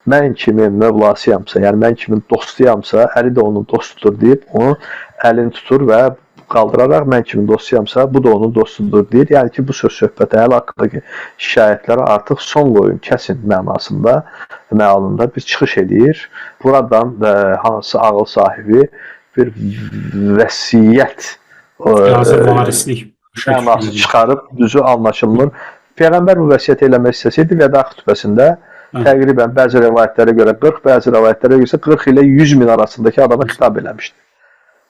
Mən kimin mövlasıyamsa, yəni mən kimin dostuyamsa, Əli də onun dostudur deyib, onu əlini tutur və qaldıraraq mən kimin dostuyamsa, bu da onun dostudur deyir. Yəni ki, bu söz-söhbətə hələ haqqındakı şikayətlərə artıq son qoyun, kəsin mənasında, məalında bir çıxış edir. Buradan hansı ağıl sahibi bir vəsiyyət mənası çıxarıb, düzü anlaşılmır. Peyğəmbər bu vəsiyyət eləmək istəsəydi vəda xütbəsində təqribən bəzi rəvayətlərə görə 40, bəzi rəvayətlərə görə 40 ilə 100 min arasındakı adama xitab eləmişdi.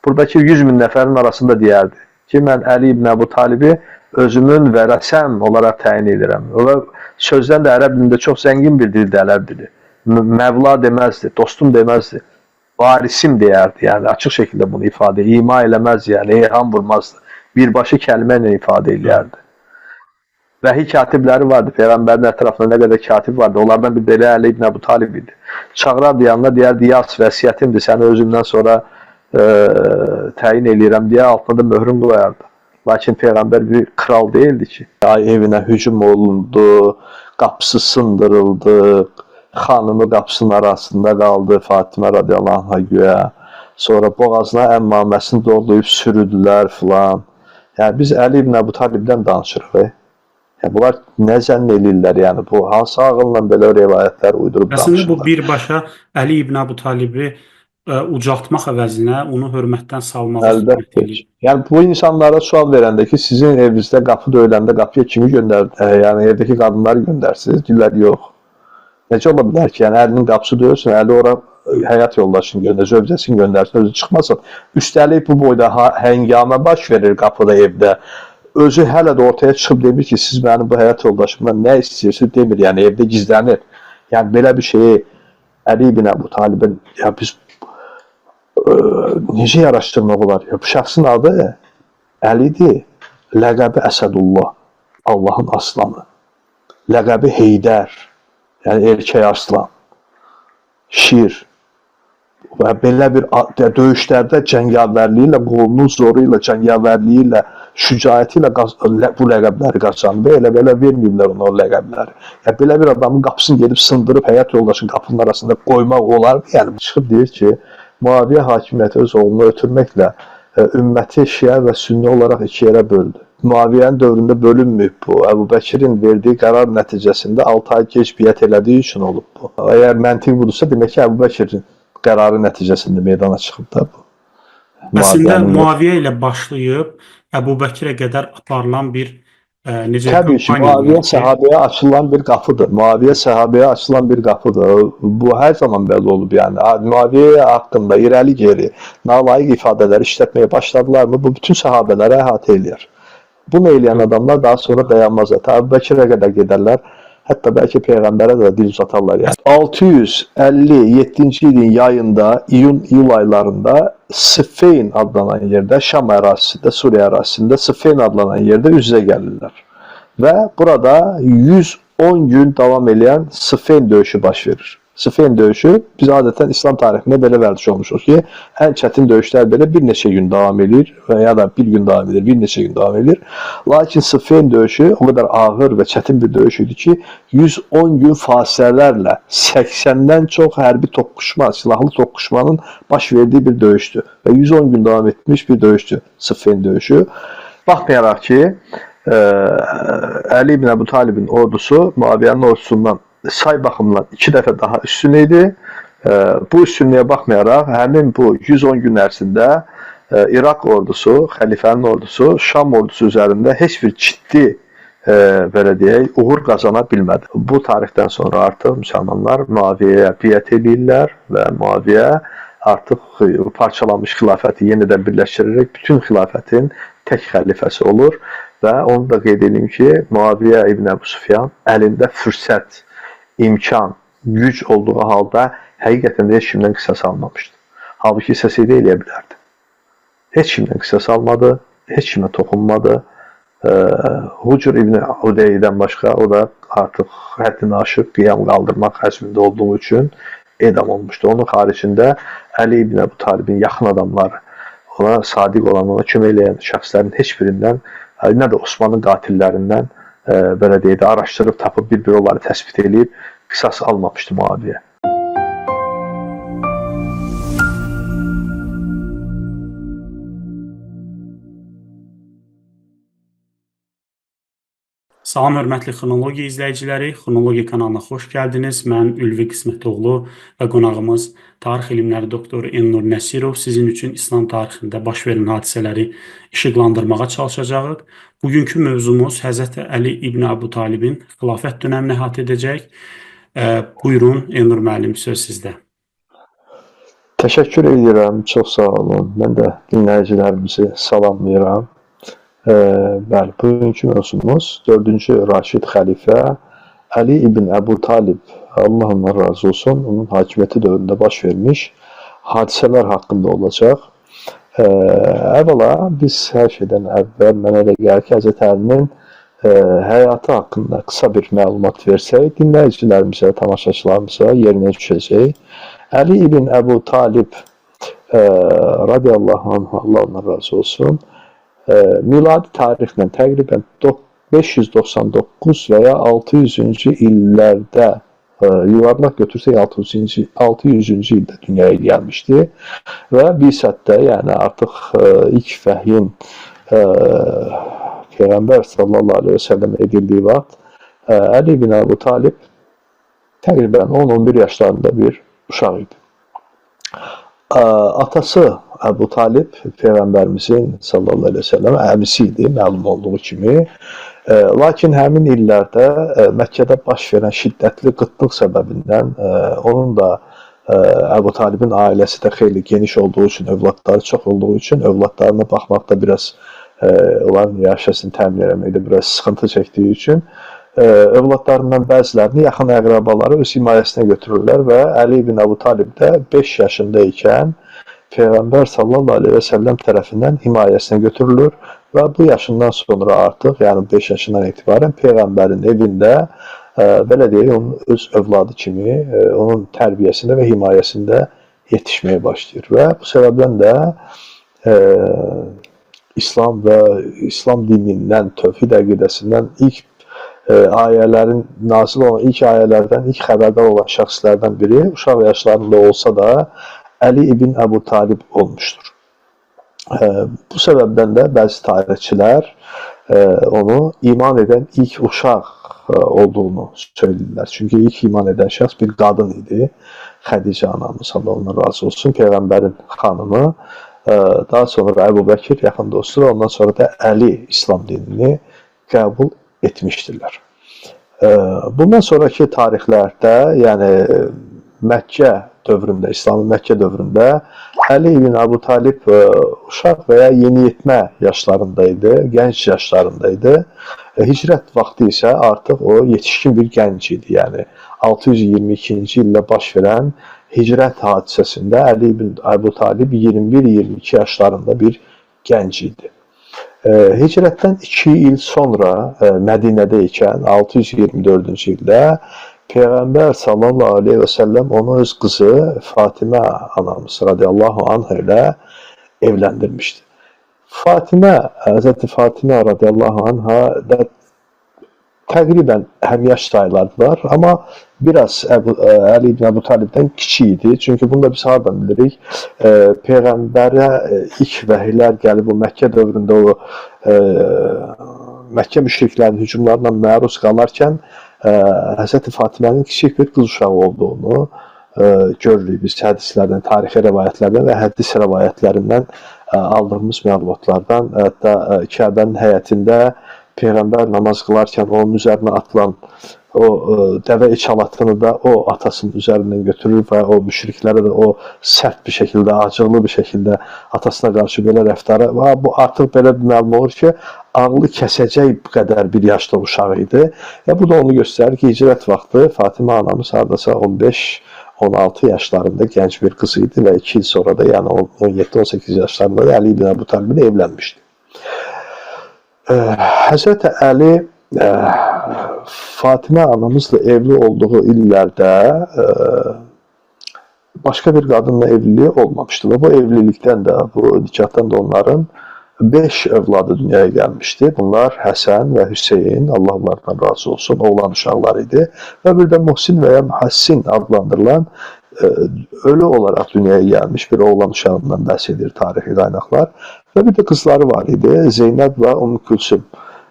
Buradakı 100 min nəfərin arasında deyərdi ki, mən Əli ibn Əbu Talibi özümün vərəsəm olaraq təyin edirəm. Və sözdən də ərəb dilində çox zəngin bir dildir ərəb dili. Məvla deməzdi, dostum deməzdi, varisim deyərdi. Yəni açıq şəkildə bunu ifadə ima eləməzdi, yəni eyham vurmazdı. Birbaşa kəlmə ilə ifadə eləyərdi. Vəhiy katibləri vardı, Peyğəmbərin ətrafında nə qədər katib vardı, onlardan bir də elə Əli ibn Əbu Talib idi. Çağırardı yanına, deyərdi, yaz vəsiyyətimdir, səni özümdən sonra təyin eləyirəm deyə altına da möhrün qoyardı. Lakin Peyğəmbər bir kral deyildi ki, evinə hücum olundu, qapısı sındırıldı, xanımı qapısının arasında qaldı, Fatimə radiyallahu anh'a güya. Sonra boğazına əmmaməsini doğrayıb sürüdülər filan. Yəni biz Əli ibn Əbu Talibdən danışırıq. Yəni, bunlar nə zənn eləyirlər, yəni bu hansı ağılla belə rivayətlər uydurub danışırlar. Əslində bu birbaşa Əli ibn Əbu Talibi ucaltmaq əvəzinə onu hörmətdən salmağa xidmət edir. Yəni bu insanlara sual verəndə ki, sizin evinizdə qapı döyüləndə qapıya kimi göndərdilər? Yəni evdəki qadınları göndərsiniz, deyirlər yox. Necə ola bilər ki, yəni əlinin qapısı döyülsün, əli ora həyat yoldaşını göndər, zövcəsini göndərsin, özü çıxmasın. Üstəlik bu boyda həngamə baş verir qapıda, evdə. Özü hələ də ortaya çıxıb demir ki, siz mənim bu həyat yoldaşımdan nə istəyirsiniz demir, yəni evdə gizlənir. Yəni belə bir şeyi Əli ibn Əbu Talibin, ya biz necə araşdırmaq olar? Ya, bu şəxsin adı Əlidir, ləqəbi Əsədullah, Allahın aslanı, ləqəbi Heydər, yəni erkək aslan, şir və belə bir döyüşlərdə cəngavərliyi ilə, qolunun zoru ilə, cəngavərliyi ilə, şücaəti ilə bu ləqəbləri qaçandı. Elə-belə verməyiblər ona o ləqəbləri. Yəni, belə bir adamın qapısını gedib sındırıb həyat yoldaşının qapının arasında qoymaq olar. Yəni, çıxıb deyir ki, Muaviyə hakimiyyəti öz oğlunu ötürməklə ümməti şiə və sünni olaraq iki yerə böldü. Muaviyyənin dövründə bölünməyib bu. Əbu Bəkirin verdiyi qərar nəticəsində 6 ay gec biət elədiyi üçün olub bu. Əgər məntiq budursa, demək ki, Əbu Bəkirin qərarı nəticəsində meydana çıxıb da bu. Əslində Muaviyyə ilə başlayıb Əbu Bəkirə qədər aparılan bir təbii ki, Muaviyyə səhabəyə açılan bir qapıdır. Muaviyyə səhabəyə açılan bir qapıdır. Bu hər zaman belə olub yəni. Muaviyyə haqqında irəli geri, nalayiq ifadələri işlətməyə başladılarmı, bu bütün səhabələrə əhatə eləyər. Bunu eləyən adamlar daha sonra dayanmazlar. Əbu Bəkirə qədər gedərlər. Hətta bəlkə Peyğəmbərə də dil uzatarlar. Yəni. 657-ci ilin yayında, iyun aylarında Siffeyn adlanan yerdə, Şam ərazisində, Suriya ərazisində Siffeyn adlanan yerdə üz-üzə gəlirlər. Və burada 110 gün davam edən Siffeyn döyüşü baş verir. Siffeyn döyüşü biz adətən İslam tarixində belə vərdiş olmuşuq ki, ən çətin döyüşlər belə bir neçə gün davam edir və ya da bir gün davam edir, bir neçə gün davam edir. Lakin Siffeyn döyüşü o qədər ağır və çətin bir döyüş idi ki, 110 gün fasilələrlə 80-dən çox hərbi toqquşma, silahlı toqquşmanın baş verdiyi bir döyüşdür. Və 110 gün davam etmiş bir döyüşdür Siffeyn döyüşü. Baxmayaraq ki, Əli ibn Əbu Talibin ordusu Muaviyyənin ordusundan say baxımından 2 dəfə daha üstün idi. Bu üstünlüyə baxmayaraq, həmin bu 110 gün ərzində İraq ordusu, xəlifənin ordusu, Şam ordusu üzərində heç bir ciddi belə deyək, uğur qazana bilmədi. Bu tarixdən sonra artıq müsəlmanlar Muaviyyəyə biət edirlər və Muaviyyə artıq parçalanmış xilafəti yenidən birləşdirərək bütün xilafətin tək xəlifəsi olur və onu da qeyd edeyim ki, Muaviyyə ibn Əbu Süfyan əlində fürsət, imkan, güc olduğu halda həqiqətən də heç kimdən qisas almamışdı. Halbuki istəsəydi eləyə bilərdi. Heç kimdən qisas almadı, heç kimə toxunmadı. Hucur ibn Udeydən başqa, o da artıq həddini aşıb qiyam qaldırmaq həzmində olduğu üçün edam olmuşdu. Onun xaricində Əli ibn Əbu Talibin yaxın adamları, ona sadiq olan, ona kömək eləyən şəxslərin heç birindən, nə də Osmanlı qatillərindən belə deyək də, araşdırıb, tapıb bir-bir onları təsbit edib, qisas almamışdı Muaviyyə. Salam hörmətli Xronologiya izləyiciləri, Xronologiya kanalına xoş gəldiniz. Mən Ülvi Qismətoğlu və qonağımız tarix elmləri doktoru Elnur Nəsirov sizin üçün İslam tarixində baş verən hadisələri işıqlandırmağa çalışacağıq. Bugünkü mövzumuz Həzrəti Əli İbn Əbu Talibin xilafət dönəmini əhatə edəcək. Buyurun Elnur müəllim, söz sizdə. Təşəkkür edirəm, çox sağ olun. Mən də dinləyicilərimizi salamlayıram. Bəli, bugünkü mövzumuz 4-cü Raşid xəlifə Əli ibn Əbu Talib, Allah ondan razı olsun, onun hakimiyyəti dövründə baş vermiş hadisələr haqqında olacaq. Əvvəla biz hər şeydən əvvəl mənə elə gəlir ki, Həzrət Əlinin həyatı haqqında qısa bir məlumat versək, dinləyicilərimizə, tamaşaçılarımıza yerinə düşəcək. Əli ibn Əbu Talib radiyallahu anh, Allah ondan razı olsun, miladi tarixlə təqribən 599 və ya 600-cü illərdə, yuvarlaq götürsək 600-cü ildə dünyaya gəlmişdi və bisətdə, yəni artıq ilk vəhyin Peyğəmbər sallallahu aleyhi və səlləm edildiyi vaxt Əli ibn Əbu Talib təqribən 10-11 yaşlarında bir uşaq idi. Atası Əbu Talib Peyğəmbərimizin sallallahu aleyhi və səlləm əmisi idi, məlum olduğu kimi. Lakin həmin illərdə Məkkədə baş verən şiddətli qıtlıq səbəbindən onun da Əbu Talibin ailəsi də xeyli geniş olduğu üçün, övladları çox olduğu üçün, övladlarına baxmaqda biraz onların yaşasını təmin eləməkdə biraz sıxıntı çəkdiyi üçün övladlarından bəzilərini yaxın əqrabaları öz himayəsinə götürürlər və Əli ibn Əbu Talib də 5 yaşında ikən Peyğəmbər sallallahu aleyhi və səlləm tərəfindən himayəsinə götürülür və bu yaşından sonra artıq, yəni 5 yaşından etibarən Peyğəmbərin evində, belə deyək, onun öz övladı kimi onun tərbiyəsində və himayəsində yetişməyə başlayır və bu səbəbdən də İslam və İslam dinindən, tövhid əqidəsindən ilk ayələrin nazil olan ilk ayələrdən, ilk xəbərdar olan şəxslərdən biri uşaq yaşlarında olsa da Əli ibn Əbu Talib olmuşdur. Bu səbəbdən də bəzi tarixçilər onu iman edən ilk uşaq olduğunu söyləyirlər. Çünki ilk iman edən şəxs bir qadın idi. Xədicə anamız, Allah ondan razı olsun, Peyğəmbərin xanımı. Daha sonra Əbu Bəkir yaxın dostu və ondan sonra da Əli İslam dinini qəbul etmişdirlər. Bundan sonraki tarixlərdə, yəni Məkkə dövründə, İslamın Məkkə dövründə Əli ibn Əbu Talib uşaq və ya yeniyetmə yaşlarındaydı, gənc yaşlarındaydı. Hicrət vaxtı isə artıq o yetişkin bir gənc idi. Yəni 622-ci ildə baş verən hicrət hadisəsində Əli ibn Əbu Talib 21-22 yaşlarında bir gənc idi. Hicrətdən 2 il sonra Mədinədə ikən 624-cü ildə Peyğəmbər sallallahu aleyhi və səlləm onu öz qızı Fatimə anamız radiyallahu anh ilə evləndirmişdi. Həzrəti Fatimə radiyallahu anh'a da təqribən həmyaş saylardılar, amma biraz Əli ibn Əbu Talibdən kiçik idi. Çünki bunu da biz hardan bilirik? Peyğəmbərə ilk vəhiylər gəlib o Məkkə dövründə o Məkkə müşriklərinin hücumlarına məruz qalarkən Həzrəti Fatimənin kiçik bir qız uşağı olduğunu görürük biz hədislərdən, tarixi rəvayətlərdən və hədis rəvayətlərindən aldığımız məlumatlardan. Hətta Kəbənin həyətində Peyğəmbər namaz qılarkən onun üzərinə atılan o dəvə içalatını da o atasının üzərindən götürür və o müşriklərə də o sərt bir şəkildə, acıqlı bir şəkildə atasına qarşı belə rəftarı. Bu artıq belə bir məlum olur ki, ağlı kəsəcək qədər bir yaşda uşaq idi. Bu da onu göstərir ki, hicrət vaxtı Fatimə anamız hardasa 15-16 yaşlarında gənc bir qız idi və 2 il sonra da, yəni 17-18 yaşlarında da Əli ibn Əbu Taliblə evlənmişdi. Həzrəti Əli Fatimə anamızla evli olduğu illərdə başqa bir qadınla evliliyi olmamışdı və bu evlilikdən də, bu nikahdan da onların 5 övladı dünyaya gəlmişdi. Bunlar Həsən və Hüseyin, Allah onlardan razı olsun, oğlan uşaqları idi və bir də Muhsin və ya Mühəssin adlandırılan ölü olaraq dünyaya gəlmiş bir oğlan uşağından bəhs edir tarixi qaynaqlar və bir də qızları var idi, Zeynəb və Ümmü Külsüm.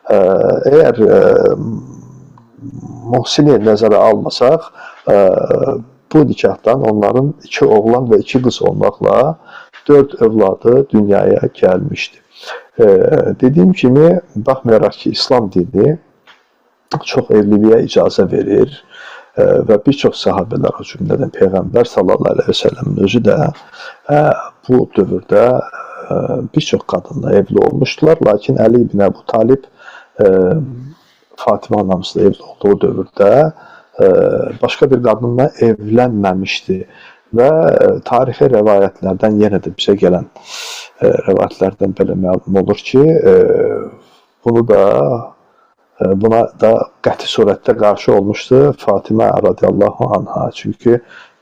Əgər Muhsini nəzərə almasaq, bu nikahdan onların 2 oğlan və 2 qız olmaqla 4 övladı dünyaya gəlmişdi. Dediyim kimi, baxmayaraq ki, İslam dini çox evliliyə icazə verir və bir çox sahabələr, o cümlədən Peyğəmbər sallallahu əleyhi və səlləmin özü də bu dövrdə bir çox qadınla evli olmuşdular. Lakin Əli ibn Əbu Talib Fatimə anamızla evli olduğu dövrdə başqa bir qadınla evlənməmişdi və tarixi rəvayətlərdən yenə də bizə gələn rəvayətlərdən belə məlum olur ki, buna da qəti surətdə qarşı olmuşdu Fatimə radiyallahu anha. Çünki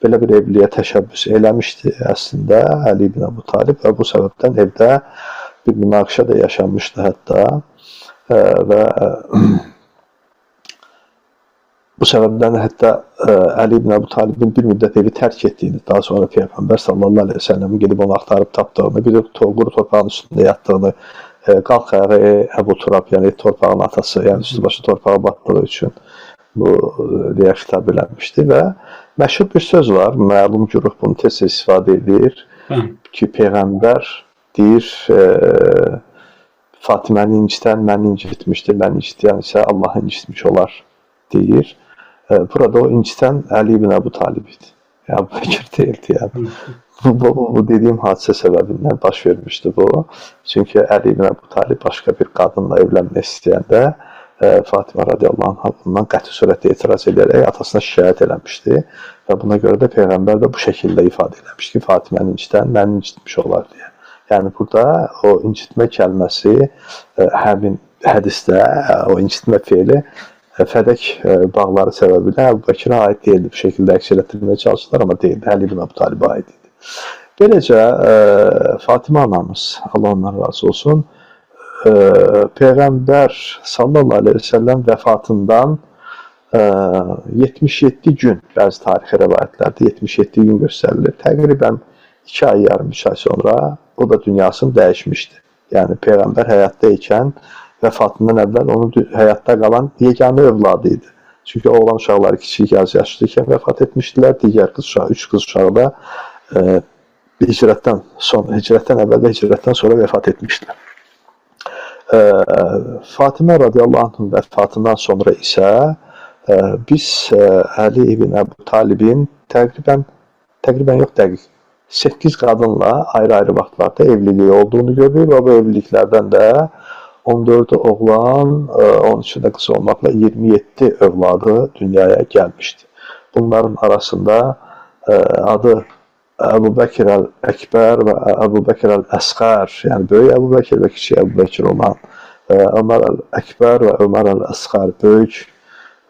belə bir evliliyə təşəbbüs eləmişdi əslində Əli ibn Əbu Talib və bu səbəbdən evdə bir münaqişə də yaşanmışdı hətta və bu səbəbdən hətta Əli ibn Əbu Talibin bir müddət evi tərk etdiyini, daha sonra Peyğəmbər sallallahu əleyhi və səlləmin gedib onu axtarıb tapdığını, bir də quru torpağın üstündə yatdığını, qalx ayağa Əbu Turab, yəni torpağın atası, yəni üstü başı torpağa batdığı üçün bu deyə xitab eləmişdi və məşhur bir söz var, məlum güruh bunu tez-tez istifadə edir ki, Peyğəmbər deyir, Fatiməni incitən məni incitmişdir, məni incitən isə Allahı incitmiş olar deyir. Burada o incitən Əli ibn Əbu Talib idi. Əbu Bəkir deyildi. Yəni. Bu dediyim hadisə səbəbindən baş vermişdi bu. Çünki Əli ibn Əbu Talib başqa bir qadınla evlənmək istəyəndə Fatimə radiyallahu anh'a bundan qəti surətdə etiraz edərək atasına şikayət eləmişdi və buna görə də Peyğəmbər də bu şəkildə ifadə eləmişdi ki, Fatiməni incitən məni incitmiş olar deyə. Yəni burada o incitmə kəlməsi həmin hədisdə o incitmə feili Fədək bağları səbəbilə Əbu Bəkirə aid deyildi. Bu şəkildə əks etdirməyə çalışdılar, amma deyildi. Əli ibn Əbu Talibə aid idi. Beləcə, Fatimə anamız, Allah ondan razı olsun, Peyğəmbər sallallahu aleyhi ve sellem vəfatından 77 gün, bəzi tarixi rəvayətlərdə 77 gün göstərilir. Təqribən 2 ay, yarım 3 ay sonra o da dünyasını dəyişmişdi. Yəni, Peyğəmbər həyatda ikən vəfatından əvvəl onun həyatda qalan yeganə övladı idi. Çünki oğlan uşaqları kiçik yaşlı ikən vəfat etmişdilər. Digər qız uşağı, 3 qız uşağı da hicrətdən əvvəl və hicrətdən sonra vəfat etmişdilər. Fatimə radiyallahu anh'ın vəfatından sonra isə biz Əli ibn Əbu Talibin təqribən yox dəqiq 8 qadınla ayrı-ayrı vaxtlarda evliliyi olduğunu görürük və bu evliliklərdən də 14'ü oğlan, 13'ü qız olmaqla 27 övladı dünyaya gəlmişdi. Bunların arasında adı Əbu Bəkir əl-Əkbər və Əbu Bəkir əl-Əsqər, yəni böyük Əbu Bəkir və kiçik Əbu Bəkir olan Ömər əl-Əkbər və Ömər əl-Əsqər, böyük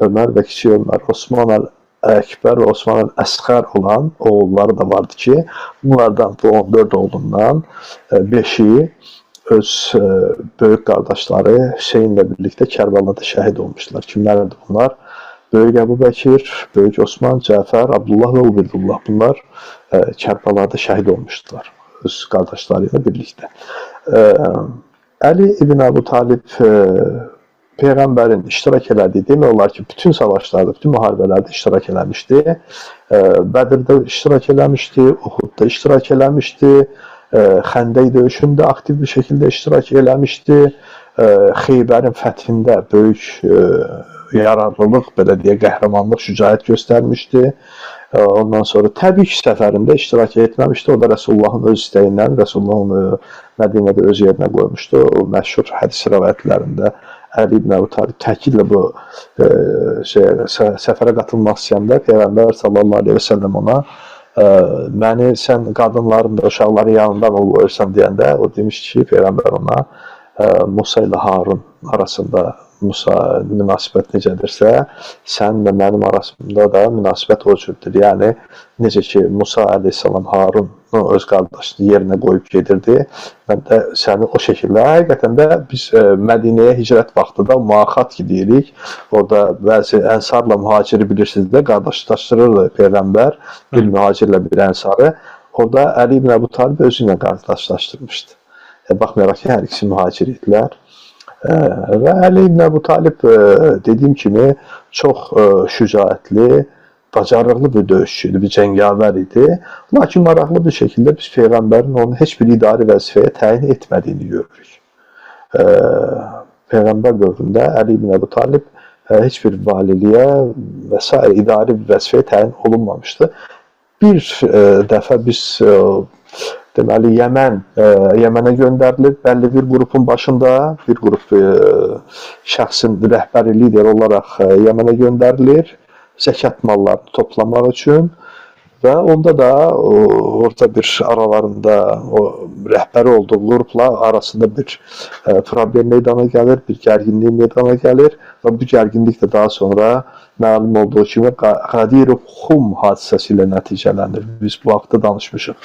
Ömər və kiçik Ömər, Osman əl-Əkbər və Osman əl-Əsqər olan oğulları da vardı ki, bunlardan bu 14 oğlundan 5'i öz böyük qardaşları Hüseynlə birlikdə Kərbəlada şəhid olmuşlar. Kimlərdir bunlar? Böyük Əbu Bəkir, Böyük Osman, Cəfər, Abdullah və Ubeydulllah. Bunlar Kərbəlada şəhid olmuşdular öz qardaşları ilə birlikdə. Əli ibn Əbu Talib Peyğəmbərin iştirak elədiyi, demək olar ki, bütün savaşlarda, bütün müharibələrdə iştirak eləmişdi. Bədirdə iştirak eləmişdi, Uhudda iştirak eləmişdi. Xəndək döyüşündə aktiv bir şəkildə iştirak eləmişdi. Xeybərin fəthində böyük yararlılıq, belə deyə, qəhrəmanlıq, şücaət göstərmişdi. Ondan sonra Təbük səfərində iştirak etməmişdi. O da Rəsullahın öz istəyindən, Rəsulullah onu Mədinədə öz yerinə qoymuşdu. O məşhur hədis rəvayətlərində Əli ibn Əbu Talib təkidlə bu səfərə qatılmaq istəyəndə Peyğəmbər sallallahu aleyhi və səlləm ona məni sən qadınların da uşaqların yanından olursan deyəndə o demiş ki, Peyğəmbər ona Musa ilə Harun arasında münasibət necədirsə, səninlə mənim arasında da münasibət o cürdür. Yəni, necə ki, Musa əleyhissalam Harunu öz qardaşını yerinə qoyub gedirdi, mən də səni o şəkildə, həqiqətən də biz Mədinəyə hicrət vaxtıda muaxat ki deyirik, orada bəzi ənsarla mühaciri bilirsiniz də, qardaşlaşdırırdı Peyğəmbər, bir mühacirlə bir ənsarı, orada Əli ibn Əbu Talib özü ilə qardaşlaşdırmışdı. Baxmayaraq ki, hər ikisi mühacir idilər. Və Əli ibn Əbu Talib dediyim kimi çox şücaətli, bacarıqlı bir döyüşçüydü, bir cəngavər idi. Lakin maraqlı bir şəkildə biz Peyğəmbərin onu heç bir idari vəzifəyə təyin etmədiyini görürük. Peyğəmbər dövründə Əli ibn Əbu Talib heç bir valiliyə və s. idari bir vəzifəyə təyin olunmamışdı. Bir dəfə biz deməli Yəmənə göndərilir, bəlli bir qrupun başında bir qrup şəxsin rəhbəri, lider olaraq Yəmənə göndərilir, zəkat mallarını toplamaq üçün və onda da orada bir aralarında o rəhbəri olduğu qrupla arasında bir problem meydana gəlir, bir gərginlik meydana gəlir və bu gərginlik də daha sonra məlum olduğu kimi Qadir-i-Xum hadisəsi ilə nəticələnir. Biz bu haqda danışmışıq.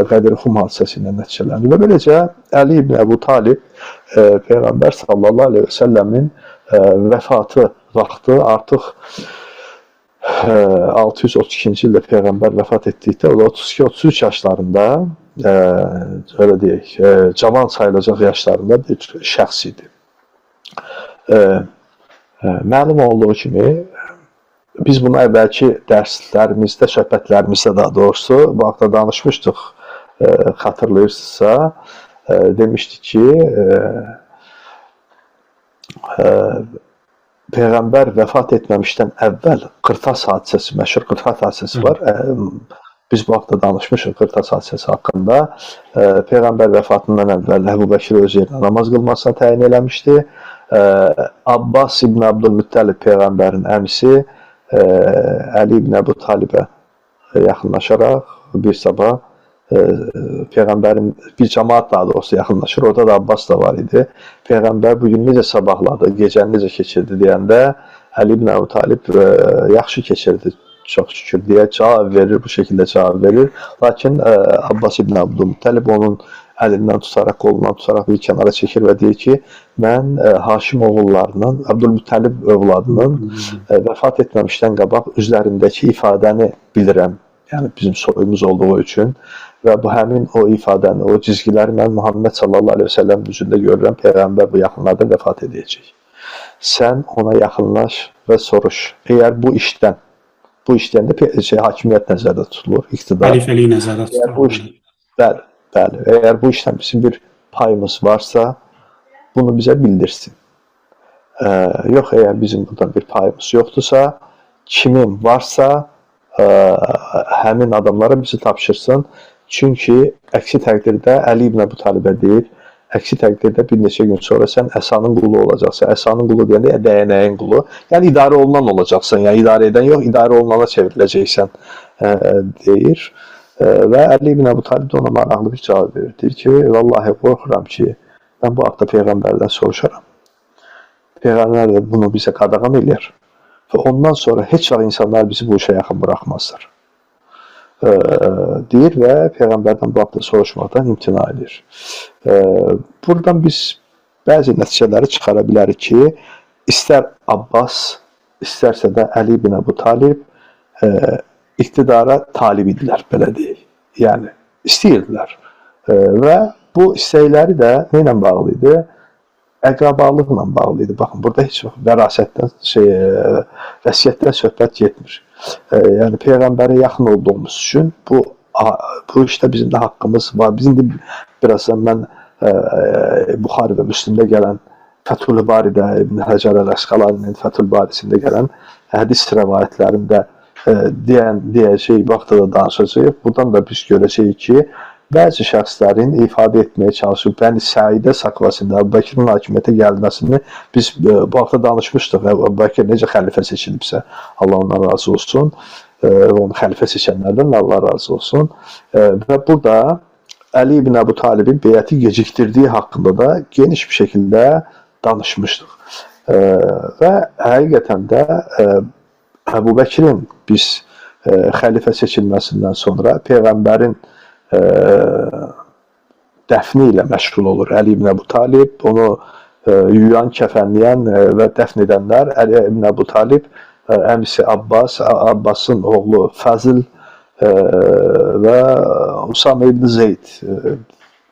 Qadir-i-Xum hadisəsi ilə nəticələnir. Və beləcə Əli ibn Əbu Talib Peyğəmbər sallallahu aleyhi və səlləmin vəfatı vaxtı artıq 632-ci ildə Peyğəmbər vəfat etdikdə, o da 32-33 yaşlarında, öyle deyək, cavan sayılacaq yaşlarında bir şəxs idi. Məlum olduğu kimi, biz bunu əvvəlki dərslərimizdə, söhbətlərimizdə daha doğrusu, bu haqda danışmışdıq, xatırlayırsınızsa, demişdik ki, Peyğəmbər vəfat etməmişdən əvvəl Qırtas hadisəsi, məşhur Qırtas hadisəsi var. Biz bu haqda danışmışıq Qırtas hadisəsi haqqında. Peyğəmbər vəfatından əvvəl Əbu Bəkir öz yerinə namaz qılmasına təyin eləmişdi. Abbas ibn Abdülmüttəlib Peyğəmbərin əmisi Əli ibn Əbu Talibə yaxınlaşaraq bir sabah Peyğəmbərin bir cəmaat daha doğrusu yaxınlaşır. Orada da Abbas da var idi. Peyğəmbər bugün necə sabahladı, gecəni necə keçirdi deyəndə Əli ibn Əbu Talib yaxşı keçirdi, çox şükür deyə cavab verir, bu şəkildə cavab verir. Lakin Abbas ibn Abdülmüttəlib onun əlindən tutaraq, qolundan tutaraq bir kənara çəkir və deyir ki, mən Haşim oğullarının, Abdülmüttəlib övladının vəfat etməmişdən qabaq üzlərindəki ifadəni bilirəm. Yəni bizim soyumuz olduğu üçün və bu həmin o ifadəni, o cizgiləri mən Muhammed sallallahu aleyhi ve sellem üzündə görürəm, Peyğəmbər bu yaxınlarda vəfat edəcək. Sən ona yaxınlaş və soruş. Əgər bu işdən də hakimiyyət nəzərdə tutulur, iqtidar. Xəlifəlik nəzərdə tutulur. Bəli. Əgər bu işdən bizim bir payımız varsa, bunu bizə bildirsin. Yox, əgər bizim buradan bir payımız yoxdursa, kimin varsa, həmin adamlara bizi tapşırsın. Çünki əksi təqdirdə Əli ibn Əbu Talibə deyir, əksi təqdirdə bir neçə gün sonra sən Əsanın qulu olacaqsan. Əsanın qulu deyəndə dəyənəyin qulu. Yəni idarə olunan olacaqsan. Yəni idarə edən yox, idarə olunana çevriləcəksən deyir. Və Əli ibn Əbu Talib də ona maraqlı bir cavab verir. Deyir ki, vallahi qorxuram ki, mən bu haqda Peyğəmbərdən soruşaram. Peyğəmbər də bunu bizə qadağan eləyər. Və ondan sonra heç vaxt insanlar bizi bu işə yaxın buraxmazlar. Deyir və Peyğəmbərdən bu haqda soruşmaqdan imtina edir. Buradan biz bəzi nəticələri çıxara bilərik ki, istər Abbas, istərsə də Əli ibn Əbu Talib iqtidara talib idilər, belə deyək. Yəni, istəyirdilər. Və bu istəkləri də nə ilə bağlı idi? Əqrabalıqla bağlı idi. Baxın, burada heç vaxt vərasətdən, vəsiyyətdən söhbət getmir. Yəni, Peyğəmbərə yaxın olduğumuz üçün bu işdə bizim də haqqımız var. Bizim də birazdan mən Buxari və Müslimdə gələn Fəthül Baridə, İbn Həcər Əl-Əsqalaninin Fəthül Barisində gələn hədis rəvayətlərində deyəcək, vaxtda da danışacaq. Buradan da biz görəcəyik ki, bəzi şəxslərin ifadə etməyə çalışıb, Bəni Səidə sakvasında Əbu Bəkirin hakimiyyətə gəlməsini biz bu haqda danışmışdıq. Əbu Bəkir necə xəlifə seçilibsə, Allah ondan razı olsun. Onu xəlifə seçənlərdən Allah razı olsun. Və burada Əli ibn Əbu Talibin beyəti gecikdirdiyi haqqında da geniş bir şəkildə danışmışdıq. Və həqiqətən də Əbu Bəkirin biz xəlifə seçilməsindən sonra Peyğəmbərin dəfni ilə məşğul olur Əli ibn Əbu Talib, onu yuyan, kəfənləyən və dəfn edənlər Əli ibn Əbu Talib, əmisi Abbas, Abbasın oğlu Fəzil və Usam ibn Zeyd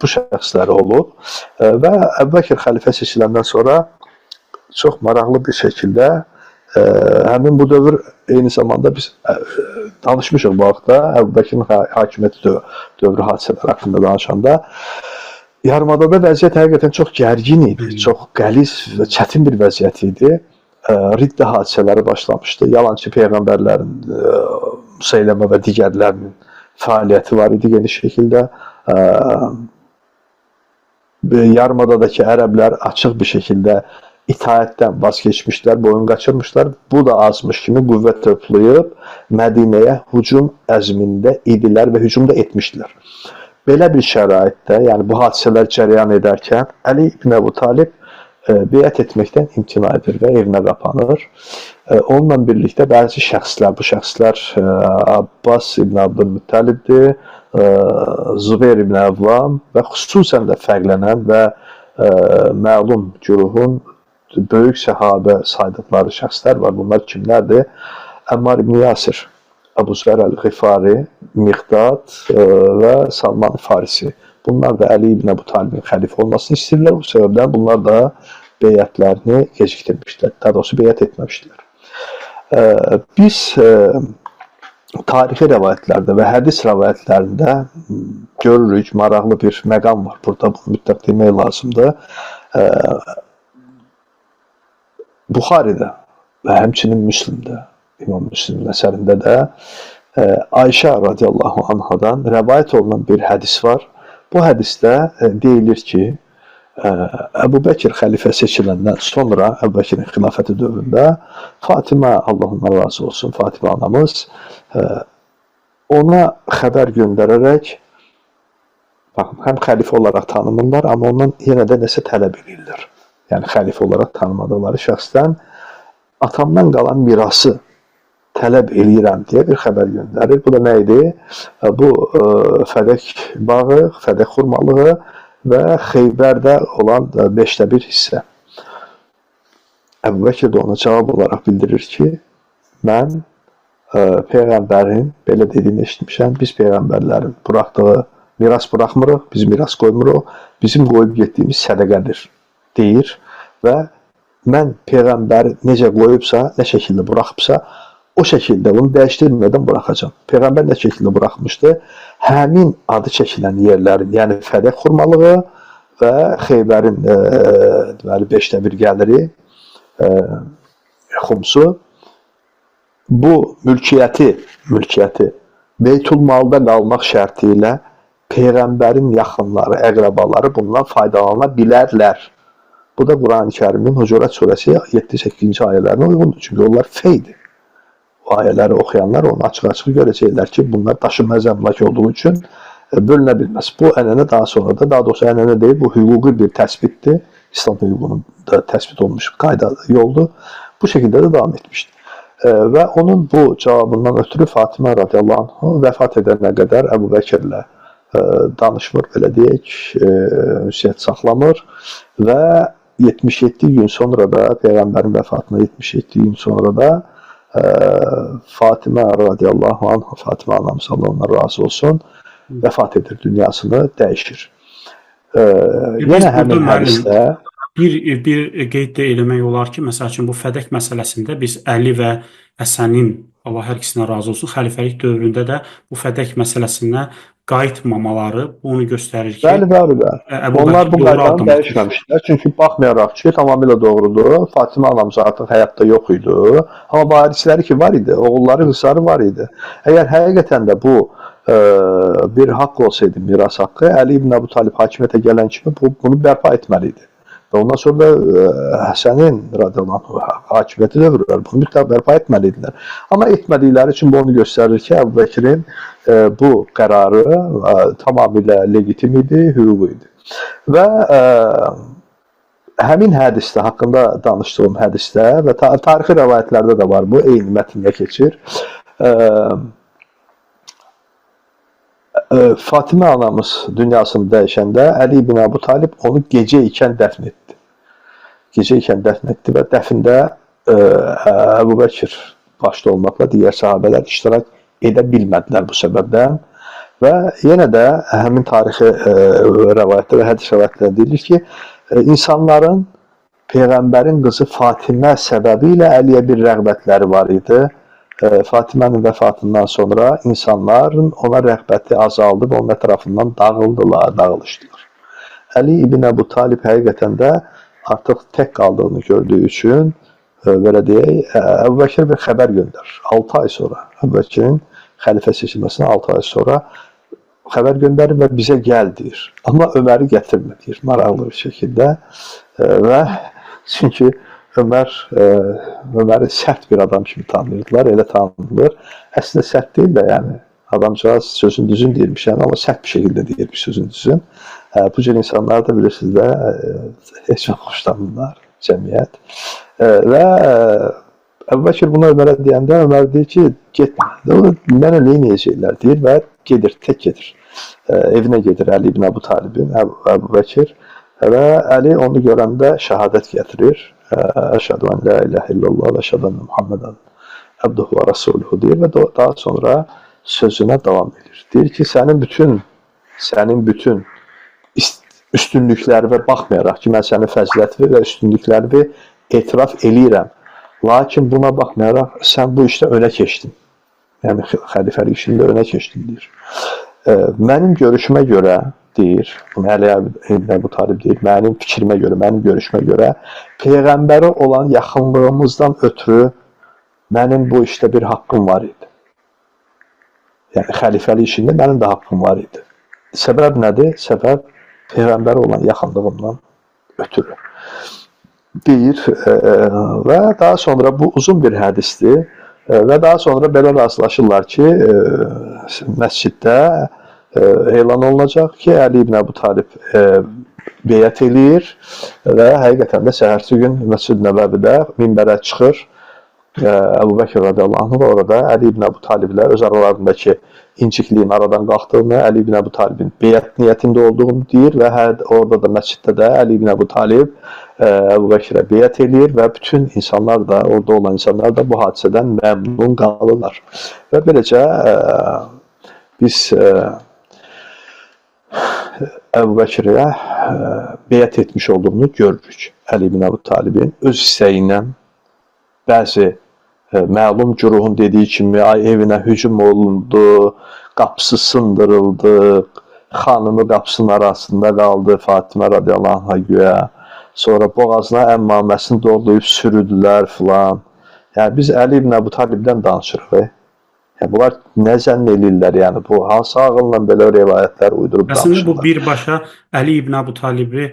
bu şəxsləri olub və Əbu Bəkir xəlifə seçiləndən sonra çox maraqlı bir şəkildə həmin bu dövr eyni zamanda biz danışmışıq bu haqda Əbu Bəkirin hakimiyyəti dövrü hadisələr haqqında danışanda yarımadada vəziyyət həqiqətən çox gərgin idi, çox qəliz və çətin bir vəziyyət idi. Riddə hadisələri başlamışdı. Yalançı peyğəmbərlərin, Müseyləmə və digərlərinin fəaliyyəti var idi geniş şəkildə. Yarımadadakı ərəblər açıq bir şəkildə itaətdən vaz keçmişlər, boyun qaçırmışlar. Bu da azmış kimi qüvvət toplayıb Mədinəyə hücum əzmində idilər və hücum da etmişdilər. Belə bir şəraitdə, yəni bu hadisələr cərəyan edərkən Əli ibn Əbu Talib beyət etməkdən imtina edir və evinə qapanır. Onunla birlikdə bəzi şəxslər, bu şəxslər Abbas ibn Abdülmüttəlibdir, Zübeyir ibn Əvvam və xüsusən də fərqlənən və məlum güruhun böyük səhabə saydıqları şəxslər var. Bunlar kimlərdir? Əmmar ibn Yasir, Əbu Zər əl-Ğifari, Miqdad və Salman Farisi. Bunlar da Əli ibn Əbu Talibin xəlifə olmasını istəyirlər. Bu səbəbdən bunlar da beyətlərini gecikdirmişlər. Daha doğrusu beyət etməmişdilər. Biz tarixi rəvayətlərdə və hədis rəvayətlərində görürük, maraqlı bir məqam var. Burada bunu mütləq demək lazımdır. Buxaridə və həmçinin Müslimdə, İmam Müslimin əsərində də Ayşə radiyallahu anhadan rəvayət olunan bir hədis var. Bu hədisdə deyilir ki, Əbu Bəkir xəlifə seçiləndən sonra, Əbu Bəkirin xilafəti dövründə Fatimə, Allah ondan razı olsun, Fatimə anamız ona xəbər göndərərək, baxın, həm xəlifə olaraq tanımırlar, amma ondan yenə də nəsə tələb edirlər. Yəni, xəlifə olaraq tanımadıqları şəxsdən atamdan qalan mirası tələb eləyirəm deyə bir xəbər göndərir. Bu da nə idi? Bu Fədək bağı, Fədək xurmalığı və Xeybərdə olan 1/5 hissə. Əbu Bəkir də ona cavab olaraq bildirir ki, mən Peyğəmbərin belə dediyini eşitmişəm, biz Peyğəmbərlərin buraxdığı miras buraxmırıq, biz miras qoymuruq, bizim qoyub getdiyimiz sədəqədir deyir və mən Peyğəmbəri necə qoyubsa, nə şəkildə buraxıbsa, o şəkildə bunu dəyişdirmədən buraxacam. Peyğəmbər nə şəkildə buraxmışdı? Həmin adı çəkilən yerlərin, yəni Fədək xurmalığı və Xeybərin 5/1 gəliri, xumsu, bu mülkiyyəti Beytülmalda qalmaq şərti ilə Peyğəmbərin yaxınları, əqrabaları bundan faydalana bilərlər. Bu da Quran-ı Kərimin Hucurat surəsi 7-8-ci ayələrinə uyğundur. Çünki onlar feydir. O ayələri oxuyanlar onu açıq-açıq görəcəklər ki, bunlar daşınmaz əmlak olduğu üçün bölünə bilməz. Bu ənənə daha sonra da, daha doğrusu ənənə deyil, bu hüquqi bir təsbitdir. İslam hüququnun da təsbit olmuş qayda yoldur. Bu şəkildə də davam etmişdir. Və onun bu cavabından ötürü Fatimə radiyallahu anh vəfat edənə qədər Əbu Bəkirlə danışmır, belə deyək, ünsiyyət saxlamır və 77 gün sonra da, Peyğəmbərin vəfatına 77 gün sonra da Fatimə radiyallahu anh, Fatimə anamız Allah ondan razı olsun, vəfat edir, dünyasını dəyişir. Yenə həmin hədisdə bir qeyd də eləmək olar ki, məsəl üçün bu Fədək məsələsində biz Əli və Həsənin, Allah hər ikisinə razı olsun, xəlifəlik dövründə də bu Fədək məsələsinə qayıtmamaları onu göstərir ki, bəli. Onlar bu qaydanı dəyişməmişdilər. Çünki baxmayaraq ki, tamamilə doğrudur. Fatimə anamız artıq həyatda yox idi. Amma varisləri ki var idi, oğulları, qızları var idi. Əgər həqiqətən də bu bir haqq olsaydı, miras haqqı, Əli ibn Əbu Talib hakimiyyətə gələn kimi bunu bərpa etməli idi. Və ondan sonra da Həsənin radiyallahu anh hakimiyyəti dövrlər bunu mütləq bərpa etməli idilər. Amma etmədikləri üçün bu onu göstərir ki, Əbu Bəkirin bu qərarı tamamilə legitim idi, hüquqi idi. Və həmin hədisdə, haqqında danışdığım hədisdə və tarixi rəvayətlərdə də var bu, eyni mətndə keçir. Fatimə anamız dünyasını dəyişəndə Əli ibn Əbu Talib onu gecə ikən dəfn etdi. Gecə ikən dəfn etdi və dəfində Əbu Bəkir başda olmaqla digər sahabələr iştirak edə bilmədilər bu səbəbdən. Və yenə də həmin tarixi rəvayətdə və hədis rəvayətlərində deyilir ki, insanların Peyğəmbərin qızı Fatimə səbəbilə Əliyə bir rəğbətləri var idi. Fatimənin vəfatından sonra insanların ona rəğbəti azaldı və onun ətrafından dağılışdılar. Əli ibn Əbu Talib həqiqətən də artıq tək qaldığını gördüyü üçün belə deyək, Əbu Bəkir bir xəbər göndərir. 6 ay sonra, Əbu Bəkirin xəlifə seçilməsindən 6 ay sonra xəbər göndərir və bizə gəl deyir. Amma Öməri gətirmir deyir, maraqlı bir şəkildə. Və çünki Öməri sərt bir adam kimi tanıyırdılar, elə tanınır. Əslində sərt deyil də, yəni adamcağız sözün düzün deyirmişəm, amma sərt bir şəkildə deyirmiş sözün düzün. Bu cür insanlar da bilirsiniz də heç vaxt xoşlanmırlar cəmiyyət. Və Əbu Bəkir bunu Ömərə deyəndə Ömər deyir ki, getmə. Mənə neynəyəcəklər deyir və gedir, tək gedir. Evinə gedir Əli ibn Əbu Talibin, Əbu Bəkir. Və Əli onu görəndə şəhadət gətirir. Əşhədü ən la ilahə illallah və əşhədü ənə Muhammedən əbduhu və rasuluhu deyir və daha sonra sözünə davam edir. Deyir ki, sənin bütün üstünlüklərinə baxmayaraq ki, mən sənin fəzilətli və üstünlüklərini etiraf eləyirəm. Lakin buna baxmayaraq sən bu işdə önə keçdin. Yəni xəlifəlik işində önə keçdin deyir. Mənim görüşümə görə deyir, Əli ibn Əbu Talib deyir, mənim fikrimə görə, mənim görüşümə görə Peyğəmbərə olan yaxınlığımızdan ötürü mənim bu işdə bir haqqım var idi. Yəni xəlifəlik işində mənim də haqqım var idi. Səbəb nədir? Səbəb Peyğəmbərə olan yaxınlığımdan ötürü deyir və daha sonra bu uzun bir hədisdir və daha sonra belə razılaşırlar ki, məsciddə elan olunacaq ki, Əli ibn Əbu Talib beyət eləyir və həqiqətən də səhərsi gün Məscid Nəbəvidə minbərə çıxır. Əbu Bəkir radiyallahu anh orada Əli ibn Əbu Taliblə öz aralarındakı incikliyin aradan qalxdığını, Əli ibn Əbu Talibin beyət niyyətində olduğunu deyir və orada da məsciddə də Əli ibn Əbu Talib Əbu Bəkirə beyət eləyir və bütün insanlar da, orada olan insanlar da bu hadisədən məmnun qalırlar. Və beləcə biz Əbu Bəkirə beyət etmiş olduğunu görürük. Əli ibn Əbu Talibin öz hissəyi ilə bəzi məlum güruhun dediyi kimi evinə hücum olundu, qapısı sındırıldı, xanımı qapısının arasında qaldı Fatimə radiyallahu anh'a güya. Sonra boğazına əmmaməsini doldurub sürüdülər filan. Yəni biz Əli ibn Əbu Talibdən danışırıq. Yəni bunlar nə zənn eləyirlər? Yəni bu hansı ağılla belə rivayətlər uydurub danışırlar? Əslində bu birbaşa Əli ibn Əbu Talibi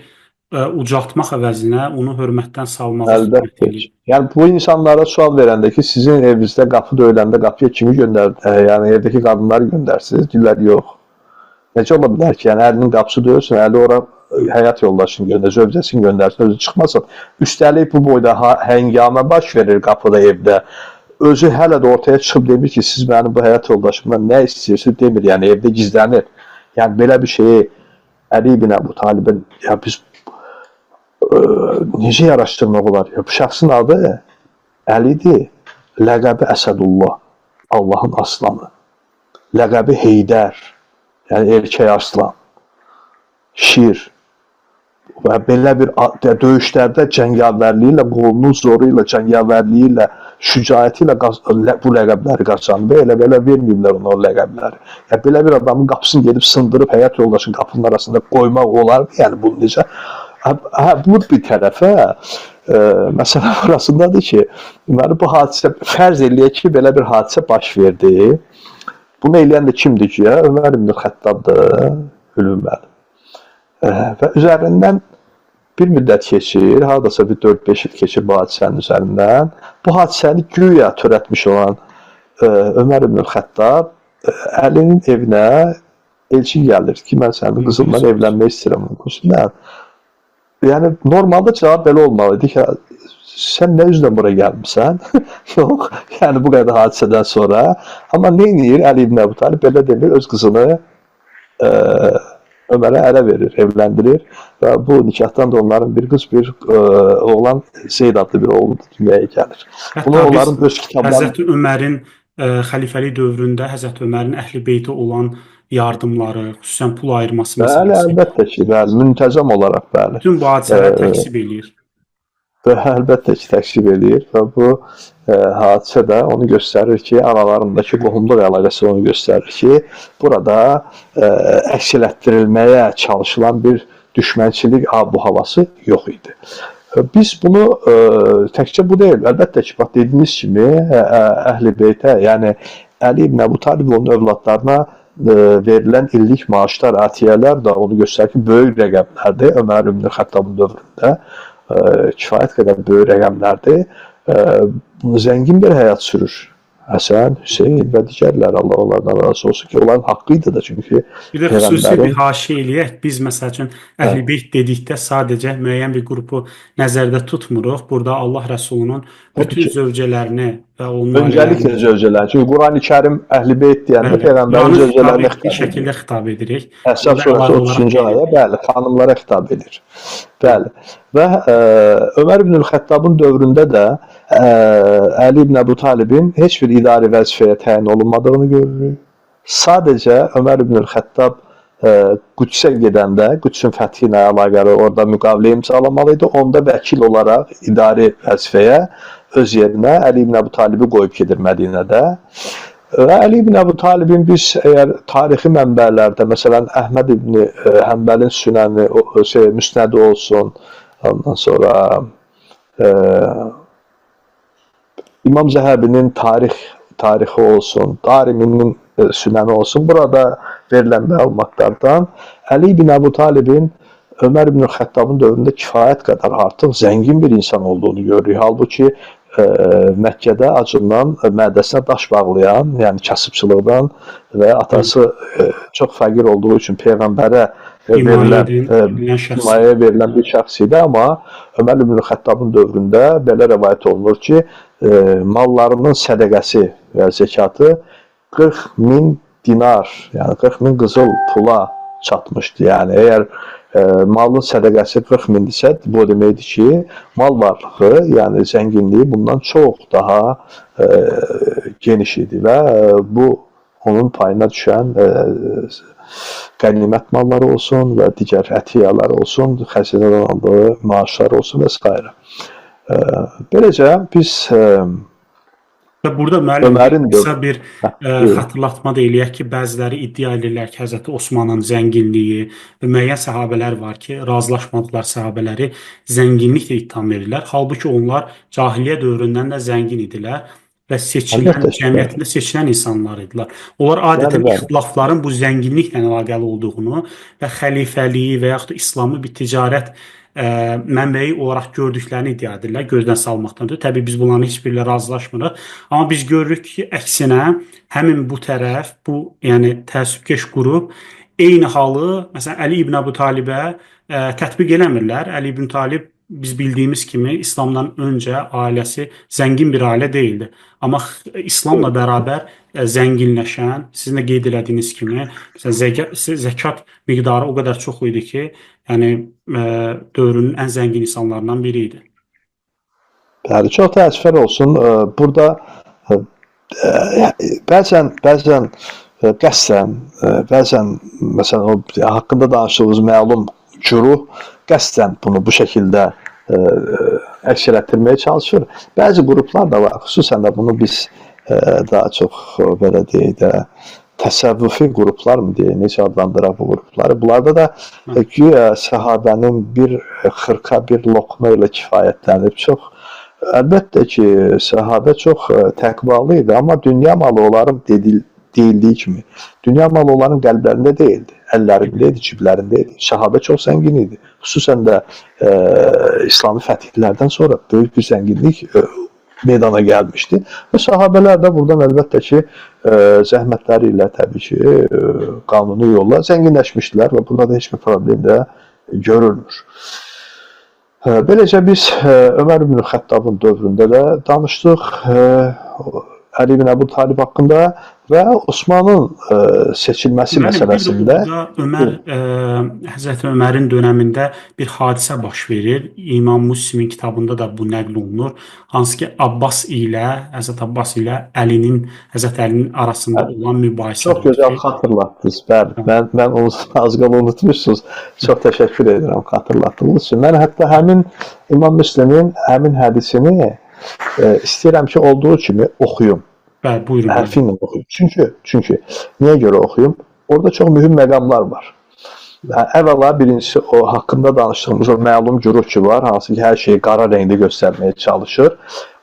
ucaltmaq əvəzinə onu hörmətdən salmaq istəyir. Yəni bu insanlara sual verəndə ki, sizin evinizdə qapı döyüləndə qapıya kimi yəni evdəki qadınları göndərsiniz, deyirlər yox. Necə ola bilər ki, yəni əlinin qapısı döyülsün, əli ora həyat yoldaşını göndər, zövcəsini göndərsin, özü çıxmasın. Üstəlik bu boyda həngamə baş verir qapıda, evdə. Özü hələ də ortaya çıxıb demir ki, siz mənim bu həyat yoldaşımdan nə istəyirsiniz demir, yəni evdə gizlənir. Yəni belə bir şeyi Əli ibn Əbu Talibin, ya biz necə yaraşdırmaq olar? Bu şəxsin adı Əlidir, ləqəbi Əsədullah, Allahın aslanı, ləqəbi Heydər, yəni erkək aslan, şir və belə bir döyüşlərdə cəngavərliyi ilə, qolunun zoru ilə, cəngavərliyi ilə, şücaəti ilə bu ləqəbləri qaçandı. Elə-belə verməyiblər ona o ləqəbləri. Yəni belə bir adamın qapısını gedib sındırıb həyat yoldaşının qapının arasında qoymaq olar. Yəni bu necə? Bu bir tərəfə, məsələ burasındadır ki, bu hadisə, fərz eləyək ki, belə bir hadisə baş verdi. Bunu eləyən də kimdir ki, Ömər ibn Xəttabdır, hülümməli. Və üzərindən bir müddət keçir, haradasa bir 4-5 il keçir bu hadisənin üzərindən. Bu hadisəni güya törətmiş olan Ömər ibn Xəttab Əlinin evinə elçi gəlir ki, mən sənin qızımla evlənmək istəyirəm. Yəni, normalda cavab belə olmalıydı ki, sən nə üzrə bura gəlmişsən? Yox, yəni bu qədər hadisədən sonra. Amma nə edir Əli ibn Əbu Talib? Belə demir, öz qızını Ömərə ərə verir, evləndirir və bu nikahdan da onların bir qız, bir oğlan, Zeyd adlı bir oğlu dünyaya gəlir. Bunu onların öz kitabları... Həzrəti Ömərin xəlifəlik dövründə Həzrəti Ömərin əhl-i beyti olan yardımları, xüsusən pul ayırması Bəli, məsələsi əlbəttə ki, bəli, müntəzəm olaraq bəli. bütün bu hadisələri təksib eləyir. Və əlbəttə ki, təksib eləyir və bu hadisə də onu göstərir ki, aralarındakı qohumluq əlaqəsi onu göstərir ki, burada əks elətdirilməyə çalışılan bir düşmənçilik abu-havası yox idi. Biz bunu təkcə bu deyil, əlbəttə ki, bax dediyiniz kimi Əhl-i Beytə, yəni Əli ibn Əbu Talibin övladlarına verilən illik maaşlar, atiyyələr də onu göstərir ki, böyük rəqəmlərdir Ömər ibn Xəttabın dövründə. Kifayət qədər böyük rəqəmlərdir. Zəngin bir həyat sürür. Həsən, Hüseyin və digərlər, Allah onlardan razı olsun ki, onların haqqıydı da çünki Bir də xüsusi bir haşiyə eləyək. Biz məsəl üçün Əhl-i Beyt dedikdə sadəcə müəyyən bir qrupu nəzərdə tutmuruq. Burada Allah Rəsulunun bütün zövcələrini və onların öncəliklə zövcələr. Çünki Qurani-Kərim Əhl-i Beyt deyəndə Peyğəmbərin zövcələrinə xitab şəkildə xitab edirik. Əsas surəsi 30-cu ayə, bəli, xanımlara xitab edir. Bəli. Və Ömər ibn Xəttabın dövründə də Əli ibn Əbu Talibin heç bir idari vəzifəyə təyin olunmadığını görürük. Sadəcə Ömər ibn Xəttab Qüdsə gedəndə, Qüdsün fəthi ilə əlaqəli orada müqavilə imzalamalı idi. Onda vəkil olaraq idari vəzifəyə öz yerinə Əli ibn Əbu Talibi qoyub gedir Mədinədə. Və Əli ibn Əbu Talibin biz əgər tarixi mənbələrdə, məsələn, Əhməd ibn Həmbəlin Sünəni, Müsnədi olsun, ondan sonra İmam Zəhəbinin tarixi olsun, Dariminin Sünəni olsun, burada verilən məlumatlardan Əli ibn Əbu Talibin Ömər ibn Xəttabın dövründə kifayət qədər artıq zəngin bir insan olduğunu görürük. Halbuki Məkkədə acından mədəsinə daş bağlayan, yəni kasıbçılıqdan və atası çox fəqir olduğu üçün Peyğəmbərə himayəyə verilən bir şəxs idi. Amma Ömər ibn Xəttabın dövründə belə rəvayət olunur ki, mallarının sədəqəsi və zəkatı 40.000 dinar, yəni 40.000 qızıl pula çatmışdı. Yəni əgər malın sədəqəsi 40.000-dirsə, bu deməkdir ki, mal varlığı, yəni zənginliyi bundan çox daha geniş idi və bu onun payına düşən qənimət malları olsun və digər ətiyyalar olsun, xəzinədən aldığı maaşlar olsun və s. Beləcə biz Və burada müəllim qısa bir xatırlatma da eləyək ki, bəziləri iddia edirlər ki, Həzrəti Osmanın zənginliyi və müəyyən səhabələr var ki, razılaşmadıqları səhabələri zənginliklə ittiham edirlər. Halbuki onlar cahiliyyə dövründən də zəngin idilər və seçilən, cəmiyyətində seçilən insanlar idilər. Onlar adətən ixtilafların bu zənginliklə əlaqəli olduğunu və xəlifəliyi və yaxud da İslamı bir ticarət mənbəyi olaraq gördüklərini iddia edirlər, gözdən salmaqdan ötürü. Təbii biz bunların heç birilə razılaşmırıq. Amma biz görürük ki, əksinə həmin bu tərəf, bu yəni təəssübkeş qrup eyni halı məsələn Əli ibn Əbu Talibə tətbiq eləmirlər. Əli ibn Talib biz bildiyimiz kimi İslamdan öncə ailəsi zəngin bir ailə deyildi. Amma İslamla bərabər zənginləşən, sizin də qeyd elədiyiniz kimi, zəkat miqdarı o qədər çox idi ki, yəni dövrünün ən zəngin insanlarından biri idi. Bəli, çox təəssüflər olsun. Burada bəzən qəsdən, bəzən məsələn o haqqında danışdığımız məlum güruh qəsdən bunu bu şəkildə əks elətdirməyə çalışır. Bəzi qruplar da var, xüsusən də bunu biz daha çox belə deyək də təsəvvüfi qruplar mı deyək, necə adlandıraq bu qrupları. Bunlarda da güya səhabənin bir xırqa, bir loqma ilə kifayətlənib. Çox, əlbəttə ki, səhabə çox təqvalı idi, amma dünya malı onların deyildiyi kimi, dünya malı onların qəlblərində deyildi, əllərində idi, ciblərində idi. Səhabə çox zəngin idi. Xüsusən də İslami fətihlərdən sonra böyük bir zənginlik meydana gəlmişdi. Və sahabələr də buradan əlbəttə ki, zəhmətləri ilə təbii ki, qanuni yolla zənginləşmişdilər və burada da heç bir problem də görülmür. Beləcə biz Ömər ibn Xəttabın dövründə də danışdıq. Əli ibn Əbu Talib haqqında və Osmanın seçilməsi Müəllim, bir də məsələsində. burada Həzrəti Ömərin dönəmində bir hadisə baş verir. İmam Müslimin kitabında da bu nəql olunur. Hansı ki, Həzrət Abbas ilə Həzrət Əlinin arasında olan mübahisə Çox gözəl xatırlatdınız. Bəli, mən onu az qala unutmuşsunuz. Çox təşəkkür edirəm xatırlatdığınız üçün. Mən hətta həmin İmam Müslimin həmin hədisini istəyirəm ki, olduğu kimi oxuyum. Bəli, buyurun. Hərfi ilə oxuyum. Çünki niyə görə oxuyum? Orada çox mühüm məqamlar var. Əvvəla birincisi o haqqında danışdığımız o məlum güruh ki var, hansı ki hər şeyi qara rəngdə göstərməyə çalışır.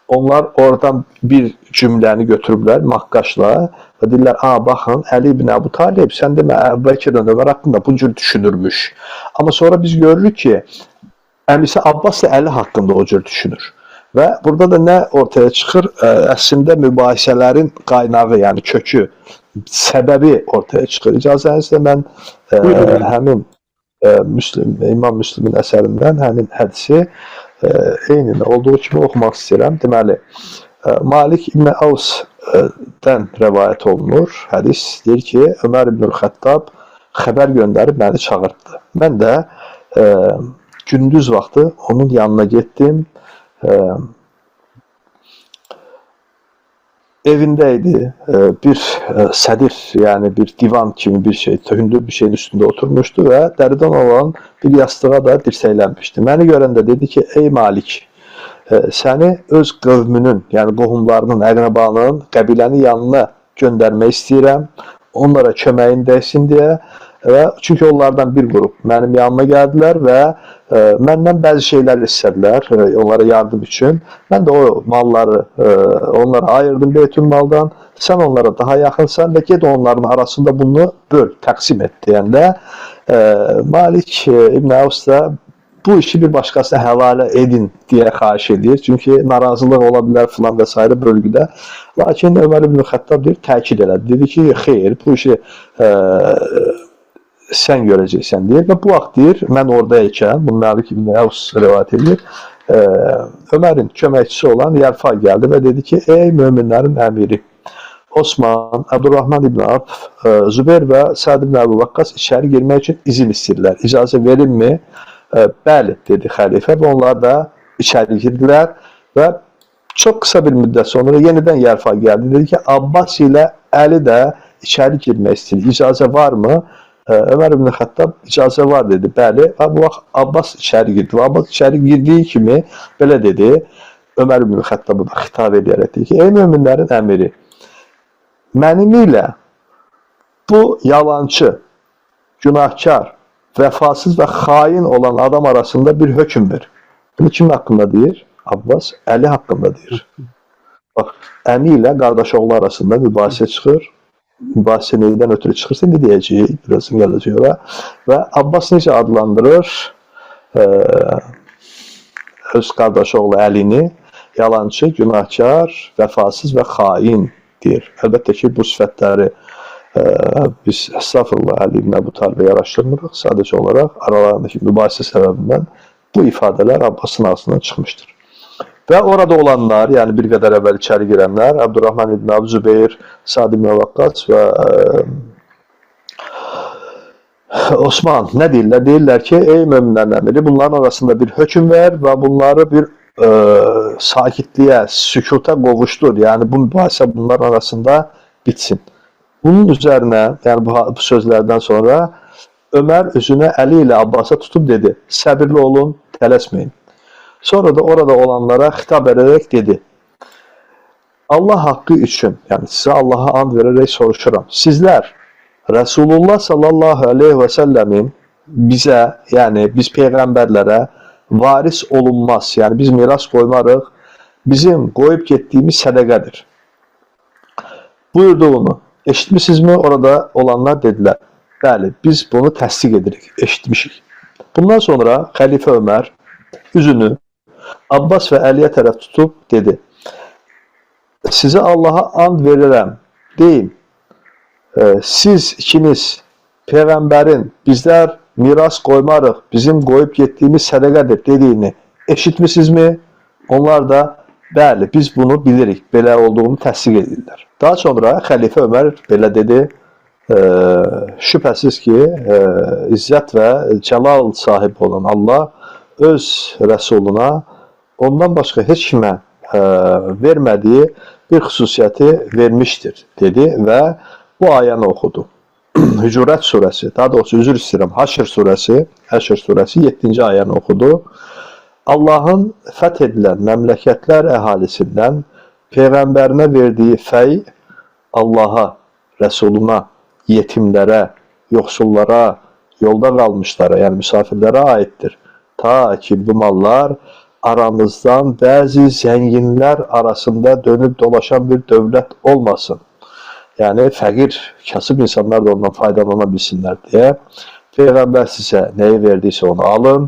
Onlar oradan bir cümləni götürüblər maqqaşla və deyirlər, baxın, Əli ibn Əbu Talib, sən demə Əbubəkirdən Ömər haqqında bu cür düşünürmüş. Amma sonra biz görürük ki, əmisi Abbas da Əli haqqında o cür düşünür. Və burada da nə ortaya çıxır? Əslində mübahisələrin qaynağı, yəni kökü, səbəbi ortaya çıxır. İcazənizlə mən həmin İmam Müslimin əsərindən həmin hədisi eynilə olduğu kimi oxumaq istəyirəm. Deməli, Malik ibn Avs'dən rəvayət olunur. Hədis deyir ki, Ömər ibn Xəttab xəbər göndərib məni çağırtdı. Mən də gündüz vaxtı onun yanına getdim. Evində idi, bir sədir, yəni bir divan kimi bir şey, hündür bir şeyin üstündə oturmuşdu və dəridən olan bir yastığa da dirsəklənmişdi. Məni görəndə dedi ki, ey Malik, səni öz qövmünün, yəni qohumlarının, əqrabanın, qəbilənin yanına göndərmək istəyirəm, onlara köməyin dəysin deyə. Çünki onlardan bir qrup mənim yanıma gəldilər və məndən bəzi şeylər istədilər onlara yardım üçün. Mən də o malları onlara ayırdım Beytülmaldan. Sən onlara daha yaxınsan və ged onların arasında bunu böl, təqsim et deyəndə Malik ibn Avs da bu işi bir başqasına həvalə edin deyə xahiş edir. Çünki narazılıq ola bilər filan və s. bölgüdə. Lakin Ömər ibn Xəttab təkid elədi. Dedi ki, xeyr, bu işi sən görəcəksən deyir və bu vaxt deyir, mən oradayken, bunu Malik ibn Avs rivayət edir, Ömərin köməkçisi olan Yəlfa gəldi və dedi ki, ey möminlərin əmiri, Osman, Abdurrahman ibn Avf, Zübeyir və Sa'd ibn Əbu Vaqqas içəri girmək üçün izin istəyirlər. İcazə verilmi? Bəli, dedi xəlifə və onlar da içəri girdilər və çox qısa bir müddət sonra yenidən Yəlfa gəldi. Dedi ki, Abbas ilə Əli də içəri girmək istəyir. İcazə varmı? Ömər ibn Xəttab icazə var dedi. Bəli, və bu vaxt Abbas içəri girdi. Abbas içəri girdiyi kimi belə dedi. Ömər ibn Xəttabı da xitab edərək dedi ki, ey möminlərin əmiri, mənim ilə bu yalancı, günahkar, vəfasız və xain olan adam arasında bir hökm ver. Bunu kim haqqında deyir? Abbas, Əli haqqında deyir. Bax, əmi ilə qardaş oğlu arasında mübahisə çıxır. Mübahisə neydən ötürü çıxırsa, ne deyəcəyik? Birazın gələcək ora. Və Abbas necə adlandırır? Öz qardaş oğlu Əlini yalancı, günahkar, vəfasız və xain deyir. Əlbəttə ki, bu sifətləri biz Estağfurullah Əli ibn Əbu Talibə yaraşdırmırıq. Sadəcə olaraq aralarındakı mübahisə səbəbindən bu ifadələr Abbasın ağzından çıxmışdır. Və orada olanlar, yəni bir qədər əvvəl içəri girənlər, Abdurrahman ibn Avf, Zübeyir, Sa'd ibn Vaqqas və Osman nə deyirlər? Deyirlər ki, ey möminlərin əmiri, bunların arasında bir hökm ver və bunları bir sakitliyə, sükuta qovuşdur. Yəni bu mübahisə bunların arasında bitsin. Bunun üzərinə, yəni bu sözlərdən sonra Ömər üzünə Əli ilə Abbasa tutub dedi, səbirli olun, tələsməyin. Sonra da orada olanlara xitab edərək dedi, Allah haqqı üçün, yəni sizə Allaha and verərək soruşuram. Sizlər Resulullah sallallahu aleyhi və səlləmin bizə, yəni biz peyğəmbərlərə varis olunmaz, yəni biz miras qoymarıq, bizim qoyub getdiyimiz sədəqədir. Buyurduğunu eşitmişsizmi? Orada olanlar dedilər, bəli, biz bunu təsdiq edirik, eşitmişik. Bundan sonra xəlifə Ömər üzünü Abbas və Əliyə tərəf tutub dedi, sizə Allaha and verirəm, deyin, siz ikiniz peyğəmbərin bizlər miras qoymarıq, bizim qoyub getdiyimiz sədəqədir dediyini eşitmişsizmi? Onlar da bəli, biz bunu bilirik, belə olduğunu təsdiq edirlər. Daha sonra xəlifə Ömər belə dedi, şübhəsiz ki, izzət və cəlal sahibi olan Allah öz rəsuluna ondan başqa heç kimə vermədiyi bir xüsusiyyəti vermişdir, dedi və bu ayəni oxudu. Hücurat surəsi, daha doğrusu üzr istəyirəm, Haşr surəsi 7-ci ayəni oxudu. Allahın fəth edilən məmləkətlər əhalisindən Peyğəmbərinə verdiyi fəy Allaha, Rəsuluna, yetimlərə, yoxsullara, yolda qalmışlara, yəni misafirlərə aiddir. Ta ki bu mallar aramızdan bəzi zənginlər arasında dönüb dolaşan bir dövlət olmasın. Yəni fəqir, kasıb insanlar da ondan faydalana bilsinlər deyə Peyğəmbər sizə nəyi verdiysə onu alın,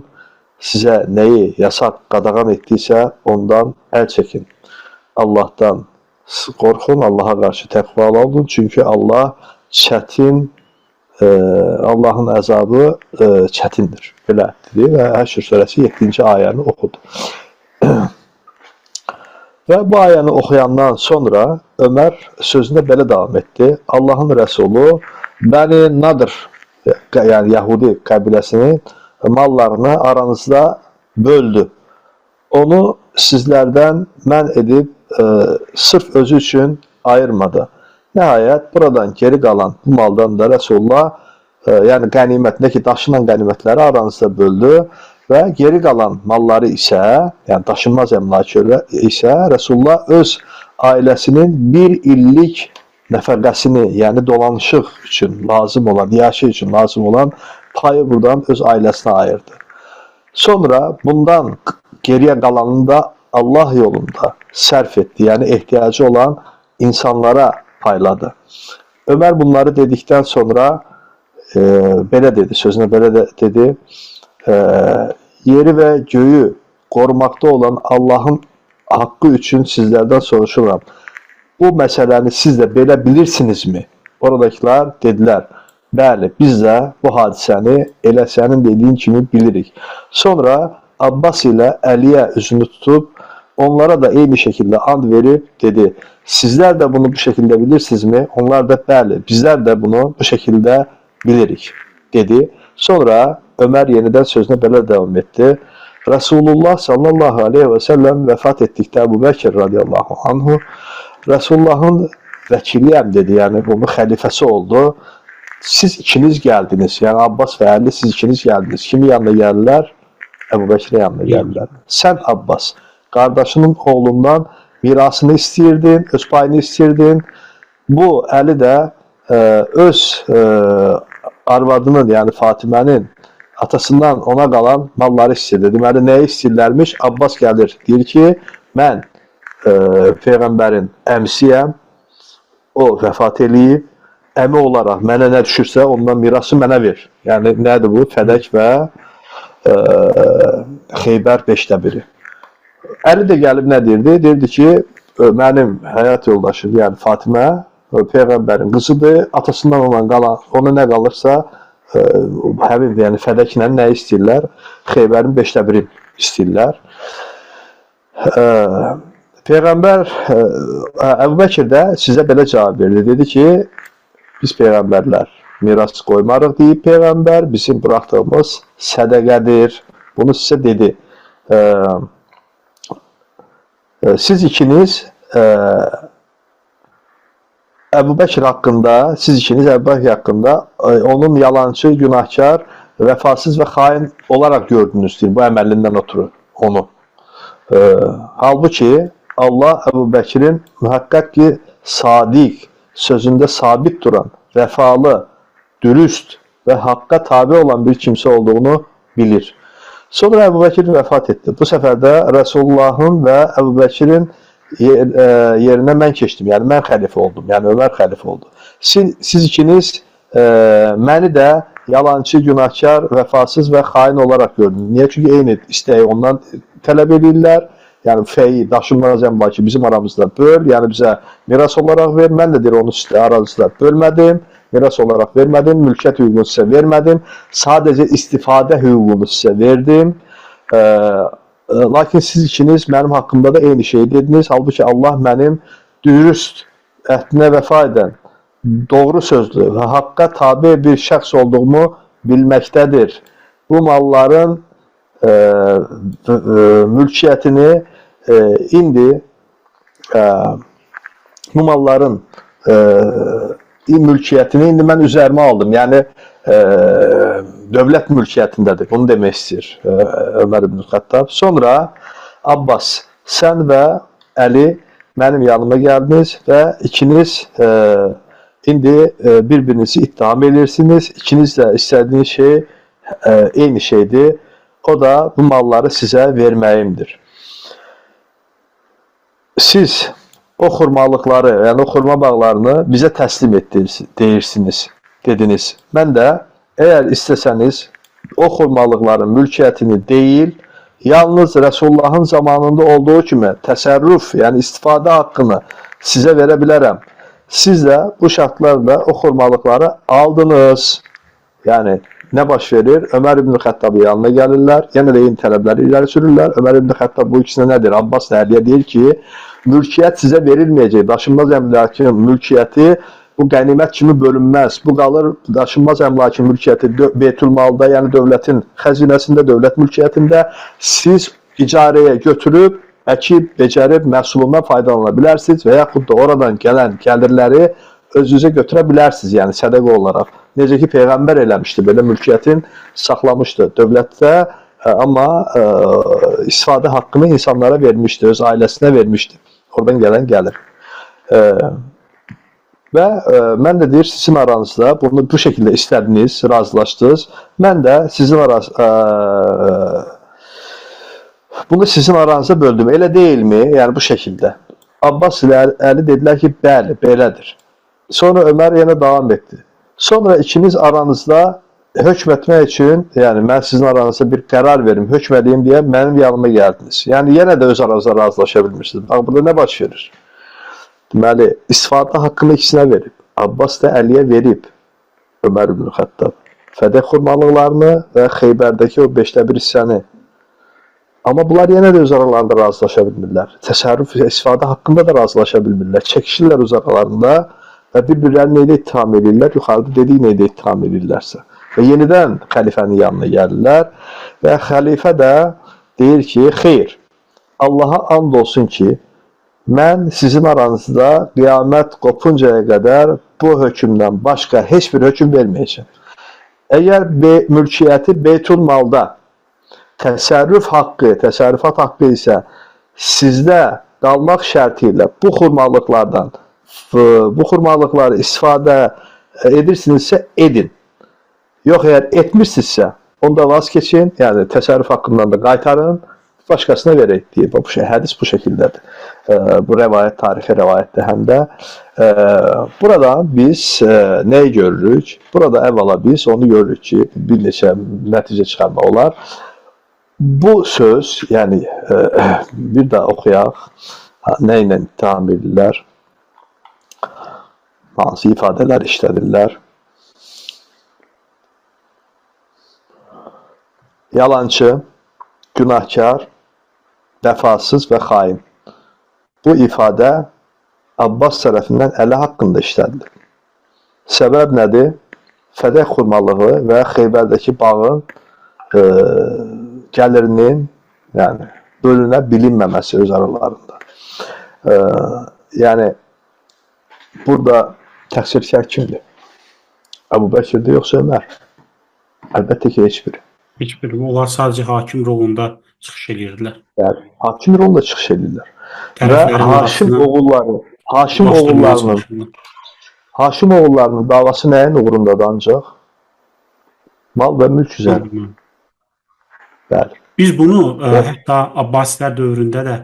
sizə nəyi yasaq, qadağan etdiysə ondan əl çəkin. Allahdan qorxun, Allaha qarşı təqvalı olun. Çünki Allah çətin, Allahın əzabı çətindir. Belə dedi və Həşr surəsi 7-ci ayəni oxudu. Və bu ayəni oxuyandan sonra Ömər sözünə belə davam etdi. Allahın Rəsulu Bəni Nadir, yəni Yahudi qəbiləsinin mallarını aranızda böldü. Onu sizlərdən mən edib sırf özü üçün ayırmadı. Nəhayət buradan geri qalan bu maldan da Rəsulullah, yəni qənimətindəki daşınan qənimətləri aranızda böldü və geri qalan malları isə, yəni daşınmaz əmlakları isə Rəsulullah öz ailəsinin bir illik nəfəqəsini, yəni dolanışıq üçün lazım olan, yaşı üçün lazım olan payı buradan öz ailəsinə ayırdı. Sonra bundan geriyə qalanını da Allah yolunda sərf etdi, yəni ehtiyacı olan insanlara payladı. Ömər bunları dedikdən sonra belə dedi, sözünə belə dedi, yeri və göyü qorumaqda olan Allahın haqqı üçün sizlərdən soruşuram. Bu məsələni siz də belə bilirsinizmi? Oradakılar dedilər, bəli, biz də bu hadisəni elə sənin dediyin kimi bilirik. Sonra Abbas ilə Əliyə üzünü tutub, onlara da eyni şəkildə and verib dedi, sizlər də bunu bu şəkildə bilirsinizmi? Onlar da bəli, bizlər də bunu bu şəkildə bilirik, dedi. Sonra Ömər yenidən sözünə belə devam etdi. Rasulullah sallallahu aleyhi və səlləm vəfat etdikdə Əbu Bəkir radiyallahu anhu Resulullahın vəkiliyəm dedi, yəni onun xəlifəsi oldu. Siz ikiniz gəldiniz, yəni Abbas və Əli siz ikiniz gəldiniz. Kimin yanına gəldilər? Əbu Bəkirin yanına gəldilər. Sən Abbas, qardaşının oğlundan mirasını istəyirdin, öz payını istəyirdin. Bu Əli də öz arvadının, yəni Fatimənin atasından ona qalan malları istəyirdi. Deməli, nəyi istəyirlərmiş? Abbas gəlir, deyir ki, mən Peyğəmbərin əmsiyəm, o vəfat eləyib, əmi olaraq mənə nə düşürsə, ondan mirası mənə ver. Yəni, nədir bu? Fədək və Xeybər 5-1. Əli də gəlib nə deyirdi? Deyirdi ki, mənim həyat yoldaşım, yəni Fatimə, Peyğəmbərin qızıdır, atasından olan qalan, ona nə qalırsa, həmin, yəni fədəklə nə istəyirlər? Xeybərin 5-1 istəyirlər. Peyğəmbər, Əbu Bəkir də sizə belə cavab verdi. Dedi ki, biz Peyğəmbərlər miras qoymarıq deyib Peyğəmbər, bizim buraxdığımız sədəqədir. Bunu sizə dedi. Siz ikiniz Əbu Bəkir haqqında, onun yalancı, günahkar, vəfasız və xain olaraq gördünüz deyir, bu əməlindən ötürü onu. Halbuki Allah Əbu Bəkirin mühaqqaq ki, sadiq, sözündə sabit duran, vəfalı, dürüst və haqqa tabi olan bir kimsə olduğunu bilir. Sonra Əbu Bəkir vəfat etdi. Bu səfər də Resulullahın və Əbu Bəkirin yerinə mən keçdim. Yəni, mən xəlifə oldum. Yəni, Ömər xəlifə oldu. Siz ikiniz məni də yalancı, günahkar, vəfasız və xain olaraq gördünüz. Niyə? Çünki eyni istəyi ondan tələb edirlər. Yəni, fəyi, daşınmaz əmlakı bizim aramızda böl, yəni bizə miras olaraq ver. Mən də deyir, onu sizə aranızda bölmədim, miras olaraq vermədim, mülkiyyət hüququnu sizə vermədim. Sadəcə istifadə hüququnu sizə verdim. lakin siz ikiniz mənim haqqımda da eyni şeyi dediniz. Halbuki Allah mənim dürüst əhdinə vəfa edən, doğru sözlü və haqqa tabi bir şəxs olduğumu bilməkdədir. Bu malların mülkiyyətini indi bu malların mülkiyyətini indi mən üzərimə aldım. Yəni dövlət mülkiyyətindədir. Bunu demək istəyir Ömər ibn Xəttab. Sonra Abbas, sən və Əli mənim yanıma gəldiniz və ikiniz indi bir-birinizi ittiham edirsiniz. İkiniz də istədiyiniz şey eyni şeydir. O da bu malları sizə verməyimdir. Siz o xurmalıqları, yəni o xurma bağlarını bizə təslim deyirsiniz, dediniz. Mən də əgər istəsəniz o xurmalıqların mülkiyyətini deyil, yalnız Rəsullahın zamanında olduğu kimi təsərrüf, yəni istifadə haqqını sizə verə bilərəm. Siz də bu şartlarla o xurmalıqları aldınız. Yəni nə baş verir? Ömər ibn Xəttabın yanına gəlirlər, yenə də eyni tələbləri irəli sürürlər. Ömər ibn Xəttab bu ikisinə nə deyir? Abbas Əliyə deyir ki, mülkiyyət sizə verilməyəcək. Daşınmaz əmlakın mülkiyyəti bu qənimət kimi bölünməz. Bu qalır daşınmaz əmlakın mülkiyyəti Beytülmalda, yəni dövlətin xəzinəsində, dövlət mülkiyyətində siz icarəyə götürüb, əkib, becərib, məhsulundan faydalana bilərsiniz və yaxud da oradan gələn gəlirləri özünüzə götürə bilərsiniz, yəni sədəqə olaraq. Necə ki, Peyğəmbər eləmişdi, belə mülkiyyətin saxlamışdı dövlətdə, amma istifadə haqqını insanlara vermişdi, öz ailəsinə vermişdi. Oradan gələn gəlir. Və mən də deyir, sizin aranızda bunu bu şəkildə istədiniz, razılaşdınız. Mən də bunu sizin aranızda böldüm. Elə deyilmi? Yəni bu şəkildə. Abbas ilə Əli dedilər ki, bəli, belədir. Sonra Ömər yenə davam etdi. Sonra ikiniz aranızda hökm etmək üçün, yəni mən sizin aranızda bir qərar verim, hökm edeyim deyə mənim yanıma gəldiniz. Yəni yenə də öz aranızda razılaşa bilmirsiniz. Bax, burada nə baş verir? Deməli, istifadə haqqını ikisinə verib. Abbas da Əliyə verib. Ömər ibn Xəttab. Fədəh xurmalıqlarını və Xeybərdəki o 5-1 hissəni. Amma bunlar yenə də öz aralarında razılaşa bilmirlər. Təsərrüf istifadə haqqında da razılaşa bilmirlər. Çəkişirlər öz aralarında və bir-birlərini neydə ittiham edirlər, yuxarıda dediyi neydə ittiham edirlərsə. Və yenidən xəlifənin yanına gəlirlər və xəlifə də deyir ki, xeyr, Allaha and olsun ki, mən sizin aranızda qiyamət qopuncaya qədər bu hökmdən başqa heç bir hökm verməyəcəm. Əgər mülkiyyəti Beytülmalda təsərrüfat haqqı isə sizdə qalmaq şərti ilə bu xurmalıqları istifadə edirsinizsə edin. Yox, əgər etmirsinizsə, onda vaz keçin, yəni təsərrüf haqqından da qaytarın, başqasına verək deyir. Hədis bu şəkildədir. Bu rəvayət, tarixi rəvayətdir həm də. Burada biz nəyi görürük? Burada əvvəla biz onu görürük ki, bir neçə nəticə çıxarmaq olar. Bu söz, yəni bir də oxuyaq, nə ilə ittiham edirlər, hansı ifadələr işlədirlər. Yalancı, günahkar, vəfasız və xain. Bu ifadə Abbas tərəfindən Əli haqqında işlədilir. Səbəb nədir? Fədəh xurmalığı və Xeybərdəki bağın gəlirinin bölünə bilinməməsi öz aralarında. Yəni, burada təqsirkar kimdir? Əbu Bəkirdir, yoxsa Ömər? Əlbəttə ki, heç biri. Heç biri. Onlar sadəcə hakim rolunda çıxış edirdilər. Yəni, hakim rolunda çıxış edirlər. Və Haşim oğullarının davası nəyin uğrundadır ancaq? Mal və mülk üzərində. Bəli. Biz bunu hətta Abbasilər dövründə də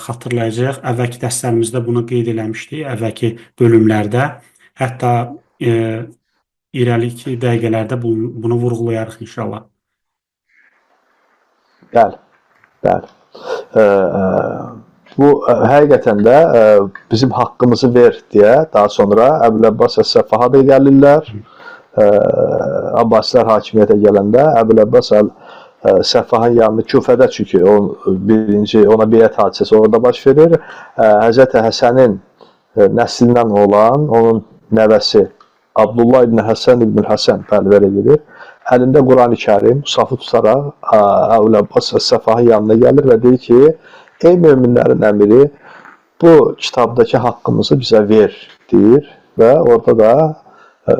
xatırlayacaq. Əvvəlki dərslərimizdə bunu qeyd eləmişdik, əvvəlki bölümlərdə. Hətta irəlik dəqiqələrdə bunu vurğulayarıq inşallah. Bəli, bəli. Bu həqiqətən də bizim haqqımızı ver deyə daha sonra Əbul Abbas Əs-Səffaha gəlirlər. Abbasilər hakimiyyətə gələndə Əbul Abbas Səffahın yanını Küfədə, çünki o birinci ona beyət hadisəsi orada baş verir. Həzrəti Həsənin nəslindən olan onun nəvəsi Abdullah ibn Həsən ibn Həsən bəlvərə gedir. Əlində Quran-ı Kərim, Musafı tutaraq Əbul Abbas Səffahın yanına gəlir və deyir ki, ey möminlərin əmiri, bu kitabdakı haqqımızı bizə ver, deyir və orada da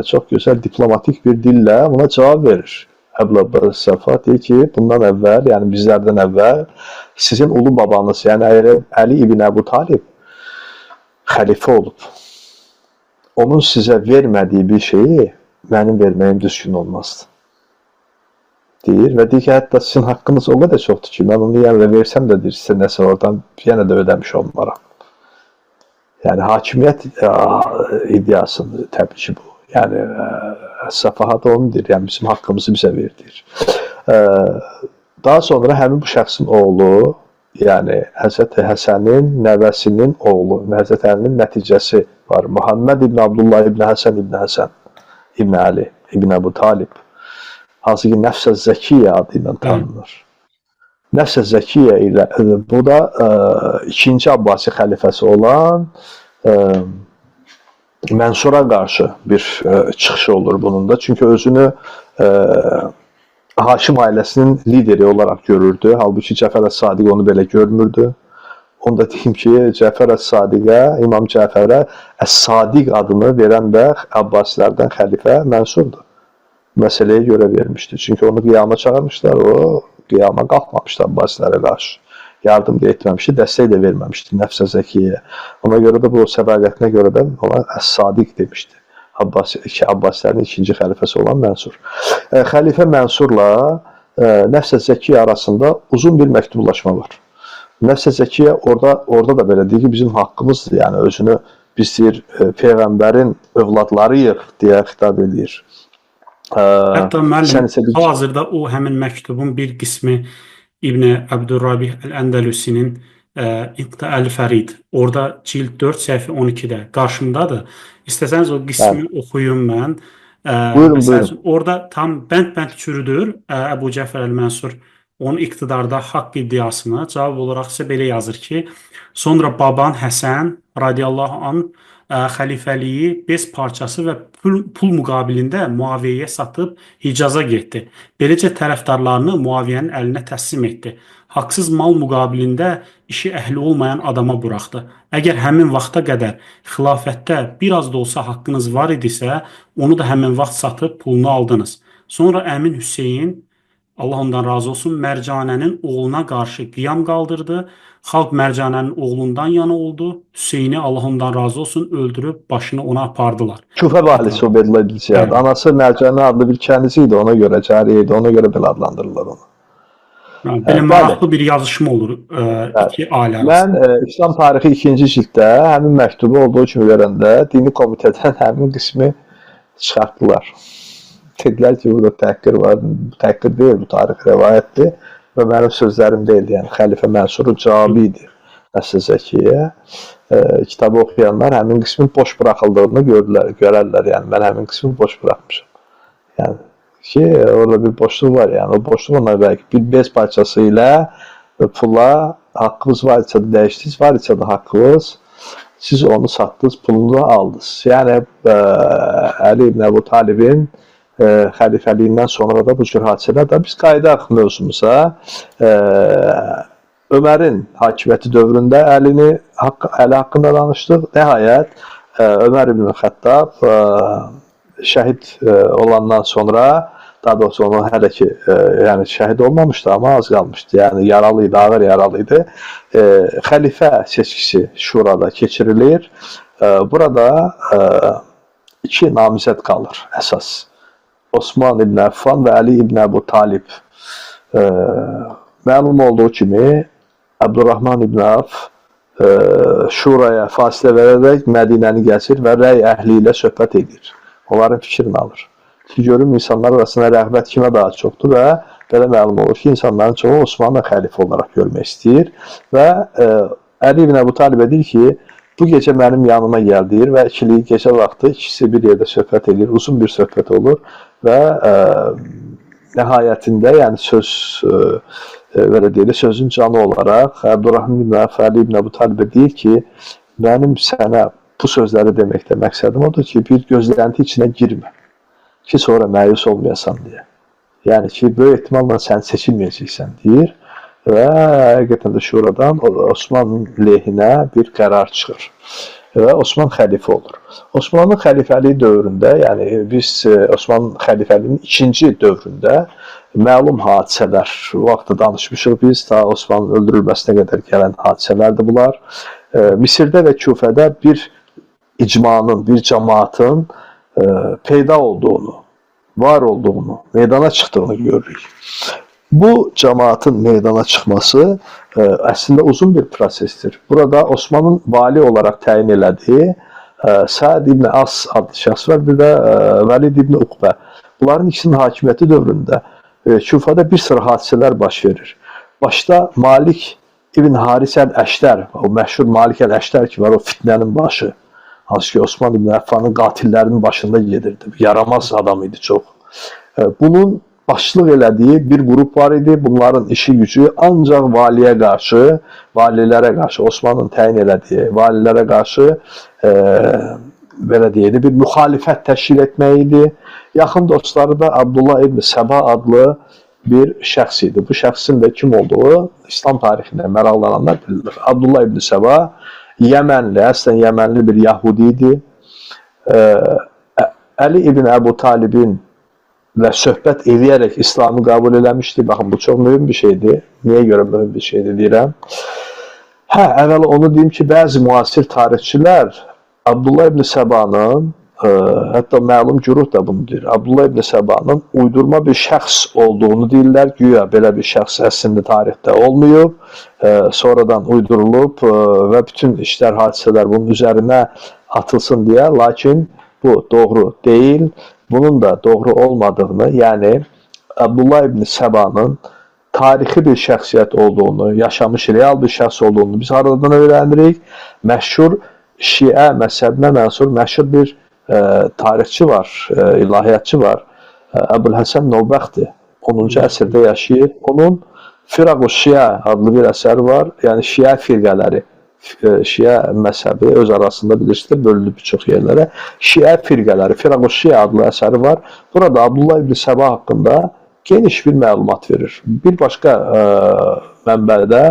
çox gözəl diplomatik bir dillə buna cavab verir. Əbul Abbas Səffah deyir ki, bundan əvvəl, yəni bizlərdən əvvəl sizin ulu babanız, yəni Əli ibn Əbu Talib xəlifə olub. Onun sizə vermədiyi bir şeyi mənim verməyim düzgün olmazdı. Deyir və deyir ki, hətta sizin haqqınız o qədər çoxdur ki, mən onu yenə də versəm də deyir, sizə nəsə oradan yenə də ödəmiş olmaram. Yəni, hakimiyyət iddiasıdır təbii ki bu. Yəni, Səfahat onu deyir, yəni bizim haqqımızı bizə verdir. Daha sonra həmin bu şəxsin oğlu, yəni Həzrəti Həsənin nəvəsinin oğlu, Həzrəti Əlinin nəticəsi var. Muhammed ibn Abdullah ibn Həsən ibn Həsən ibn Əli ibn Əbu Talib. Hansı ki, Nəfsə Zəkiyyə adı ilə tanınır. Nəfsə Zəkiyyə ilə, bu da 2-ci Abbasi xəlifəsi olan Mənsura qarşı bir çıxışı olur bunun da. Çünki özünü Haşim ailəsinin lideri olaraq görürdü. Halbuki Cəfər Əs-Sadiq onu belə görmürdü. Onu da deyim ki, Cəfər Əs-Sadiqə, İmam Cəfərə Əs-Sadiq adını verən də Abbasilərdən xəlifə Mənsurdur. Məsələyə görə vermişdi. Çünki onu qiyama çağırmışlar, o qiyama qalxmamışdı Abbasilərə qarşı. Yardım da etməmişdi, dəstək də verməmişdi Nəfsə Zəkiyyə. Ona görə də bu sədaqətinə görə də ona Əs-Sadiq demişdi. Abbasilərin ikinci xəlifəsi olan Mənsur. Xəlifə Mənsurla Nəfsə Zəkiyyə arasında uzun bir məktublaşma var. Nəfsə Zəkiyyə orada da belə deyir ki, bizim haqqımızdır, yəni özünü biz deyir, Peyğəmbərin övladlarıyıq deyə xitab edir. Hətta müəllim, hal-hazırda o həmin məktubun bir qismi İbn Əbdurrabih Əl-Əndəlüsinin İqta Əl-Fərid, orada cild 4 səhifə 12-də qarşımdadır. İstəsəniz o qismi oxuyum mən. Buyurun. Orada tam bənd-bənd çürüdür Əbu Cəfər Əl-Mənsur onun iqtidarda haqq iddiasına. Cavab olaraq isə belə yazır ki, sonra baban Həsən radiyallahu anh xəlifəliyi bez parçası və pul müqabilində Muaviyyəyə satıb Hicaza getdi. Beləcə tərəfdarlarını Muaviyyənin əlinə təslim etdi. Haqsız mal müqabilində işi əhli olmayan adama buraxdı. Əgər həmin vaxta qədər xilafətdə biraz da olsa haqqınız var idisə, onu da həmin vaxt satıb pulunu aldınız. Sonra Əmin Hüseyin, Allah ondan razı olsun, Mərcanənin oğluna qarşı qiyam qaldırdı. Xalq Mərcanənin oğlundan yana oldu. Hüseyni, Allah ondan razı olsun, öldürüb başını ona apardılar. Küfə valisi Ubeydullah ibn Ziyad. Anası Mərcanə adlı bir kəndisi idi, ona görə cariyə idi, ona görə belə adlandırırlar onu. Belə maraqlı bir yazışma olur iki ailə arasında. Mən İslam tarixi 2-ci cilddə həmin məktubu olduğu kimi görəndə dini komitədən həmin qismi çıxartdılar. Dedilər ki, burada təhqir var, təhqir deyil, bu tarix rəvayətdir və mənim sözlərim deyildi, yəni Xəlifə Mənsurun cavabı idi Nəfsə Zəkiyyə. Kitabı oxuyanlar həmin qismin boş buraxıldığını görərlər, yəni mən həmin qismi boş buraxmışam. Yəni ki, orada bir boşluq var, yəni o boşluqla bəlkə bir bez parçası ilə pula haqqınız var isə də dəyişdiniz, var isə də haqqınız, siz onu satdınız, pulunu aldınız. Yəni Əli ibn Əbu Talibin xəlifəliyindən sonra da bu cür hadisələr də biz qaydaq mövzumuza Ömərin hakimiyyəti dövründə Əli haqqında danışdıq. Nəhayət Ömər ibn Xəttab şəhid olandan sonra, daha doğrusu onu hələ ki yəni şəhid olmamışdı, amma az qalmışdı. Yəni yaralı idi, ağır yaralı idi. Xəlifə seçkisi şurada keçirilir. Burada iki namizəd qalır əsas. Osman ibn Əffan və Əli ibn Əbu Talib. Məlum olduğu kimi Əbdurrahman ibn Əf Şuraya fasilə verərək Mədinəni gəzir və rəy əhli ilə söhbət edir. Onların fikrini alır. Ki, görüm insanlar arasında rəğbət kimə daha çoxdur və belə məlum olur ki, insanların çoxu Osmanlı xəlifə olaraq görmək istəyir və Əli ibn Əbu Talibə deyir ki, bu gecə mənim yanıma gəl deyir və gecə vaxtı ikisi bir yerdə söhbət edir, uzun bir söhbət olur və nəhayətində, yəni söz belə deyilir, sözün canı olaraq Əbdurrahman ibn Əvf Ali ibn Əbu Talibə deyir ki, mənim sənə bu sözləri deməkdə məqsədim odur ki, bir gözlənti içinə girmə ki, sonra məyus olmayasan deyə. Yəni ki, böyük ehtimalla sən seçilməyəcəksən deyir və həqiqətən də şuradan Osmanın lehinə bir qərar çıxır və Osman xəlifə olur. Osmanın xəlifəliyi dövründə, yəni biz Osmanın xəlifəliyinin ikinci dövründə məlum hadisələr, vaxtda danışmışıq biz, ta Osmanın öldürülməsinə qədər gələn hadisələrdir bunlar. Misirdə və Küfədə bir icmanın, bir cəmaatın peyda olduğunu, var olduğunu, meydana çıxdığını görürük. Bu cəmaatın meydana çıxması əslində uzun bir prosesdir. Burada Osmanın vali olaraq təyin elədiyi Səd ibn As adlı şəxs var, bir də Vəlid ibn Uqbə. Bunların ikisinin hakimiyyəti dövründə Küfədə bir sıra hadisələr baş verir. Başda Malik ibn Haris əl-Əştər, o məşhur Malik əl-Əştər ki var, o fitnənin başı. Hansı ki Osman ibn Əffanın qatillərinin başında gedirdi. Yaramaz adam idi çox. Bunun başlıq elədiyi bir qrup var idi. Bunların işi gücü ancaq valiyə qarşı, valilərə qarşı, Osmanın təyin elədiyi valilərə qarşı belə deyildi, bir müxalifət təşkil etmək idi. Yaxın dostları da Abdullah ibn Səba adlı bir şəxs idi. Bu şəxsin də kim olduğu İslam tarixində maraqlananlar bilir. Abdullah ibn Səba Yəmənli, əslən Yəmənli bir Yahudi idi. Əli ibn Əbu Talibin və söhbət edərək İslamı qəbul eləmişdi. Baxın, bu çox mühüm bir şeydir. Niyə görə mühüm bir şeydir deyirəm. Əvvəla onu deyim ki, bəzi müasir tarixçilər Abdullah ibn Səbanın, hətta məlum güruh da bunu deyir, Abdullah ibn Səbanın uydurma bir şəxs olduğunu deyirlər. Güya belə bir şəxs əslində tarixdə olmayıb, sonradan uydurulub və bütün işlər, hadisələr bunun üzərinə atılsın deyə. Lakin bu doğru deyil. Bunun da doğru olmadığını, yəni Abdullah ibn Səbanın tarixi bir şəxsiyyət olduğunu, yaşamış real bir şəxs olduğunu biz haradan öyrənirik? Məşhur Şiə məzhəbinə mənsub məşhur bir tarixçi var, ilahiyyatçı var. Əbülhəsən Novbəxti 10-cu əsrdə yaşayır. Onun Firaq-ı Şiə adlı bir əsəri var. Yəni Şiə firqələri, Şiə məzhəbi öz arasında bilirsiniz, bölünüb bir çox yerlərə. Şiə firqələri, Firaq-ı Şiə adlı əsəri var. Burada Abdullah ibn Səba haqqında geniş bir məlumat verir. Bir başqa mənbədə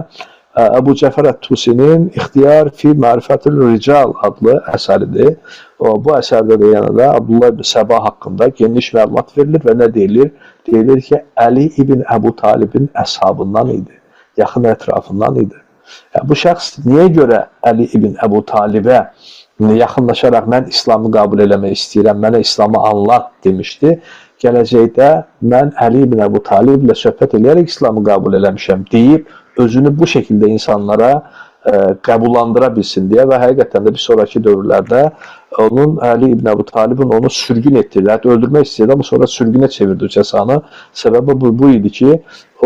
Əbu Cəfər Ət-Tusinin İxtiyar fi Mərifətil Rical adlı əsəridir. Bu əsərdə də yəni də Abdullah ibn Səba haqqında geniş məlumat verilir və nə deyilir? Deyilir ki, Əli ibn Əbu Talibin əshabından idi, yaxın ətrafından idi. Bu şəxs niyə görə Əli ibn Əbu Talibə yaxınlaşaraq mən İslamı qəbul eləmək istəyirəm, mənə İslamı anlat demişdi. Gələcəkdə mən Əli ibn Əbu Talib ilə söhbət eləyərək İslamı qəbul eləmişəm deyib, özünü bu şəkildə insanlara qəbullandıra bilsin deyə və həqiqətən də bir sonraki dövrlərdə onun, Əli ibn Əbu Talibin onu sürgün etdilər, öldürmək istəyirdi, amma sonra sürgünə çevirdi cəsanı. Səbəbi bu idi ki,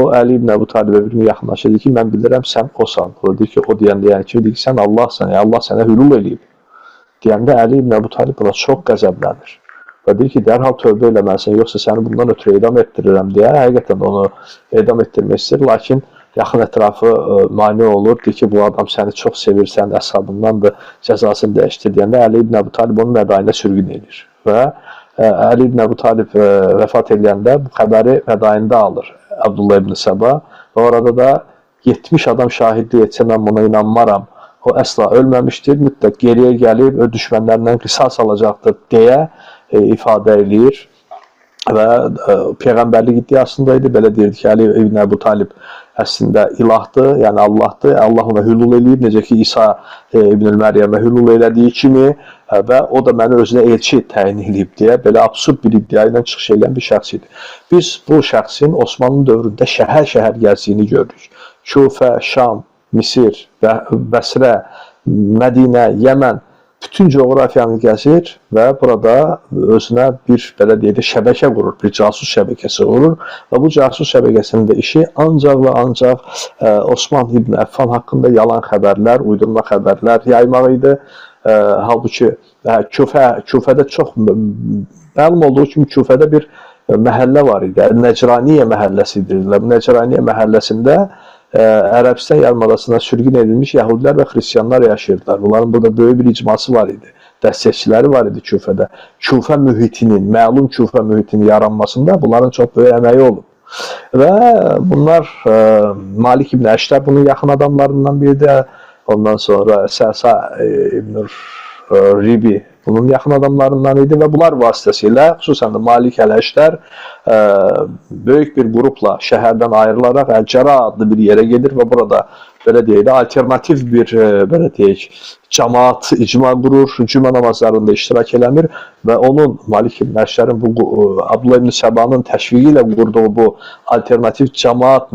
o Əli ibn Əbu Talibə bir gün yaxınlaşır, dedi ki, mən bilirəm sən osan. O dedi ki, o deyəndə yəni ki, dedi ki, sən Allahsan, yəni Allah sənə hülul eləyib. Deyəndə Əli ibn Əbu Talib buna çox qəzəblənir. Və deyir ki, dərhal tövbə eləməlisən, yoxsa səni bundan ötürü edam etdirirəm deyə, həqiqətən onu edam etdirmək istəyir, lakin yaxın ətrafı mane olur, deyir ki, bu adam səni çox sevir, sənin əshabındandır, cəzasını dəyişdir deyəndə Əli ibn Əbu Talib onun mədayinə sürgün edir. Və Əli ibn Əbu Talib vəfat edəndə bu xəbəri mədayində alır Abdullah ibn Səba və orada da 70 adam şahidlik etsə mən buna inanmaram, o əsla ölməmişdir, mütləq geriyə gəlib, o düşmənlərindən qisas alacaqdır deyə ifadə edir. Və Peyğəmbərlik iddiasında idi, belə deyirdi ki, Əli ibn Əbu Talib əslində ilahdır, yəni Allahdır, Allah ona hülul eləyib, necə ki İsa ibn Məryəmə hülul elədiyi kimi və o da məni özünə elçi təyin edib deyə belə absurd bir iddia ilə çıxış edən bir şəxs idi. Biz bu şəxsin Osmanlı dövründə şəhər-şəhər gəzdiyini görürük. Küfə, Şam, Misir, Bəsrə, Mədinə, Yəmən, bütün coğrafiyanı gəzir və burada özünə bir, belə deyək, şəbəkə qurur, bir casus şəbəkəsi qurur və bu casus şəbəkəsinin də işi ancaq və ancaq Osman ibn Əffan haqqında yalan xəbərlər, uydurma xəbərlər yaymaq idi Halbuki Küfədə çox məlum olduğu kimi Küfədə bir məhəllə var idi. Nəcraniyə məhəlləsi deyirlər. Bu Nəcraniyə məhəlləsində Ərəbistan yarımadasına sürgün edilmiş yəhudilər və xristianlar yaşayırdılar. Bunların burada böyük bir icması var idi. Dəstəkçiləri var idi Küfədə. Küfə mühitinin, məlum Küfə mühitinin yaranmasında bunların çox böyük əməyi olub. Və bunlar Malik ibn Əşrəf bunun yaxın adamlarından biridir. Ondan sonra Səsa ibn Ribi bunun yaxın adamlarından idi və bunlar vasitəsilə, xüsusən də Malik Əl-Əşrər böyük bir qrupla şəhərdən ayrılaraq Əl-Cəra adlı bir yerə gedir və burada belə deyək, alternativ bir belə deyək, cəmaat icma qurur, cümə namazlarında iştirak eləmir və onun Malik ibn Əşrərin bu Abdullah ibn Səbanın təşviqi ilə qurduğu bu alternativ cəmaat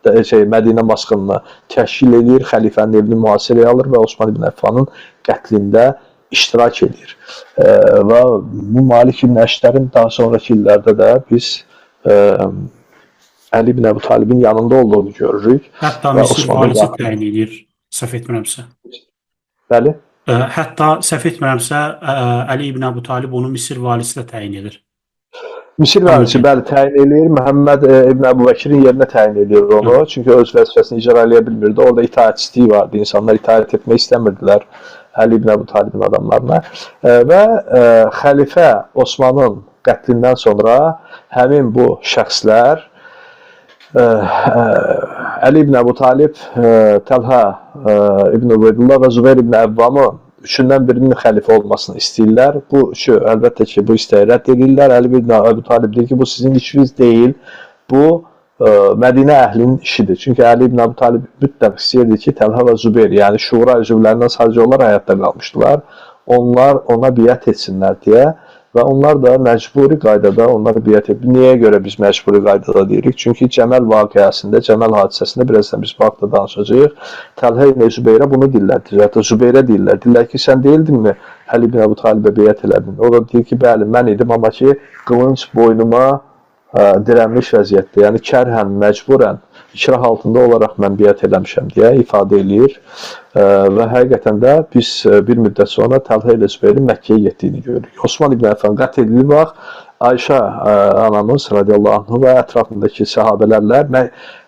Mədinə masqınını təşkil edir, xəlifənin evini mühasirəyə alır və Osman ibn Əffanın qətlində iştirak edir. Və bu Malik ibn Əşrərin daha sonraki illərdə də biz Əli ibn Əbu Talibin yanında olduğunu görürük. Hətta Misir valisi təyin edir, səhv etmirəmsə. Bəli. Hətta səhv etmirəmsə, Əli ibn Əbu Talib onu Misir valisi də təyin edir. Misir valisi bəli təyin edir. Məhəmməd ibn Əbu Bəkirin yerinə təyin edir onu. Çünki öz vəzifəsini icra eləyə bilmirdi. Orada itaətçiliyi vardı. İnsanlar itaət etmək istəmirdilər Əli ibn Əbu Talibin adamlarına. Və xəlifə Osmanın qətlindən sonra həmin bu şəxslər Əli ibn Əbu Talib, Təlhə ibn Ubeydullah və Zübeyir ibn Əvvamın üçündən birinin xəlifə olmasını istəyirlər. Bu üçü əlbəttə ki, bu istəyi rədd edirlər. Əli ibn Əbu Talib deyir ki, bu sizin işiniz deyil. Bu Mədinə əhlinin işidir. Çünki Əli ibn Əbu Talib mütləq istəyirdi ki, Təlhə və Zübeyir, yəni şura üzvlərindən sadəcə onlar həyatda qalmışdılar. Onlar ona biət etsinlər deyə. Və onlar da məcburi qaydada onlar biət edir. Niyə görə biz məcburi qaydada deyirik? Çünki Cəməl vaqiəsində, Cəməl hadisəsində birazdan biz bu haqda danışacağıq. Təlhə ilə Zübeyrə bunu dillədir. Hətta Zübeyrə deyirlər. Deyirlər ki, sən deyildinmi Əli ibn Əbu Talibə biət elədin? O da deyir ki, bəli, mən idim, amma ki, qılınc boynuma dirənmiş vəziyyətdə, yəni kərhən, məcburən, ikrah altında olaraq mən biət eləmişəm deyə ifadə eləyir. Və həqiqətən də biz bir müddət sonra Təlhə ilə Zübeyrin Məkkəyə getdiyini görürük. Osman ibn Əffan qətl edildiyi vaxt Ayşə anamız radiyallahu anhu və ətrafındakı səhabələrlə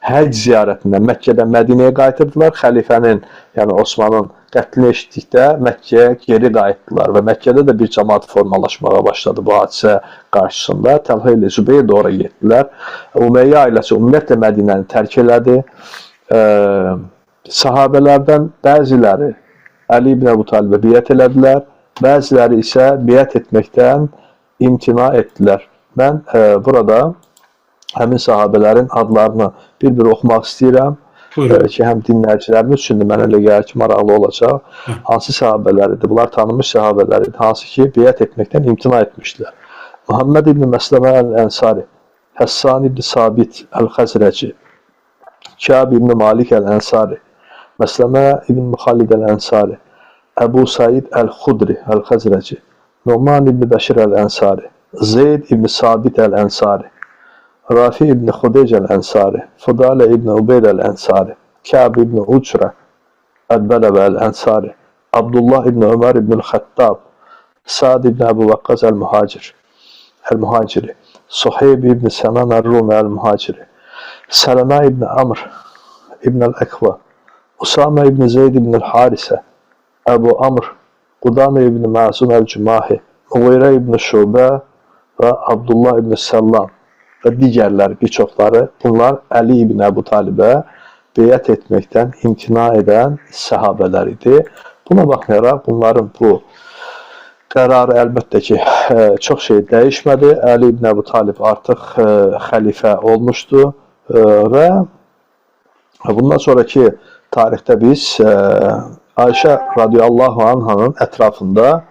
həcc ziyarətindən Məkkədən Mədinəyə qayıtırdılar. Xəlifənin, yəni Osmanın qətlini eşitdikdə Məkkəyə geri qayıtdılar və Məkkədə də bir cəmaat formalaşmağa başladı bu hadisə qarşısında. Təlhə ilə Zübeyir də ora getdilər. Umeyyə ailəsi ümumiyyətlə Mədinəni tərk elədi. Sahabələrdən bəziləri Əli ibn Əbu Talibə biət elədilər, bəziləri isə biət etməkdən imtina etdilər. Mən burada həmin sahabələrin adlarını bir-bir oxumaq istəyirəm ki, həm dinləyicilərimiz üçün də mənə elə gəlir ki, maraqlı olacaq. Hansı sahabələridir? Bunlar tanınmış sahabələridir, hansı ki, biət etməkdən imtina etmişdilər. Muhammed ibn Məsləmə Əl-Ənsari, Həssan ibn Sabit Əl-Xəzrəci, Kəb ibn Malik Əl-Ənsari, Məsləmə ibn Müxallid Əl-Ənsari, Əbu Said Əl-Xudri Əl-Xəzrəci, Numan ibn Bəşir Əl-Ənsari, Zeyd ibn Sabit Əl-Ənsari, Rafi ibn Xudeyc Əl-Ənsari, Fudalə ibn Ubeyd Əl-Ənsari, Kəb ibn Ucrə Əl-Bələbə Əl-Ənsari, Abdullah ibn Ömər ibn Xəttab, Sa'd ibn Əbu Vaqqaz Əl-Muhaciri, Suheyb ibn Sənan Əl-Rumi Əl-Muhaciri, Sələmə ibn Amr ibn Əl-Əqva, Usama ibn Zeyd ibn Əl-Harisə, Əbu Amr, Qudamə ibn Məsum Əl-Cümahi, Muğirə ibn Şubə və Abdullah ibn Səllam və digərləri, bir çoxları, bunlar Əli ibn Əbu Talibə beyət etməkdən imtina edən səhabələr idi. Buna baxmayaraq, bunların bu qərarı əlbəttə ki, çox şey dəyişmədi. Əli ibn Əbu Talib artıq xəlifə olmuşdu və bundan sonraki tarixdə biz Ayşə radiyallahu anhanın ətrafında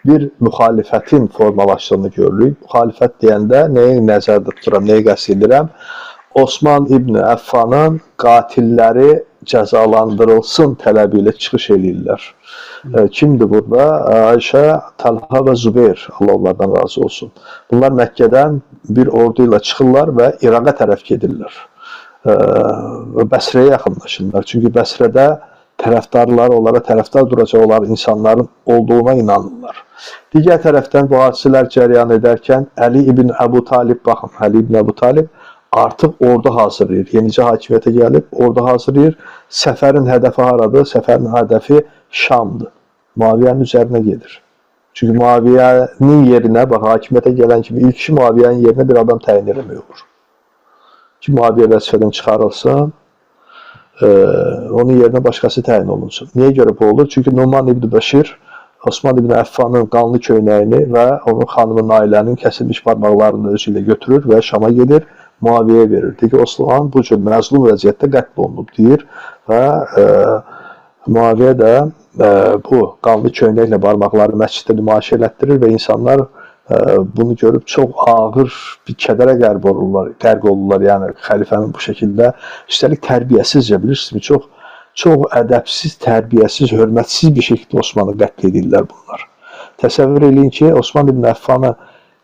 bir müxalifətin formalaşdığını görürük. Müxalifət deyəndə nəyi nəzərdə tuturam, nəyi qəsd edirəm? Osman ibn Əffanın qatilləri cəzalandırılsın tələbi ilə çıxış edirlər. Kimdir burada? Ayşə, Təlhə və Zübeyir, Allah onlardan razı olsun. Bunlar Məkkədən bir ordu ilə çıxırlar və İraqa tərəf gedirlər. Bəsrəyə yaxınlaşırlar. Çünki Bəsrədə tərəfdarları onlara tərəfdar duracaq olan insanların olduğuna inanırlar. Digər tərəfdən bu hadisələr cərəyan edərkən Əli ibn Əbu Talib, baxın, Əli ibn Əbu Talib artıq ordu hazırlayır. Yenicə hakimiyyətə gəlib, ordu hazırlayır. Səfərin hədəfi haradır? Səfərin hədəfi Şamdır. Muaviyyənin üzərinə gedir. Çünki Muaviyyənin yerinə, bax, hakimiyyətə gələn kimi ilk işi Muaviyyənin yerinə bir adam təyin eləmək olur. Ki, Muaviyyə vəzifədən çıxarılsın, onun yerinə başqası təyin olunsun. Niyə görə bu olur? Çünki Numan ibn Bəşir Osman ibn Əffanın qanlı köynəyini və onun xanımı Nailənin kəsilmiş parmaqlarını özü ilə götürür və Şama gedir, Muaviyyəyə verir. Deyir ki, Osman bu cür məzlum vəziyyətdə qətl olunub deyir və Muaviyyə də bu qanlı köynəklə barmaqları məsciddə nümayiş elətdirir və insanlar bunu görüb çox ağır bir kədərə qərq olurlar. Yəni xəlifənin bu şəkildə, üstəlik tərbiyəsizcə, bilirsiniz, çox ədəbsiz, tərbiyəsiz, hörmətsiz bir şəkildə Osmanı qətl edirlər bunlar. Təsəvvür edin ki, Osman ibn Əffanı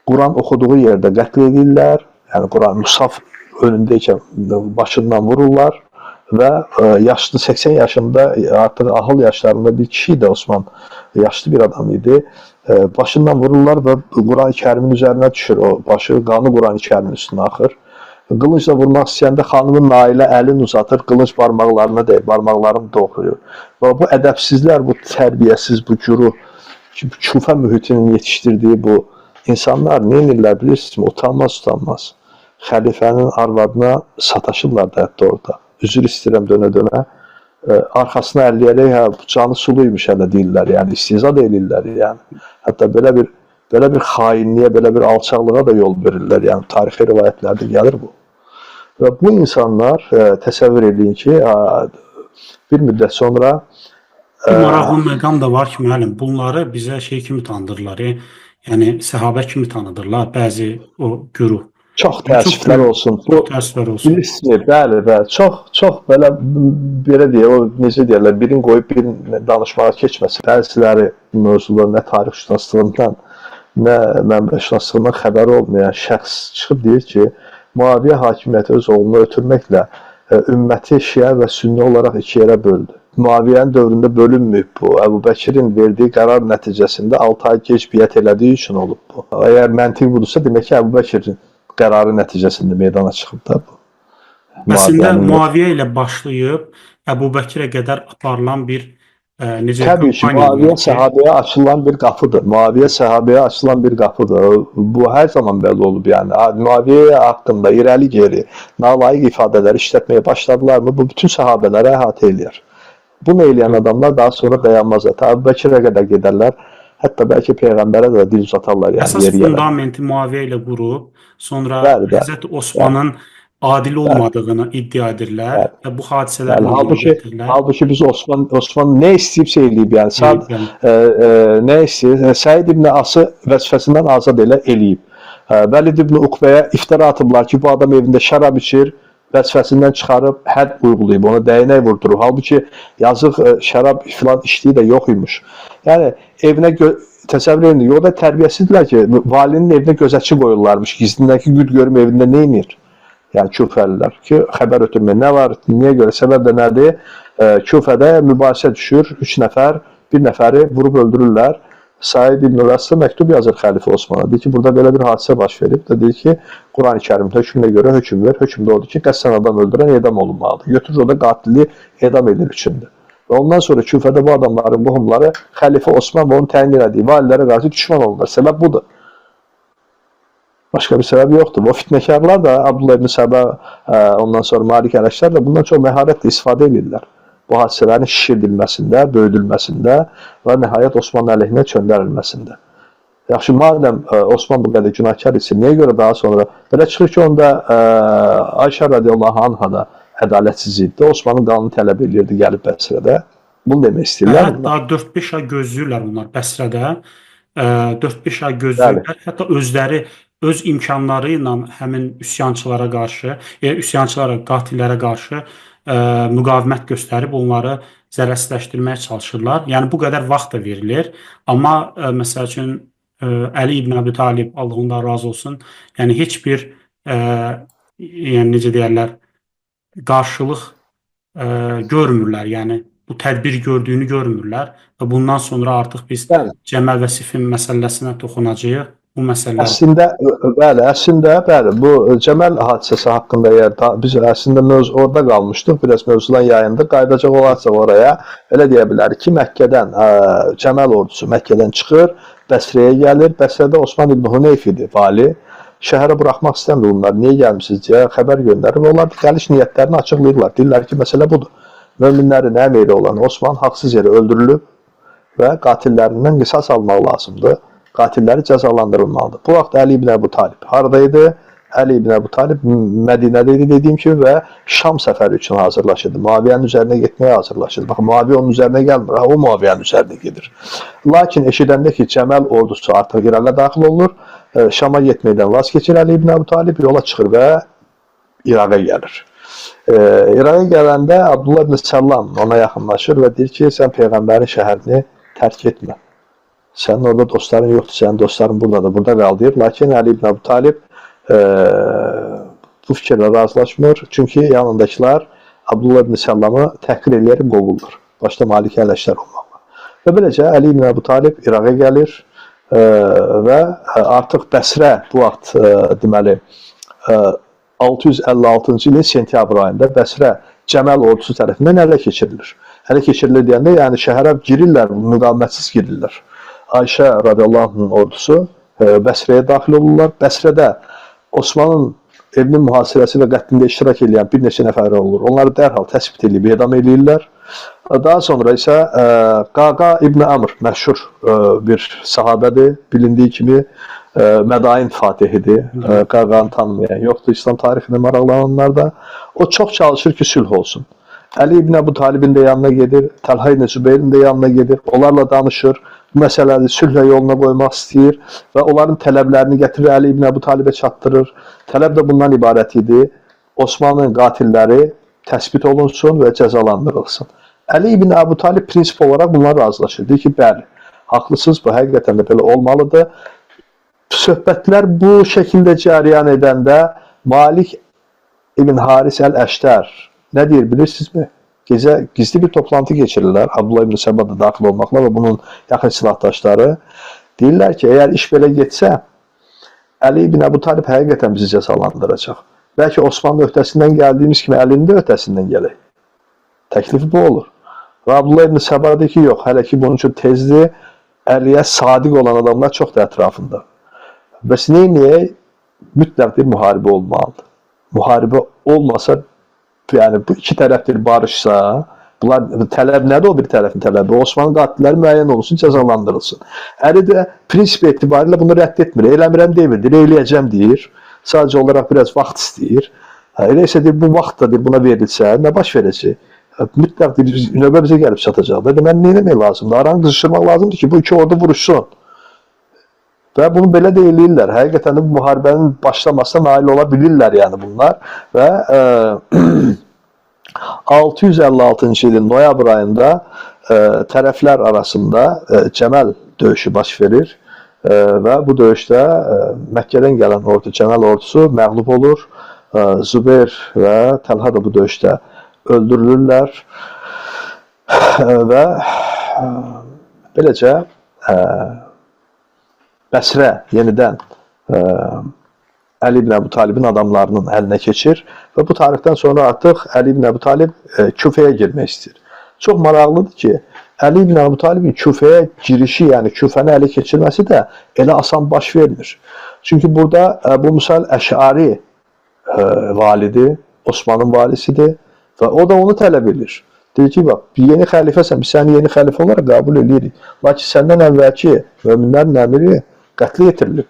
Quran oxuduğu yerdə qətl edirlər, yəni Quran Musaf önündəykən başından vururlar və yaşlı 80 yaşında, artıq ahıl yaşlarında bir kişi də Osman yaşlı bir adam idi. Başından vururlar və Quran-ı Kərimin üzərinə düşür. O başı, qanı Quran-ı Kərimin üstünə axır. Qılıncla vurmaq istəyəndə xanımın Nailə əlini uzatır, qılınc barmaqlarına deyir, barmaqlarını doğruyur. Və bu ədəbsizlər, bu tərbiyəsiz, bu curu, Küfə mühitinin yetişdirdiyi bu insanlar nə edirlər bilirsiniz? Utanmaz. Xəlifənin arvadına sataşırlar da hətta orada. Üzr istəyirəm dönə-dönə. Arxasına elləyərək, canı suluymuş hələ deyirlər, yəni istihza da edirlər, yəni. Hətta belə bir xainliyə, belə bir alçaqlığa da yol verirlər, yəni tarixi rivayətlərdə gəlir bu. Və bu insanlar təsəvvür edin ki, bir müddət sonra maraqlı məqam da var ki, müəllim, bunları bizə kimi tanıdırlar, yəni səhabə kimi tanıdırlar, bəzi o güruh. Çox təəssüflər olsun. Bilirsiniz, bəli, çox belə deyə, o necə deyərlər, birini qoyub birini danışmağa keçməsin. Bəziləri mövzular nə tarixşünaslığından, nə mənbəşünaslığından xəbəri olmayan şəxs çıxıb deyir ki, Muaviyyə hakimiyyəti öz oğlunu ötürməklə ümməti şiə və sünni olaraq iki yerə böldü. Muaviyyənin dövründə bölünməyib bu. Əbu Bəkirin verdiyi qərar nəticəsində 6 ay gec biət elədiyi üçün olub bu. Əgər məntiq budursa, demək ki, Əbu Bəkirin qərarı nəticəsində meydana çıxıb da bu. Əslində Muaviyyə ilə başlayıb Əbu Bəkirə qədər aparılan bir Təbii ki, Muaviyyə səhabəyə açılan bir qapıdır. Muaviyyə səhabəyə açılan bir qapıdır. Bu hər zaman belə olub, yəni. Muaviyyə haqqında irəli geri, nalayiq ifadələri işlətməyə başladılarmı, bu bütün səhabələrə əhatə eləyər. Bunu eləyən adamlar daha sonra dayanmazlar. Əbu Bəkirə qədər gedərlər. Hətta bəlkə Peyğəmbərə də dil uzatarlar. Yəni, əsas fundamenti Muaviyyə ilə qurub, sonra Həzrət Osmanın adil olmadığını iddia edirlər və bu hadisələrlə halbuki biz Osman nə istəyibsə eləyib, yəni nə istəyir? Səid ibn Ası vəzifəsindən azad eləyib. Vəlid ibn Uqbəyə iftira atıblar ki, bu adam evində şərab içir, vəzifəsindən çıxarıb hədd uyğulayıb, ona dəyənək vurdurub. Halbuki yazıq şərab filan içdiyi də yox imiş. Yəni evinə təsəvvür edin, o da tərbiyəsizdirlər ki, valinin evinə gözətçi qoyurlarmış, gizlindən ki, güd görüm evində nə edir? Yəni Küfəlilər ki, xəbər ötürmək nə var, niyə görə, səbəb də nədir? Küfədə mübahisə düşür, 3 nəfər, bir nəfəri vurub öldürürlər. Said ibn Rəssə məktub yazır xəlifə Osmana. Deyir ki, burada belə bir hadisə baş verib. Deyir ki, Quran-ı Kərimdə hökmünə görə hökm ver. Hökm də odur ki, qəsdən adam öldürən edam olunmalıdır. Götürür o da qatili edam edir üçündür. Və ondan sonra Küfədə bu adamların qohumları xəlifə Osman və onun təyin elədiyi valilərə qarşı düşman olurlar. Səbəb budur. Başqa bir səbəb yoxdur. O fitnəkarlar da, Abdullah ibn Səbə, ondan sonra Malik ələklər də bundan çox məharətlə istifadə edirlər. Bu hadisələrin şişirdilməsində, böyüdülməsində və nəhayət Osmanlı əleyhinə çöndərilməsində. Yaxşı, madəm Osman bu qədər günahkar isə, niyə görə daha sonra belə çıxır ki, onda Ayşə radiyallahu anha da ədalətsizlikdə Osmanın qanunu tələb edirdi gəlib Bəsrədə. Bunu demək istəyirlər. Hətta 4-5 ay gözləyirlər onlar Bəsrədə. 4-5 ay gözləyirlər. Hətta özləri öz imkanları ilə həmin üsyançılara qarşı, üsyançılara, qatillərə qarşı müqavimət göstərib onları zərərsizləşdirməyə çalışırlar. Yəni bu qədər vaxt da verilir. Amma məsəl üçün Əli ibn Əbi Talib, Allah ondan razı olsun, yəni heç bir yəni necə deyərlər, qarşılıq görmürlər. Yəni bu tədbir gördüyünü görmürlər və bundan sonra artıq biz Bəli. Cəməl və Sifin məsələsinə toxunacağıq. Bu məsələlər Bəli, bu Cəməl hadisəsi haqqında biz əslində orada qalmışdıq, biraz mövzudan yayındıq. Qayıdacaq olarsa oraya, elə deyə bilərik ki, Məkkədən Cəməl ordusu Məkkədən çıxır, Bəsrəyə gəlir. Bəsrədə Osman ibn Huneyf idi vali. Şəhərə buraxmaq istəmir bunlar. Niyə gəlmisiniz deyə xəbər göndərir. Onlar gəliş niyyətlərini açıqlayırlar. Deyirlər ki, məsələ budur. Möminlərin əmiri olan Osman haqsız yerə öldürülüb və qatillərindən qisas almaq lazımdır. Qatilləri cəzalandırılmalıdır. Bu vaxt Əli ibn Əbu Talib haradaydı? Əli ibn Əbu Talib Mədinədə idi dediyim kimi və Şam səfəri üçün hazırlaşırdı. Muaviyyənin üzərinə getməyə hazırlaşırdı. Baxın, Muaviyyə onun üzərinə gəlmir, o Muaviyyənin üzərinə gedir. Lakin eşidəndə ki, Cəməl ordusu artıq İraqa daxil olur, Şama getməkdən vaz keçir Əli ibn Əbu Talib, yola çıxır və İraqa gəlir. İraqa gələndə Abdullah ibn Səllam ona yaxınlaşır və deyir ki, sən Peyğəmbərin şəhərini tərk etmə. Sənin orada dostların yoxdur, sənin dostların buradadır, burada qal deyir. Lakin Əli ibn Əbu Talib bu fikirlə razılaşmır. Çünki yanındakılar Abdullah ibn Səllamı təhqir eləyərək qovurlar. Başda Malik Ələşlər olmaqla. Və beləcə Əli ibn Əbu Talib İraqa gəlir və artıq Bəsrə bu vaxt deməli 656-cı ilin sentyabr ayında Bəsrə Cəməl ordusu tərəfindən ələ keçirilir. Ələ keçirilir deyəndə, yəni şəhərə girirlər, müqavimətsiz girirlər. Ayşə radiyallahu anh'ın ordusu Bəsrəyə daxil olurlar. Bəsrədə Osmanın evinin mühasirəsi və qətlində iştirak edən bir neçə nəfər olur. Onları dərhal təsbit edib edam edirlər. Daha sonra isə Qaqa ibn Amr məşhur bir sahabədir. Bilindiyi kimi Mədain fatihidir. Qaqanı tanımayan yoxdur İslam tarixində maraqlananlar da. O çox çalışır ki, sülh olsun. Əli ibn Əbu Talibin də yanına gedir, Təlha ibn Zübeyrin də yanına gedir. Onlarla danışır. Bu məsələləri sülhlə yoluna qoymaq istəyir və onların tələblərini gətirir, Əli ibn Əbu Talibə çatdırır. Tələb də bundan ibarət idi. Osmanın qatilləri təsbit olunsun və cəzalandırılsın. Əli ibn Əbu Talib prinsip olaraq bunlar razılaşır. Deyir ki, bəli, haqlısınız, bu həqiqətən də belə olmalıdır. Söhbətlər bu şəkildə cəryan edəndə Malik ibn Haris əl-Əştər nə deyir bilirsinizmi? Gizli bir toplantı geçirirlər. Abdullah ibn Səba da daxil olmaqla və bunun yaxın silahdaşları. Deyirlər ki, əgər iş belə getsə, Əli ibn Əbu Talib həqiqətən bizi cəzalandıracaq. Bəlkə Osmanlı öhdəsindən gəldiyimiz kimi Əlinin də öhdəsindən gələk. Təklifi bu olur. Və Abdullah ibn Səba deyir ki, yox, hələ ki bunun üçün tezdir. Əliyə sadiq olan adamlar çoxdur ətrafında. Bəs neyiniyək? Mütləq bir müharibə olmalıdır. Müharibə olmasa, yəni bu iki tərəfdir barışsa, bunlar tələb nədir o bir tərəfin tələbi? Osmanlı qatilləri müəyyən olunsun, cəzalandırılsın. Əli də prinsip etibarilə bunu rədd etmir. Eləmirəm demirdir, eləyəcəm deyir. Sadəcə olaraq biraz vaxt istəyir. Elə isə deyir, bu vaxt da deyir, buna verilsə, nə baş verəcək? Mütləq deyir, növbə bizə gəlib çatacaq. Deməli, nə eləmək lazımdır? Aranı qızışdırmaq lazımdır ki, bu iki ordu vuruşsun. Və bunu belə də eləyirlər. Həqiqətən də bu müharibənin başlamasına nail ola bilirlər yəni bunlar. Və 656-cı ilin noyabr ayında tərəflər arasında Cəməl döyüşü baş verir. Və bu döyüşdə Məkkədən gələn ordu, Cəməl ordusu məğlub olur. Zübeyir və Təlha da bu döyüşdə öldürülürlər. Və beləcə Bəsrə yenidən Əli ibn Əbu Talibin adamlarının əlinə keçir və bu tarixdən sonra artıq Əli ibn Əbu Talib Küfəyə girmək istəyir. Çox maraqlıdır ki, Əli ibn Əbu Talibin Küfəyə girişi, yəni Küfəni ələ keçirməsi də elə asan baş vermir. Çünki burada Əbu Musa əl-Əş'ari validir, Osmanın valisidir və o da onu tələb edir. Deyir ki, bax, yeni xəlifəsən, biz səni yeni xəlifə olaraq qəbul edirik. Lakin səndən əvvəlki möminlərin əmiri qətlə yetirilib.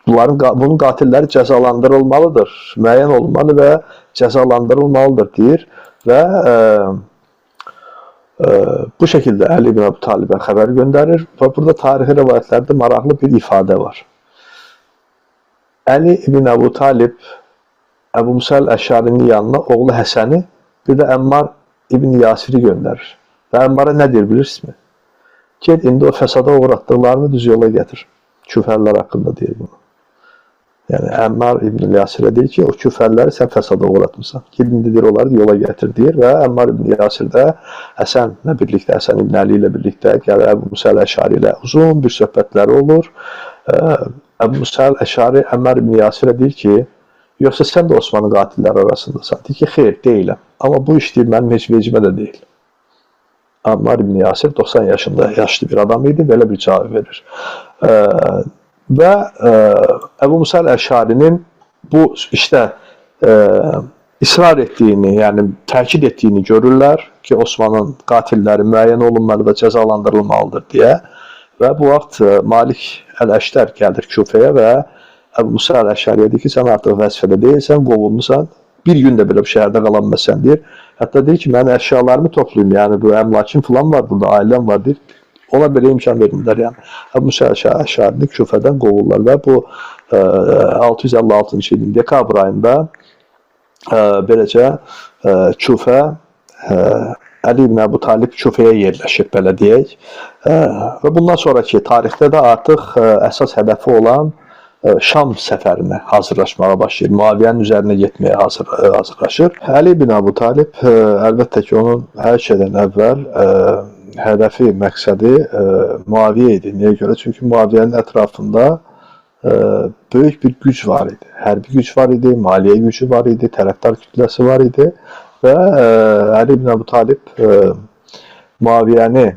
Bunun qatilləri cəzalandırılmalıdır, müəyyən olmalı və cəzalandırılmalıdır deyir və bu şəkildə Əli ibn Əbu Talibə xəbər göndərir və burada tarixi rəvayətlərdə maraqlı bir ifadə var. Əli ibn Əbu Talib Əbu Musa əl-Əş'arinin yanına oğlu Həsəni bir də Əmmar ibn Yasiri göndərir. Və Əmmara nə deyir bilirsinizmi? Get, indi o fəsada uğratdıqlarını düz yola gətir. Küfərlər haqqında deyir bunu. Yəni Əmmar İbn Yasirə deyir ki, o küfərləri sən fəsada uğratmısan. Gidindir onları yola gətir deyir və Əmmar İbn Yasir də Həsənlə birlikdə, Həsən İbn Əli ilə birlikdə gəlir Əbu Musa Əl-Əşari ilə uzun bir söhbətləri olur. Əbu Musa Əl-Əşari Əmmar İbn Yasirə deyir ki, yoxsa sən də Osmanlı qatilləri arasındasan. Deyir ki, xeyr, deyiləm. Amma bu iş deyir, mənim heç vecimə də deyil. Əmmar İbn Yasir 90 yaşında yaşlı bir adam idi, belə bir cavab verir. Və Əbu Musa Əl-Əşarinin bu işdə israr etdiyini, yəni təkid etdiyini görürlər ki, Osmanın qatilləri müəyyən olunmalı və cəzalandırılmalıdır deyə. Və bu vaxt Malik Əl-Əştər gəlir Küfəyə və Əbu Musa Əl-Əşariyə deyir ki, sən artıq vəzifədə deyilsən, qovulmusan, bir gün də belə bir şəhərdə qala bilməsən deyir. Hətta deyir ki, mən əşyalarımı toplayayım, yəni bu əmlakim falan var burada, ailəm var deyir. Ona belə imkan vermirlər, yəni. Əbu Musa Əl-Əşarini Küfədən qovurlar və bu 656-cı ilin dekabr ayında beləcə Küfə, Əli ibn Əbu Talib Küfəyə yerləşir, belə deyək. Və bundan sonraki tarixdə də artıq əsas hədəfi olan Şam səfərinə hazırlaşmağa başlayır. Muaviyyənin üzərinə getməyə hazırlaşır. Əli ibn Əbu Talib əlbəttə ki, onun hər şeydən əvvəl hədəfi, məqsədi Muaviyyə idi. Niyə görə? Çünki Muaviyyənin ətrafında böyük bir güc var idi. Hərbi güc var idi, maliyyə gücü var idi, tərəfdar kütləsi var idi və Əli ibn Əbu Talib Muaviyyəni,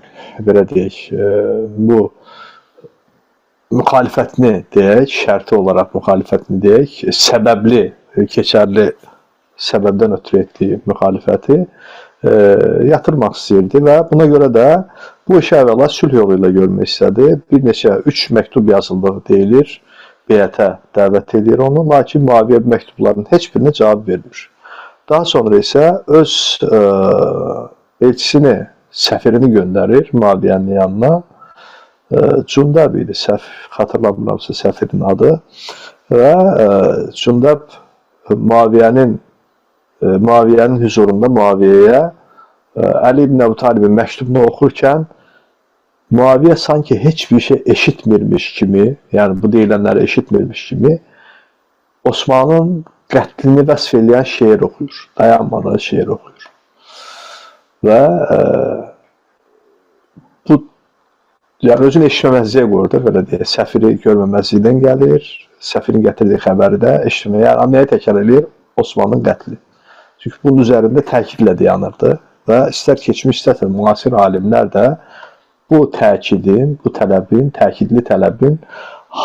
belə deyək, bu müxalifətini deyək, şərti olaraq müxalifətini deyək, səbəbli, keçərli səbəbdən ötürü etdiyi müxalifəti yatırmaq istəyirdi və buna görə də bu işi əvvəla sülh yolu ilə görmək istədi. Bir neçə, 3 məktub yazıldığı deyilir, beyətə dəvət edir onu, lakin Muaviyyə məktubların heç birinə cavab vermir. Daha sonra isə öz elçisini, səfirini göndərir Muaviyyənin yanına. Cündəb idi, xatırlamıramsa səfirin adı və Cündəb Muaviyyənin huzurunda Muaviyyəyə Əli ibn Əbu Talibin məktubunu oxurkən Muaviyyə sanki heç bir şey eşitmirmiş kimi, yəni bu deyilənləri eşitmirmiş kimi Osmanın qətlini vəsf edən şeir oxuyur, dayanmadan şeir oxuyur və bu yəni özünü eşitməməzliyə qoyur, belə deyək, səfiri görməməzlikdən gəlir, səfirin gətirdiyi xəbəri də eşitməyə, yəni nəyə təkrar edir? Osmanın qətli. Çünki bunun üzərində təkidlə dayanırdı və istər keçmiş, istər müasir alimlər də bu təkidin, bu tələbin, təkidli tələbin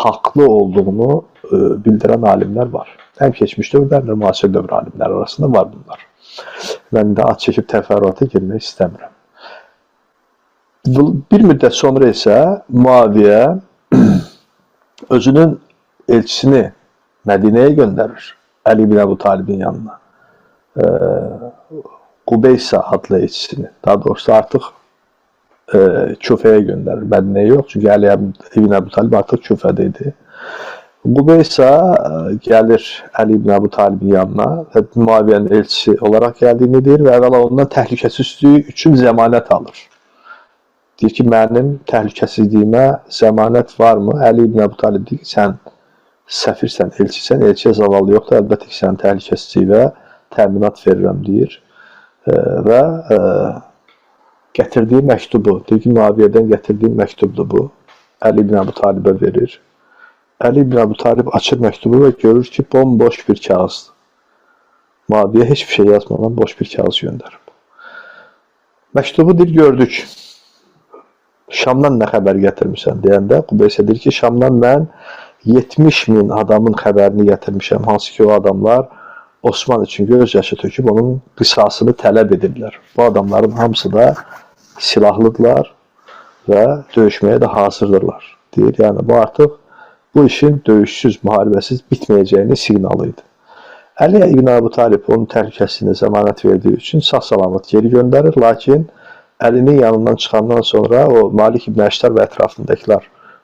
haqlı olduğunu bildirən alimlər var. Həm keçmiş dövrlərlə, müasir dövr alimlər arasında var bunlar. Mən də ad çəkib təfərrüata girmək istəmirəm. Bir müddət sonra isə Muaviyyə özünün elçisini Mədinəyə göndərir, Əli ibn Əbu Talibin yanına. Qubeysa adlı elçisini, daha doğrusu artıq Küfəyə göndərir, Mədinəyə yox, çünki Əli ibn Əbu Talib artıq Küfədə idi. Qubeysa gəlir Əli ibn Əbu Talibin yanına və Muaviyyənin elçisi olaraq gəldiyini deyir və əvvəla ondan təhlükəsizliyi üçün zəmanət alır. Deyir ki, mənim təhlükəsizliyimə zəmanət varmı? Əli ibn Əbu Talib deyir ki, sən səfirsən, elçisən, elçiyə zavallı yoxdur, əlbəttə ki, sənin təhlükəsizliyinə təminat verirəm, deyir. Və gətirdiyi məktubu, deyir ki, Muaviyyədən gətirdiyi məktubdur bu. Əli ibn Əbu Talibə verir. Əli ibn Əbu Talib açır məktubu və görür ki, bomboş bir kağızdır. Muaviyyə heç bir şey yazmadan boş bir kağız göndərib. Məktubu deyir, gördük. Şamdan nə xəbər gətirmişsən deyəndə, Qubeysə deyir ki, Şamdan mən 70.000 adamın xəbərini gətirmişəm, hansı ki o adamlar Osman üçün göz yaşı töküb onun qisasını tələb edirlər. Bu adamların hamısı da silahlıdırlar və döyüşməyə də hazırdırlar, deyir. Yəni bu artıq bu işin döyüşsüz, müharibəsiz bitməyəcəyinin siqnalı idi. Əli ibn Əbu Talib onun təhlükəsizliyinə zəmanət verdiyi üçün sağ-salamat geri göndərir, lakin Əlinin yanından çıxandan sonra o Malik ibn Əştər və ətrafındakılar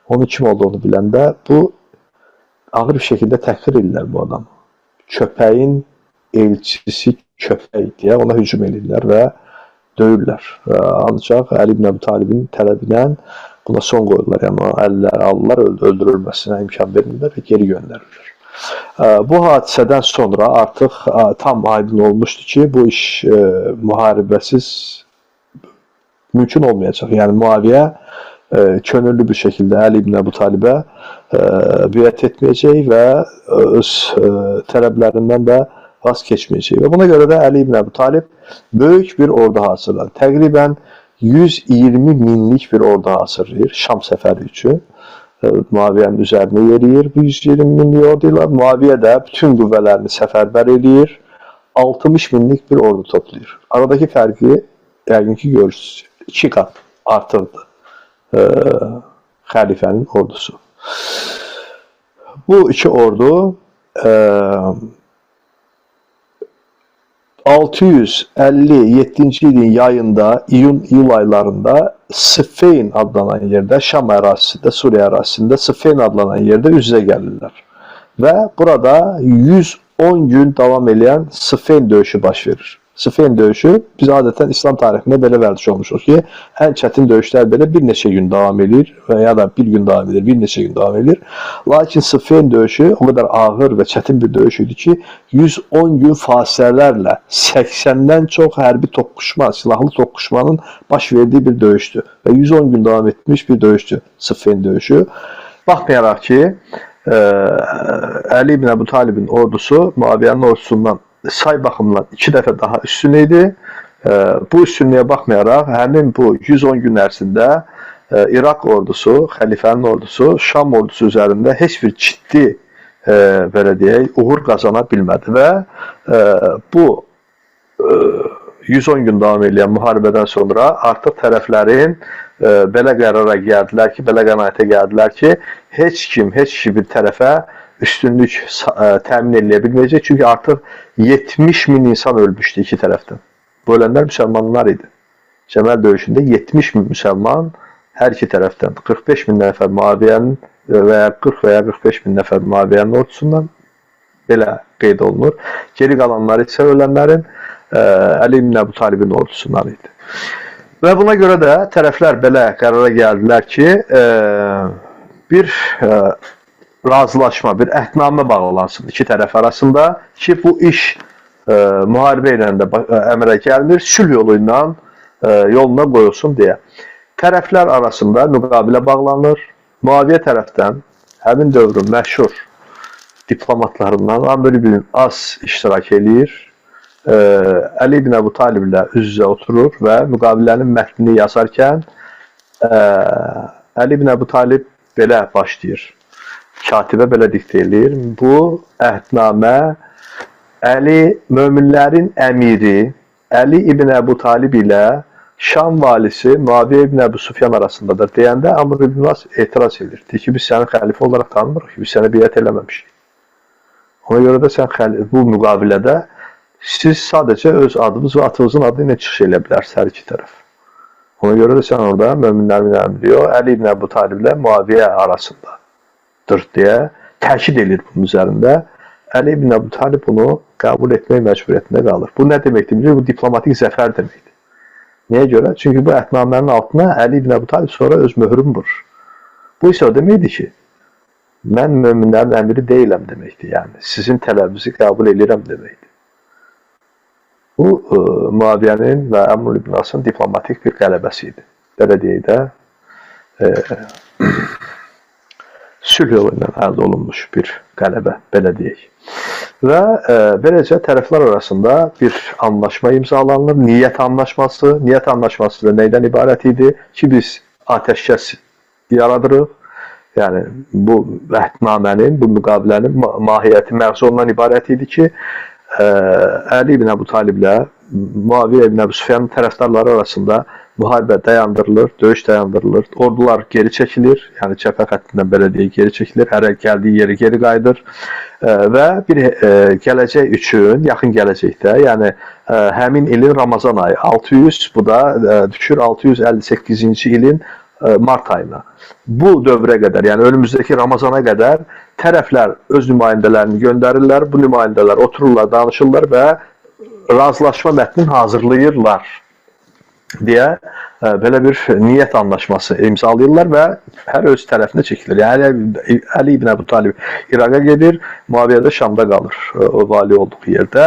onun kim olduğunu biləndə bu ağır bir şəkildə təhqir edirlər bu adamı. Köpəyin elçisi köpək deyə ona hücum edirlər və döyürlər. Ancaq Əli ibn Əbu Talibin tələbinə buna son qoyurlar. Yəni əllər alırlar, öldürülməsinə imkan vermirlər və geri göndərirlər. Bu hadisədən sonra artıq tam aydın olmuşdu ki, bu iş müharibəsiz mümkün olmayacaq. Yəni Muaviyə könüllü bir şəkildə Əli ibn Əbu Talibə biət etməyəcək və öz tələblərindən də vaz keçməyəcək. Və buna görə də Əli ibn Əbu Talib böyük bir ordu hazırladı. Təqribən 120 minlik bir ordu hazırlayır Şam səfəri üçün. Muaviyyənin üzərinə yeriyir bu 120 minlik orduyla. Muaviyyə də bütün qüvvələrini səfərbər edir. 60 minlik bir ordu toplayır. Aradakı fərqi yəqin ki görürsünüz. 2 qat artırdı xəlifənin ordusu. Bu iki ordu 657-ci ilin yayında, iyun aylarında Sıffeyn adlanan yerdə, Şam ərazisində, Suriya ərazisində Sıffeyn adlanan yerdə üz-üzə gəlirlər. Və burada 110 gün davam edən Sıffeyn döyüşü baş verir. Sıffeyn döyüşü biz adətən İslam tarixində belə vərdiş olmuşuq ki, ən çətin döyüşlər belə bir neçə gün davam edir və ya da bir gün davam edir, bir neçə gün davam edir. Lakin Sıffeyn döyüşü o qədər ağır və çətin bir döyüş idi ki, 110 gün fasilələrlə 80-dən çox hərbi toqquşma, silahlı toqquşmanın baş verdiği bir döyüşdür. Və 110 gün davam etmiş bir döyüşdür Sıffeyn döyüşü. Baxmayaraq ki, Əli ibn Əbu Talibin ordusu Muaviyyənin ordusundan say baxımından 2 dəfə daha üstün idi. Bu üstünlüyə baxmayaraq, həmin bu 110 gün ərzində İraq ordusu, xəlifənin ordusu, Şam ordusu üzərində heç bir ciddi belə deyək, uğur qazana bilmədi və bu 110 gün davam edən müharibədən sonra artıq tərəflərin belə qərara gəldilər ki, belə qənaətə gəldilər ki, heç kim bir tərəfə üstünlük təmin edə bilməyəcək. Çünki artıq 70 min insan ölmüşdü iki tərəfdən. Bu ölənlər müsəlmanlar idi. Cəməl döyüşündə 70 min müsəlman hər iki tərəfdən. 45 min nəfər Muaviyyənin və ya 40 və ya 45 min nəfər Muaviyyənin ordusundan belə qeyd olunur. Geri qalanları isə ölənlərin Əli ibn Əbu Talibin ordusundan idi. Və buna görə də tərəflər belə qərara gəldilər ki, bir razılaşma, bir əhdnamə bağlansın iki tərəf arasında ki, bu iş müharibə ilə də əmələ gəlmir, sülh yolu ilə yoluna qoyulsun deyə. Tərəflər arasında müqabilə bağlanır. Muaviyyə tərəfdən həmin dövrün məşhur diplomatlarından Amr ibn As iştirak eləyir. Əli ibn Əbu Talib ilə üz-üzə oturur və müqabilənin mətnini yazarkən Əli ibn Əbu Talib belə başlayır. Katibə belə diktə eləyir. Bu əhdnamə Əli möminlərin əmiri Əli ibn Əbu Talib ilə Şam valisi Muaviyyə ibn Əbu Sufyan arasındadır deyəndə Amr ibn As etiraz edir. Deyir ki, biz səni xəlifə olaraq tanımırıq ki, biz sənə biət eləməmişik. Ona görə də sən bu müqabilədə siz sadəcə öz adınız və atınızın adı ilə çıxış elə bilərsiniz hər iki tərəf. Ona görə də sən orada möminlərin əmiri Əli ibn Əbu Talib ilə Muaviyyə arasındadır deyə təkid edir bunun üzərində. Əli ibn Əbu Talib bunu qəbul etmək məcburiyyətində qalır. Bu nə deməkdir? Bu diplomatik zəfər deməkdir. Niyə görə? Çünki bu əhdnamənin altına Əli ibn Əbu Talib sonra öz möhrünü vurur. Bu isə o deməkdir ki, mən möminlərin əmiri deyiləm deməkdir. Yəni, sizin tələbinizi qəbul edirəm deməkdir. Bu, Muaviyyənin və Amr ibn Asın diplomatik bir qələbəsi idi. Belə deyək də, sülh yolu ilə əldə olunmuş bir qələbə, belə deyək. Və beləcə tərəflər arasında bir anlaşma imzalanır. Niyyət anlaşması. Niyyət anlaşması da neydən ibarət idi? Ki, biz atəşkəs yaradırıq. Yəni, bu əhdnamənin, bu müqabilənin mahiyyəti, məqsudundan ibarət idi ki, Əli ibn Əbu Talib ilə Muaviyyə ibn Əbu Sufyanın tərəfdarları arasında müharibə dayandırılır, döyüş dayandırılır, ordular geri çəkilir, yəni cəbhə xəttindən belə deyək, geri çəkilir, hər gəldiyi yeri geri qayıdır və bir gələcək üçün, yaxın gələcəkdə, yəni həmin ilin Ramazan ayı 600, bu da düşür 658-ci ilin mart ayına. Bu dövrə qədər, yəni önümüzdəki Ramazana qədər tərəflər öz nümayəndələrini göndərirlər, bu nümayəndələr otururlar, danışırlar və razılaşma mətnini hazırlayırlar. deyə belə bir niyyət anlaşması imzalayırlar və hər öz tərəfinə çəkilir. Yəni Əli ibn Əbu Talib İraqa gedir, Muaviyə də Şamda qalır o vali olduğu yerdə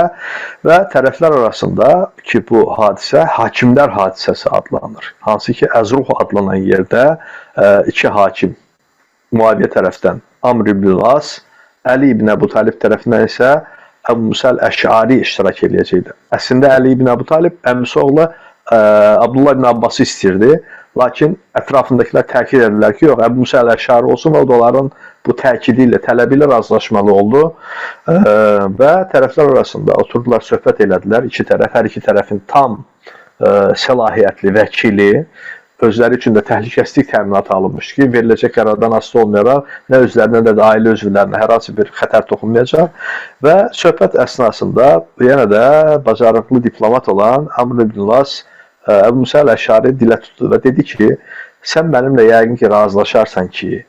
və tərəflər arasında ki bu hadisə hakimlər hadisəsi adlanır. Hansı ki Əzruh adlanan yerdə iki hakim Muaviyə tərəfdən Amr ibn As, Əli ibn Əbu Talib tərəfindən isə Əbu Musa Əl-Əş'ari iştirak edəcəkdi. Əslində Əli ibn Əbu Talib əmisi oğlu Abdullah ibn Abbası istəyirdi. Lakin ətrafındakılar təkid edirlər ki, yox, Əbu Musa Əl-Əş'ari olsun və onların bu təkidi ilə, tələbi ilə razılaşmalı oldu və tərəflər arasında oturdular, söhbət elədilər. Hər iki tərəfin tam səlahiyyətli vəkili, özləri üçün də təhlükəsizlik təminatı alınmışdı ki, veriləcək qərardan asılı olmayaraq nə özlərinə nə də ailə üzvlərinə hər hansı bir xətər toxunmayacaq və söhbət əsnasında yenə də bacarıqlı diplomat olan Amr ibn Las Əbu Musa Əl-Əş'ari dilə tutdu və dedi ki, sən mənimlə yəqin ki, razılaşarsan ki,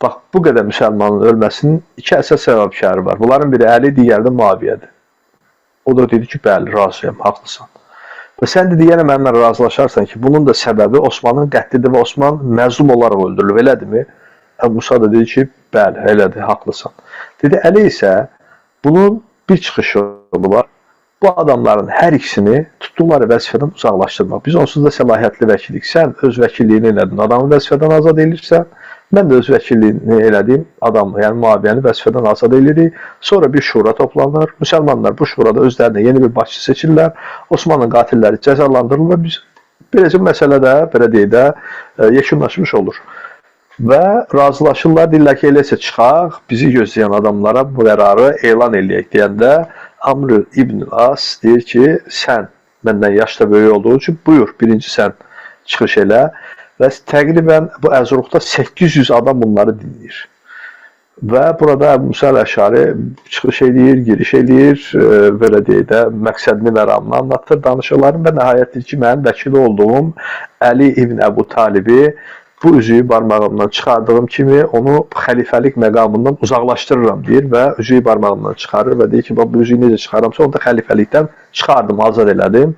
bax, bu qədər müsəlmanın ölməsinin iki əsas səbəbkarı var. Bunların biri Əli, digəri də Muaviyyədir. O da dedi ki, bəli, razıyam, haqlısan. Və sən dedi, yenə mənimlə razılaşarsan ki, bunun da səbəbi Osmanın qətlidir və Osman məzlum olaraq öldürülür, elədirmi? Əbu Musa da dedi ki, bəli, elədir, haqlısan. Dedi, Əli isə bunun bir çıxış yolu var. Bu adamların hər ikisini tutduqları vəzifədən uzaqlaşdırmaq. Biz onsuz da səlahiyyətli vəkilik. Sən öz vəkilliyini elədin, adamı vəzifədən azad edilirsən. Mən də öz vəkilliyini elədiyim adamı, yəni Muaviyyəni vəzifədən azad edirik. Sonra bir şura toplanır. Müsəlmanlar bu şurada özlərinə yeni bir başçı seçirlər. Osmanlı qatilləri cəzalandırılır. Biz beləcə məsələ də, belə deyək də, yekunlaşmış olur. Və razılaşırlar, deyirlər ki, eləsə çıxaq, bizi gözləyən adamlara bu qərarı elan eləyək deyəndə Amr ibn As deyir ki, sən məndən yaşda böyük olduğu üçün buyur, birinci sən çıxış elə və təqribən bu Əzruhda 800 adam bunları dinləyir. Və burada Əbu Musa Əl-Əş'ari çıxış edir, giriş edir, belə deyək də, məqsədini və ramını anlatır danışıqların və nəhayətdir ki, mənim vəkili olduğum Əli ibn Əbu Talibi bu üzüyü barmağımdan çıxardığım kimi onu xəlifəlik məqamından uzaqlaşdırıram deyir və üzüyü barmağımdan çıxarır və deyir ki, bu üzüyü necə çıxarıramsa onu da xəlifəlikdən çıxardım, azad elədim.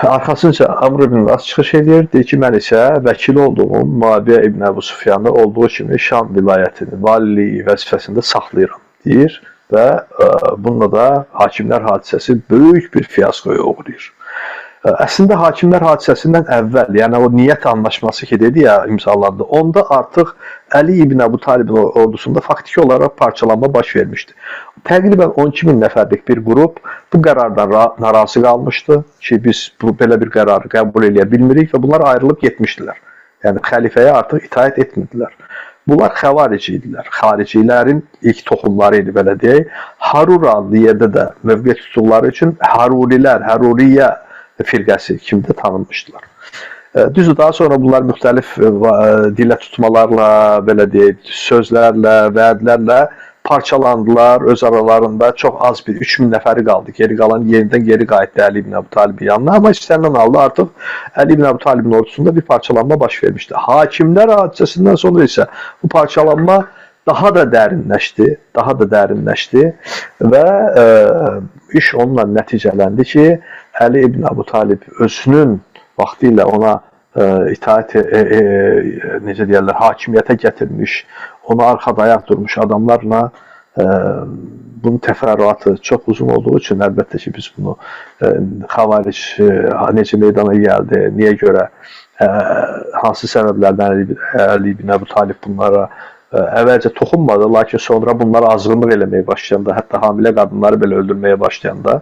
Arxasınca Amr ibn As çıxış edir, deyir ki, mən isə vəkili olduğum Muaviyə ibn Əbu Sufyanı olduğu kimi Şam vilayətini, valiliyi vəzifəsində saxlayıram deyir və bununla da hakimlər hadisəsi böyük bir fiyaskoya uğrayır. Əslində hakimlər hadisəsindən əvvəl, yəni o niyyət anlaşması ki dedi ya, imzalandı, onda artıq Əli ibn Əbu Talibin ordusunda faktiki olaraq parçalanma baş vermişdi. Təqribən 12.000 nəfərlik bir qrup bu qərardan narazı qalmışdı ki, biz belə bir qərarı qəbul edə bilmirik və bunlar ayrılıb getmişdilər. Yəni xəlifəyə artıq itaət etmirdilər. Bunlar xəvarici idilər. Xaricilərin ilk toxumları idi, belə deyək. Harura adlı yerdə də mövqe tutduqları üçün Harurilər, Haruriyyə firqəsi kimi də tanınmışdılar. Düzdür, daha sonra bunlar müxtəlif dilə tutmalarla, belə deyək, sözlərlə, vədlərlə parçalandılar. Öz aralarında çox az bir 3000 nəfəri qaldı. Geri qalan yenidən geri qayıtdı Əli ibn Əbu Talibin yanına. Amma istənilən halda artıq Əli ibn Əbu Talibin ordusunda bir parçalanma baş vermişdi. Hakimlər hadisəsindən sonra isə bu parçalanma daha da dərinləşdi və iş onunla nəticələndi ki, Əli ibn Əbu Talib özünün vaxtı ilə ona itaət, necə deyərlər, hakimiyyətə gətirmiş, ona arxada ayaq durmuş adamlarla bunun təfərrüatı çox uzun olduğu üçün əlbəttə ki, biz bunu xavaric necə meydana gəldi, niyə görə, hansı səbəblərdən Əli ibn Əbu Talib bunlara əvvəlcə toxunmadı, lakin sonra bunları azğınlıq eləməyə başlayanda, hətta hamilə qadınları belə öldürməyə başlayanda,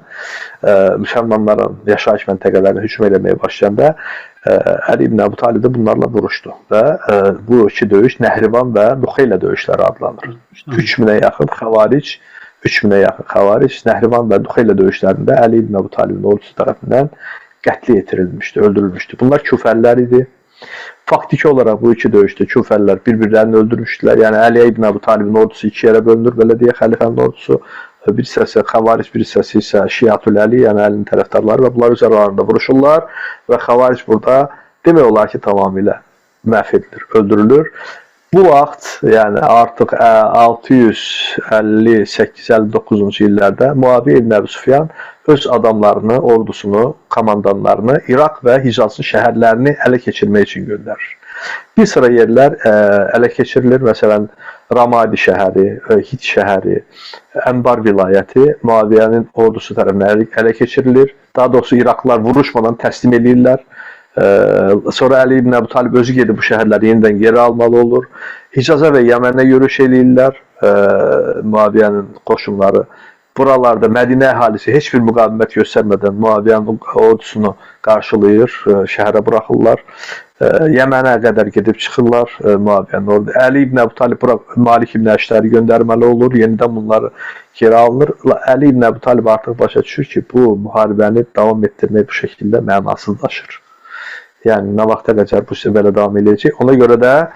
müsəlmanların yaşayış məntəqələrini hücum eləməyə başlayanda Əli ibn Əbu Talib də bunlarla vuruşdu və bu iki döyüş Nəhrivan və Nuxeylə döyüşləri adlanır. 3000-ə yaxın xavaric Nəhrivan və Nuxeylə döyüşlərində Əli ibn Əbu Talibin ordusu tərəfindən qətli yetirilmişdi, öldürülmüşdü. Bunlar küfərlər idi. Faktiki olaraq bu iki döyüşdə küfərlər bir-birlərini öldürmüşdülər. Yəni Əli ibn Əbu Talibin ordusu iki yerə bölünür, belə deyək, xəlifənin ordusu. Bir hissəsi xavaric, bir hissəsi isə Şiatul Əli, yəni Əlinin tərəfdarları və bunlar öz aralarında vuruşurlar və xavaric burada demək olar ki, tamamilə məhv edilir, öldürülür. Bu vaxt, yəni artıq 658-59-cu illərdə Muaviyə ibn Əbi Süfyan öz adamlarını, ordusunu, komandanlarını İraq və Hicazın şəhərlərini ələ keçirmək üçün göndərir. Bir sıra yerlər ələ keçirilir. Məsələn, Ramadi şəhəri, Hit şəhəri, Ənbar vilayəti Muaviyyənin ordusu tərəfindən ələ keçirilir. Daha doğrusu İraqlılar vuruşmadan təslim edirlər. Sonra Əli ibn Əbu Talib özü gedib bu şəhərləri yenidən geri almalı olur. Hicaza və Yəmənə yürüş eləyirlər Muaviyyənin qoşunları. Buralarda Mədinə əhalisi heç bir müqavimət göstərmədən Muaviyyənin ordusunu qarşılayır, şəhərə buraxırlar. Yəmənə qədər gedib çıxırlar Muaviyyənin ordusu. Əli ibn Əbu Talib Malik ibn Əştəri göndərməli olur, yenidən bunları geri alınır. Əli ibn Əbu Talib artıq başa düşür ki, bu müharibəni davam etdirmək bu şəkildə mənasızlaşır. Yəni, nə vaxta qədər bu belə davam edəcək. Ona görə də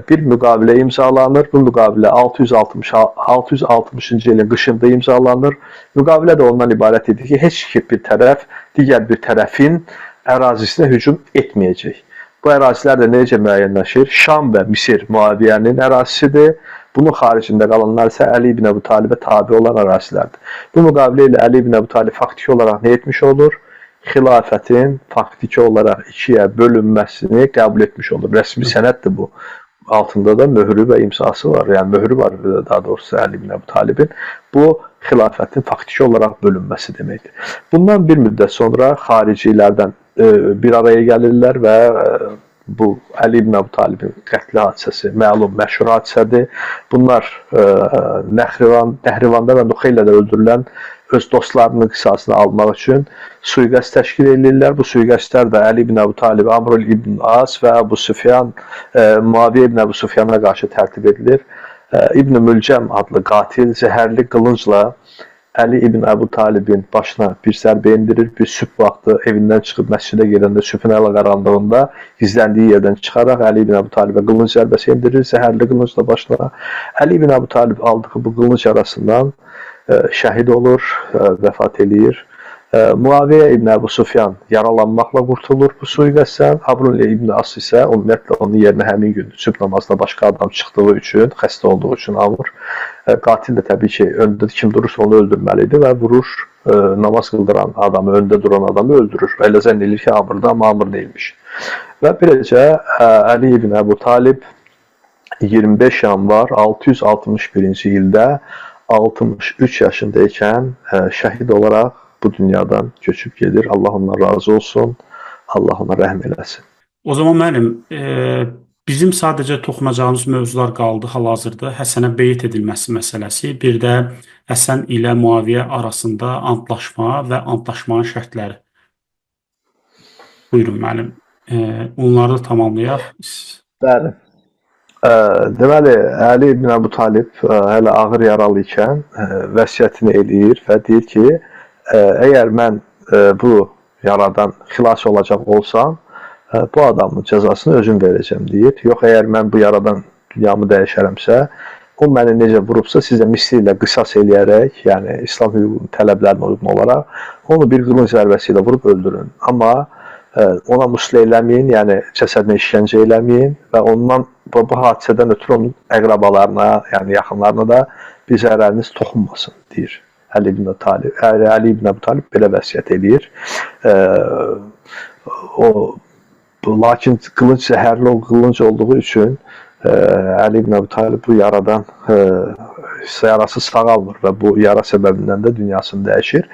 bir müqavilə imzalanır. Bu müqavilə 660-cı ilin qışında imzalanır. Müqavilə də ondan ibarət edir ki, heç bir tərəf digər bir tərəfin ərazisinə hücum etməyəcək. Bu ərazilər də necə müəyyənləşir? Şam və Misir Muaviyyənin ərazisidir. Bunun xaricində qalanlar isə Əli ibn Əbu Talibə tabi olan ərazilərdir. Bu müqavilə ilə Əli ibn Əbu Talib faktiki olaraq nə etmiş olur? Xilafətin faktiki olaraq ikiyə bölünməsini qəbul etmiş olur. Rəsmi sənəddir bu. Altında da möhrü və imzası var. Yəni möhrü var daha doğrusu Əli ibn Əbu Talibin. Bu xilafətin faktiki olaraq bölünməsi deməkdir. Bundan bir müddət sonra xaricilərdən bir araya gəlirlər və bu Əli ibn Əbu Talibin qətli hadisəsi məlum, məşhur hadisədir. Bunlar Nəhrivanda və Nuxeylədə öldürülən öz dostlarının qisasını almaq üçün suiqəst təşkil edirlər. Bu suiqəstlər də Əli ibn Əbu Talib, Amr ibn As və Əbu Süfyan, Muaviyə ibn Əbu Süfyana qarşı tərtib edilir. İbn Mülcəm adlı qatil zəhərli qılıncla Əli ibn Əbu Talibin başına bir zərbə endirir. Bir sübh vaxtı evindən çıxıb məscidə gedəndə sübhün əla qaranlığında gizləndiyi yerdən çıxaraq Əli ibn Əbu Talibə qılınc zərbəsi endirir. Zəhərli qılıncla başına. Əli ibn Əbu Talib aldığı bu qılınc yarasından şəhid olur, vəfat eləyir. Muaviyə ibn Əbu Süfyan yaralanmaqla qurtulur bu suiqəstdən. Amr ibn As isə ümumiyyətlə onun yerinə həmin gün sübh namazına başqa adam çıxdığı üçün, xəstə olduğu üçün Amr. Qatil də təbii ki, öndə kim durursa onu öldürməlidir və vurur, namaz qıldıran adamı, öndə duran adamı öldürür. Və elə zənn edir ki, Amr'da, amma Amr deyilmiş. Və beləcə Əli ibn Əbu Talib 25 yanvar 661-ci ildə 63 yaşındaykən şəhid olaraq bu dünyadan köçüb gedir. Allah ondan razı olsun, Allah ona rəhm eləsin. O zaman müəllim, bizim sadəcə toxunacağımız mövzular qaldı hal-hazırda. Həsənə beyt edilməsi məsələsi, bir də Həsən ilə Muaviyə arasında antlaşma və antlaşmanın şərtləri. Buyurun müəllim, onları da tamamlayaq. Bəli. Deməli, Əli ibn Əbu Talib hələ ağır yaralı ikən vəsiyyətini eləyir və deyir ki, əgər mən bu yaradan xilas olacaq olsam, bu adamın cəzasını özüm verəcəm deyir. Yox, əgər mən bu yaradan dünyamı dəyişərəmsə, o məni necə vurubsa, sizə misli ilə qisas eləyərək, yəni İslam hüququnun tələblərinə uyğun olaraq, onu bir qılınc zərbəsi ilə vurub öldürün. Amma ona muslə eləməyin, yəni cəsədinə işgəncə eləməyin və ondan bu hadisədən ötürü onun əqrabalarına, yəni yaxınlarına da bir zərəriniz toxunmasın, deyir Əli ibn Əbu Talib belə vəsiyyət edir. Lakin qılınc zəhərli qılınc olduğu üçün Əli ibn Əbu Talib bu yaradan yarası sağalmır və bu yara səbəbindən də dünyasını dəyişir.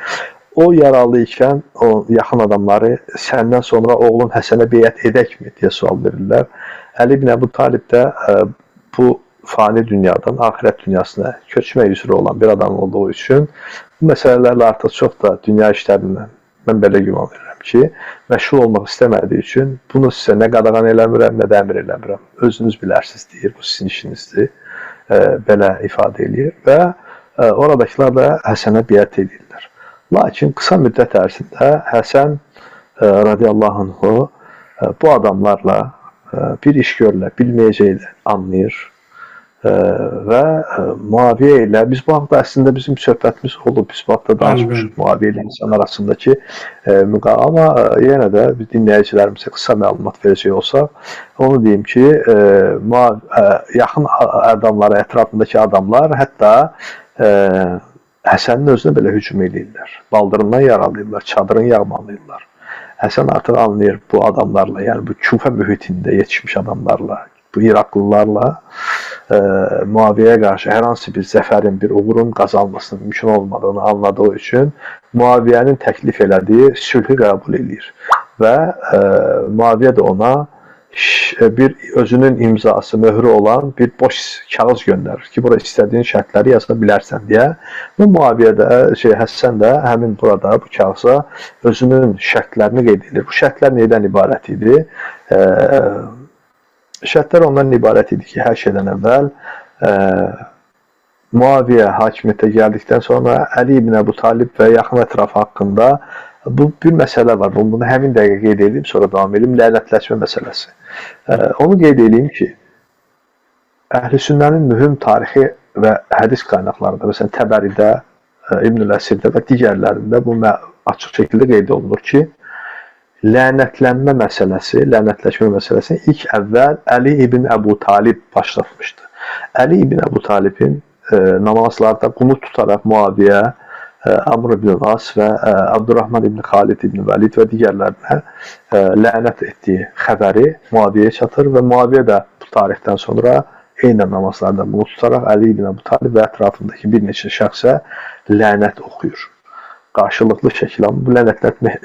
O yaralı ikən o yaxın adamları səndən sonra oğlun Həsənə beyət edəkmi deyə sual verirlər. Əli ibn Əbu Talib də bu fani dünyadan axirət dünyasına köçmək üzrə olan bir adam olduğu üçün bu məsələlərlə artıq çox da dünya işlərindən mən belə güman verirəm ki, məşğul olmaq istəmədiyi üçün bunu sizə nə qadağan eləmirəm, nə də əmr eləmirəm. Özünüz bilərsiniz deyir, bu sizin işinizdir. Belə ifadə edir və oradakılar da Həsənə beyət edirlər. Lakin qısa müddət ərzində Həsən radiyallahu anhu bu adamlarla bir iş görülə bilməyəcəyini anlayır və Muaviyə ilə biz bu haqda əslində bizim söhbətimiz olub, biz bu haqda Bəli, danışmışıq bəli. Muaviyə ilə insan arasındakı amma yenə də biz dinləyicilərimizə qısa məlumat verəcək olsaq, onu deyim ki, yaxın adamlara, ətrafındakı adamlar hətta Həsənin özünə belə hücum edirlər. Baldırından yaralayırlar, çadırını yağmalayırlar. Həsən artıq anlayır bu adamlarla, yəni bu Küfə mühitində yetişmiş adamlarla, bu İraqlılarla Muaviyyəyə qarşı hər hansı bir zəfərin, bir uğurun qazanmasının mümkün olmadığını anladığı üçün Muaviyyənin təklif elədiyi sülhü qəbul edir. Və Muaviyyə də ona bir özünün imzası, möhrü olan bir boş kağız göndərir ki, bura istədiyin şərtləri yaza bilərsən deyə. Və Muaviyyə də, Həsən də həmin burada bu kağıza özünün şərtlərini qeyd edir. Bu şərtlər nədən ibarət idi? Şərtlər ondan ibarət idi ki, hər şeydən əvvəl Muaviyyə hakimiyyətə gəldikdən sonra Əli ibn Əbu Talib və yaxın ətrafı haqqında bu bir məsələ var. Bunu həmin dəqiqə qeyd edeyim, sonra davam edeyim. Lənətləşmə məsələsi. Onu qeyd edeyim ki, Əhl-i Sünnənin mühüm tarixi və hədis qaynaqlarında, məsələn Təbəridə, İbn-ül Əsirdə və digərlərində bu açıq şəkildə qeyd olunur ki, lənətlənmə məsələsi, lənətləşmə məsələsini ilk əvvəl Əli ibn Əbu Talib başlatmışdı. Əli ibn Əbu Talibin namazlarda qunut tutaraq Muaviyyə, Amr ibn As və Abdurrahman ibn Xalid ibn Vəlid və digərlərinə lənət etdiyi xəbəri Muaviyyəyə çatır və Muaviyyə də bu tarixdən sonra eynən namazlarda bunu tutaraq Əli ibn Əbu Talib və ətrafındakı bir neçə şəxsə lənət oxuyur. Qarşılıqlı şəkildə, amma bu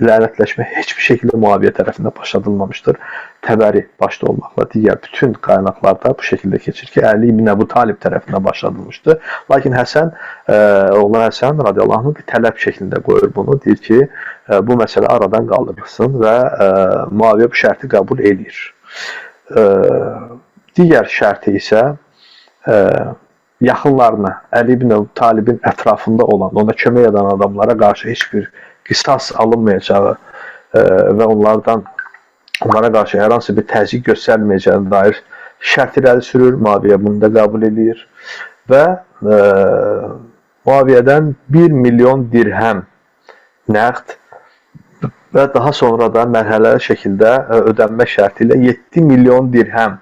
lənətləşmə heç bir şəkildə Muaviyyə tərəfindən başladılmamışdır. Təbəri başda olmaqla digər bütün qaynaqlarda bu şəkildə keçir ki, Əli ibn Əbu Talib tərəfindən başladılmışdır. Lakin Həsən, oğlu Həsən radiyallahu anh bir tələb şəklində qoyur bunu. Deyir ki, bu məsələ aradan qaldırılsın və Muaviyyə bu şərti qəbul edir. Digər şərti isə yaxınlarına, Əli ibn Əbu Talibin ətrafında olan, ona kömək edən adamlara qarşı heç bir qisas alınmayacağı və onlara qarşı hər hansı bir təzyiq göstərilməyəcəyine dair şərt irəli sürür. Muaviyyə bunu da qəbul edir və Muaviyyədən 1 milyon dirhəm nəqd və daha sonra da mərhələli şəkildə ödənmə şərti ilə 7 milyon dirhəm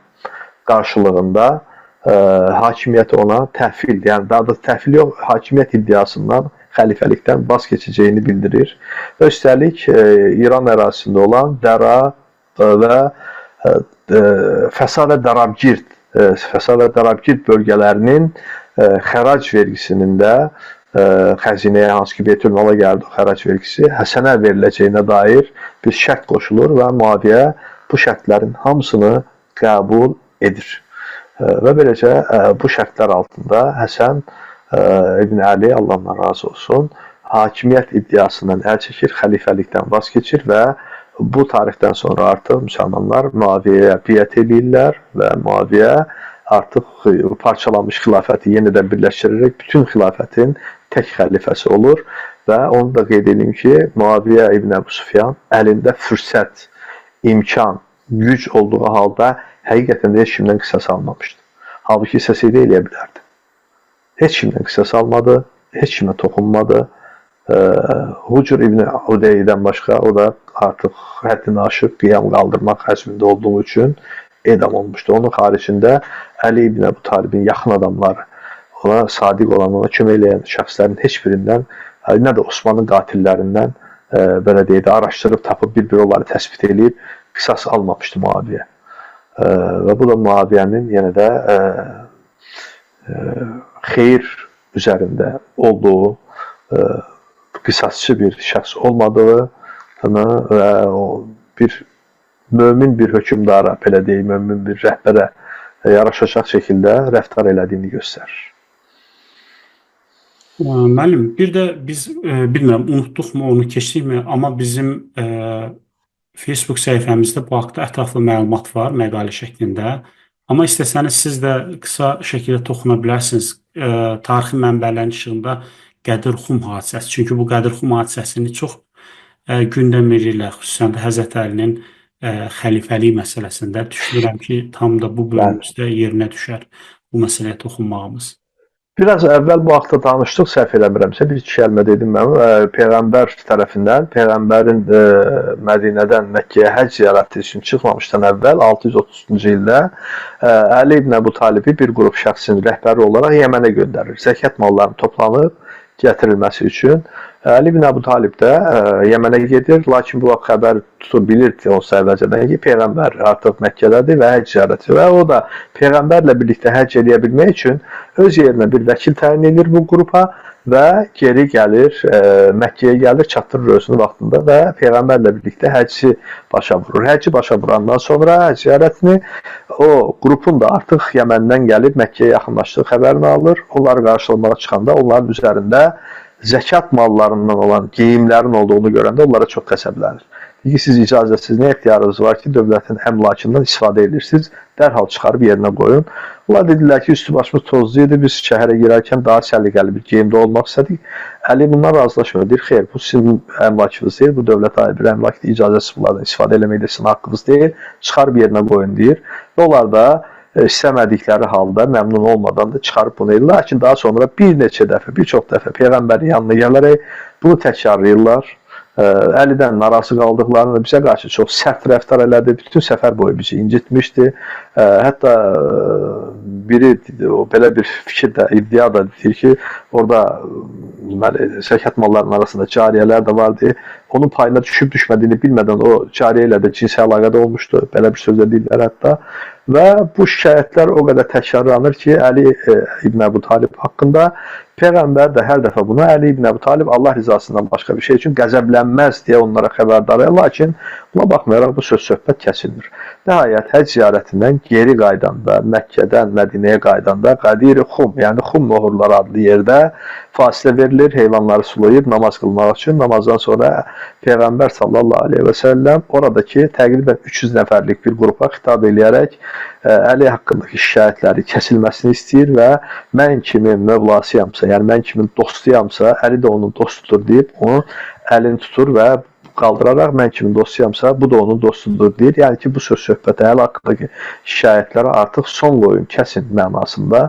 qarşılığında hakimiyyəti ona təhvil, yəni daha da təhvil yox, hakimiyyət iddiasından, xəlifəlikdən vaz keçəcəyini bildirir. Və üstəlik İran ərazisində olan Dəra və Fəsa və Darabgird bölgələrinin xərac vergisinin də xəzinəyə, hansı ki Beytülmala gəldi o xərac vergisi, Həsənə veriləcəyinə dair bir şərt qoşulur və Muaviyyə bu şərtlərin hamısını qəbul edir. Və beləcə bu şərtlər altında Həsən ibn Əli, Allah ondan razı olsun, hakimiyyət iddiasından əl çəkir, xəlifəlikdən vaz keçir və bu tarixdən sonra artıq müsəlmanlar Muaviyyəyə biət edirlər və Muaviyyə artıq parçalanmış xilafəti yenidən birləşdirərək bütün xilafətin tək xəlifəsi olur və onu da qeyd edeyim ki, Muaviyyə ibn Əbu Süfyan əlində fürsət, imkan, güc olduğu halda həqiqətən də heç kimdən qisas almamışdı. Halbuki istəsəydi eləyə bilərdi. Heç kimdən qisas almadı, heç kimə toxunmadı. Hucur ibn Udeydən başqa, o da artıq həddini aşıb qiyam qaldırmaq əzmində olduğu üçün edam olmuşdu. Onun xaricində Əli ibn Əbu Talibin yaxın adamları, ona sadiq olan, ona kömək eləyən şəxslərin heç birindən, nə də Osmanlı qatillərindən belə deyək də araşdırıb, tapıb bir-bir onları təsbit edib qisas almamışdı Muaviyyə. Və bu da Muaviyyənin yenə də xeyir üzərində olduğu, qisasçı bir şəxs olmadığını və bir mömin bir hökmdara, belə deyək, mömin bir rəhbərə yaraşacaq şəkildə rəftar elədiyini göstərir. Müəllim, bir də biz, bilmirəm, unutduqmu, onu keçdikmi, amma bizim Facebook səhifəmizdə bu haqda ətraflı məlumat var, məqalə şəklində. Amma istəsəniz siz də qısa şəkildə toxuna bilərsiniz tarixi mənbələrin işığında Qədir-Xum hadisəsi. Çünki bu Qədir-Xum hadisəsini çox gündəm verirlər, xüsusən də Həzrət Əlinin xəlifəlik məsələsində. Düşünürəm ki, tam da bu bölümümüzdə yerinə düşər. bu məsələyə toxunmağımız. Biraz əvvəl bu haqda danışdıq, səhv eləmirəmsə, bir-iki kəlmə dedim mən. Peyğəmbər tərəfindən, Peyğəmbərin Mədinədən Məkkəyə həcc ziyarəti üçün çıxmamışdan əvvəl 630-cu ildə Əli ibn Əbu Talibi bir qrup şəxsin rəhbəri olaraq Yəmənə göndərir. Zəkat mallarının toplanıb gətirilməsi üçün. Əli ibn Əbu Talib də Yəmənə gedir, lakin bu vaxt xəbər tutur, bilirdi onsuz əvvəlcədən ki, Peyğəmbər artıq Məkkədədir və həcc ziyarəti və o da Peyğəmbərlə birlikdə həcc edə bilmək üçün öz yerinə bir vəkil təyin edir bu qrupa və geri gəlir, Məkkəyə gəlir, çatdırır özünü vaxtında və Peyğəmbərlə birlikdə həcci başa vurur. Həcci başa vurandan sonra həcc ziyarətini o qrupun da artıq Yəməndən gəlib Məkkəyə yaxınlaşdığı xəbərini alır. Onları qarşılamağa çıxanda onların üzərində zəkat mallarından olan geyimlərin olduğunu görəndə onlara çox qəzəblənir. Deyir ki, siz icazəsiz nə ixtiyarınız var ki, dövlətin əmlakından istifadə edirsiniz, dərhal çıxarıb yerinə qoyun. Onlar dedilər ki, üstü başımız tozlu idi, biz şəhərə girərkən daha səliqəli bir geyimdə olmaq istədik. Əli bundan razılaşmıyor. Deyir, xeyr, bu sizin əmlakınız deyil, bu dövlət aid bir əmlakdır, icazəsiz bunlardan istifadə eləmək də sizin haqqınız deyil, çıxarıb yerinə qoyun deyir. Və onlar da istəmədikləri halda, məmnun olmadan da çıxarıb bunu edirlər. Lakin daha sonra bir neçə dəfə, bir çox dəfə Peyğəmbərin yanına gələrək bunu təkrarlayırlar. Əlidən narazı qaldıqlarını bizə qarşı çox sərt rəftar elədi. Bütün səfər boyu bizi incitmişdi. Hətta biri belə bir fikir də, iddia da deyir ki, orada zəkat mallarının arasında cariyələr də vardı. Onun payına düşüb düşmədiyini bilmədən o cariyə ilə də cinsi əlaqədə olmuşdu. Belə bir söz də deyirlər hətta. Və bu şikayətlər o qədər təkrarlanır ki, Əli ibn Əbu Talib haqqında Peyğəmbər də hər dəfə buna Əli ibn Əbu Talib Allah rizasından başqa bir şey üçün qəzəblənməz deyə onlara xəbərdar edir. Lakin buna baxmayaraq bu söz-söhbət kəsilmir. Nəhayət, həcc ziyarətindən geri qaydanda, Məkkədən Mədinəyə qaydanda Qadir-i Xum, yəni Xum Nohurları adlı yerdə fasilə verilir, heyvanları sulayıb namaz qılmaq üçün. Namazdan sonra Peyğəmbər sallallahu aleyhi və səlləm oradakı təqribən 300 nəfərlik bir qrupa xitab eləyərək Əli haqqındakı şikayətləri kəsilməsini istəyir və mən kimin mövlasıyamsa, yəni mən kimin dostuyamsa, Əli də onun dostudur deyib, onu əlini tutur və qaldıraraq mən kimin dostuyamsa, bu da onun dostudur deyir. Yəni ki, bu söz-söhbətə Əli haqqındakı şikayətlərə artıq son qoyun, kəsin mənasında,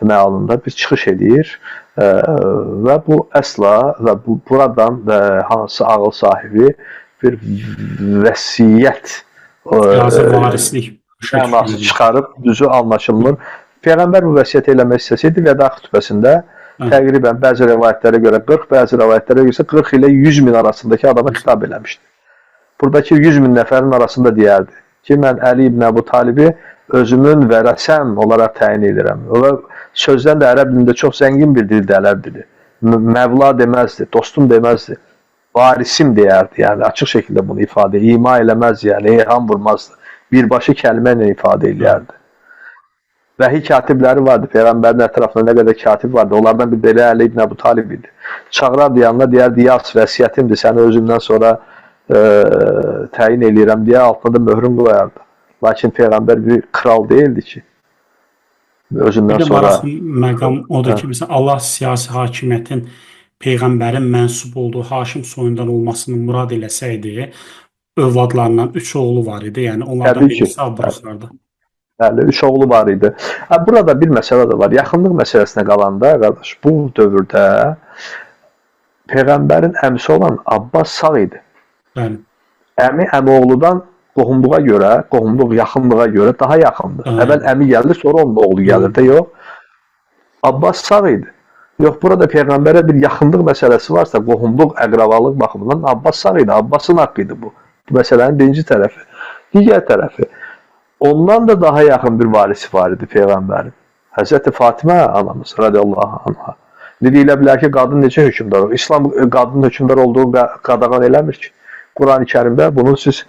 məalında bir çıxış edir və bu əsla və buradan hansı ağıl sahibi bir vəsiyyət varislik mənası çıxarıb, düzü anlaşılmır. Peyğəmbər bu vəsiyyət eləmək istəsəydi vəda xütbəsində təqribən bəzi rəvayətlərə görə 40, bəzi rəvayətlərə görə 40 ilə 100 min arasındakı adama xitab eləmişdi. Buradakı 100 min nəfərin arasında deyərdi ki, mən Əli ibn Əbu Talibi özümün vərəsəm olaraq təyin edirəm. O sözdən də ərəb dilində çox zəngin bir dildə ərəb dili. Məvla deməzdi, dostum deməzdi. Varisim deyərdi, yəni açıq şəkildə bunu ifadə, ima eləməz, yəni eyham vurmazdı. Birbaşa kəlmə ilə ifadə eləyərdi. Vəhiy katibləri vardı, Peyğəmbərin ətrafında nə qədər katib vardı, onlardan bir də Əli ibn Əbu Talib idi. Çağırardı yanına, deyərdi, yaz vəsiyyətimdir, səni özümdən sonra təyin eləyirəm deyə altına da möhrün qoyardı. Lakin Peyğəmbər bir kral deyildi ki, özündən sonra... Məqam odur ki, məsələn, Allah siyasi hakimiyyətin Peyğəmbərin mənsub olduğu Haşim soyundan olmasını murad eləsəydi, övladlarından 3 oğlu var idi, yəni onlardan birisi buraxardı. Bəli, 3 oğlu var idi. Burada bir məsələ də var. Yaxınlıq məsələsinə qalanda, qardaş, bu dövrdə Peyğəmbərin əmisi olan Abbas sağ idi. Bəli. Əmi-oğludan qohumluğa görə, qohumluq yaxınlığa görə daha yaxındır. Əvvəl əmi gəldi, sonra onun oğlu gəlir də, yox. Abbas sağ idi. Yox, burada Peyğəmbərə bir yaxınlıq məsələsi varsa, qohumluq, əqrabalıq baxımından Abbas sağ idi. Abbasın haqqı idi bu. Bu məsələnin birinci tərəfi. Digər tərəfi. Ondan da daha yaxın bir varisi var idi Peyğəmbərin. Həzrəti Fatimə anamız radiyallahu anha. Deyilə bilər ki, qadın necə hökmdar olur? İslam qadının hökmdar olduğu qadağan eləmir ki. Quran-ı Kərimdə bunu siz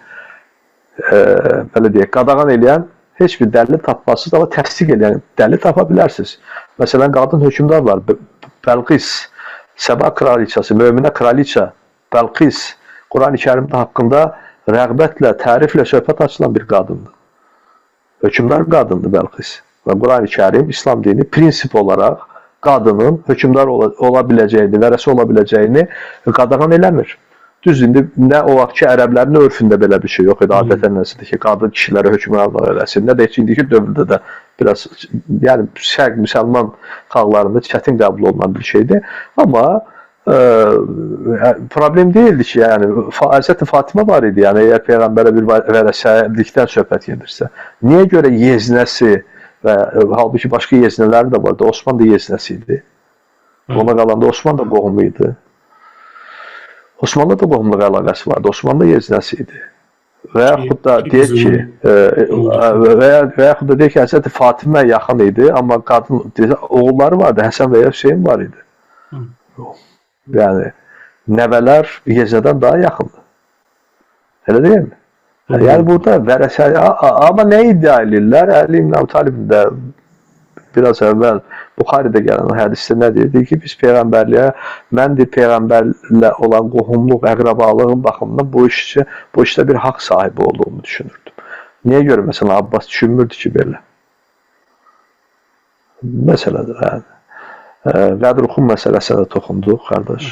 belə deyək, qadağan eləyən heç bir dəlil tapmazsınız, amma təsdiq edən dəlil tapa bilərsiniz. Məsələn, qadın hökmdar var. Bəlqis, Səba kraliçası, möminə kraliça Bəlqis, Quran-ı Kərimdə haqqında rəğbətlə, təriflə söhbət açılan bir qadındır. Hökmdar qadındır Bəlqis. Və Quran-ı Kərim, İslam dini prinsip olaraq qadının hökmdar ola biləcəyini, vərəsi ola biləcəyini qadağan eləmir. Düz indi nə o vaxtki ərəblərin örfündə belə bir şey yox idi. Adətən nəsildir ki, qadın kişilərə hökmranlıq eləsin. Nə də ki, indiki dövrdə də biraz yəni şərq müsəlman xalqlarında çətin qəbul olunan bir şeydir. Amma problem deyildi ki, yəni Həzrəti Fatimə var idi. Yəni əgər peyğəmbərə bir vərəsəlikdən söhbət gedirsə, niyə görə yeznəsi və halbuki başqa yeznələri də vardı. Osman da yeznəsi idi. Ona qalanda Osman da qohumu idi. Osmanlı da qohumluq əlaqəsi vardı. Osman da yeznəsi idi. Və yaxud da deyək ki, və yaxud da deyək ki, Həzrəti Fatimə yaxın idi, amma qadın oğulları vardı, Həsən və ya Hüseyin var idi. Yəni nəvələr yeznədən daha yaxındır. Elə deyilmi? Yəni burada vərəsəli, amma nə iddia edirlər? Əli ibn Əbi Talib də biraz əvvəl Buxaridə gələn hədisdə nə deyir? Deyir ki, biz peyğəmbərliyə, mən de peyğəmbərlə olan qohumluq, əqrabalığın baxımından bu işdə bir haqq sahibi olduğumu düşünürdüm. Niyə görə məsələn Abbas düşünmürdü ki, belə? Məsələdir, yəni. Qədruxun məsələsinə toxunduq, qardaş.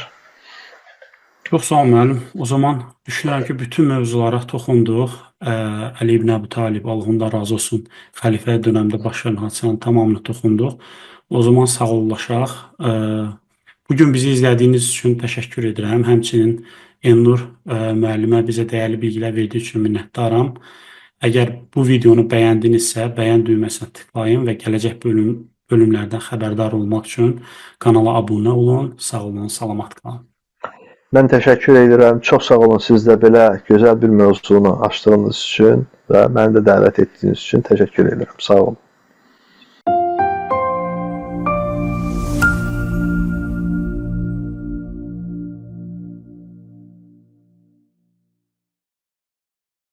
Çox sağ ol müəllim. O zaman düşünürəm ki, bütün mövzulara toxunduq. Əli ibn Əbi Talib, Allah ondan razı olsun, xəlifə dönəmdə baş verən hadisənin tamamını toxunduq. O zaman sağollaşaq. Bugün bizi izlədiyiniz üçün təşəkkür edirəm. Həmçinin Elnur müəllimə bizə dəyərli bilgilər verdiyi üçün minnətdaram. Əgər bu videonu bəyəndinizsə, bəyən düyməsinə tıklayın və gələcək bölümlərdən xəbərdar olmaq üçün kanala abunə olun. Sağ olun, salamat qalın. Mən təşəkkür edirəm. Çox sağ olun siz də belə gözəl bir mövzunu açdığınız üçün və məni də dəvət etdiyiniz üçün təşəkkür edirəm. Sağ olun.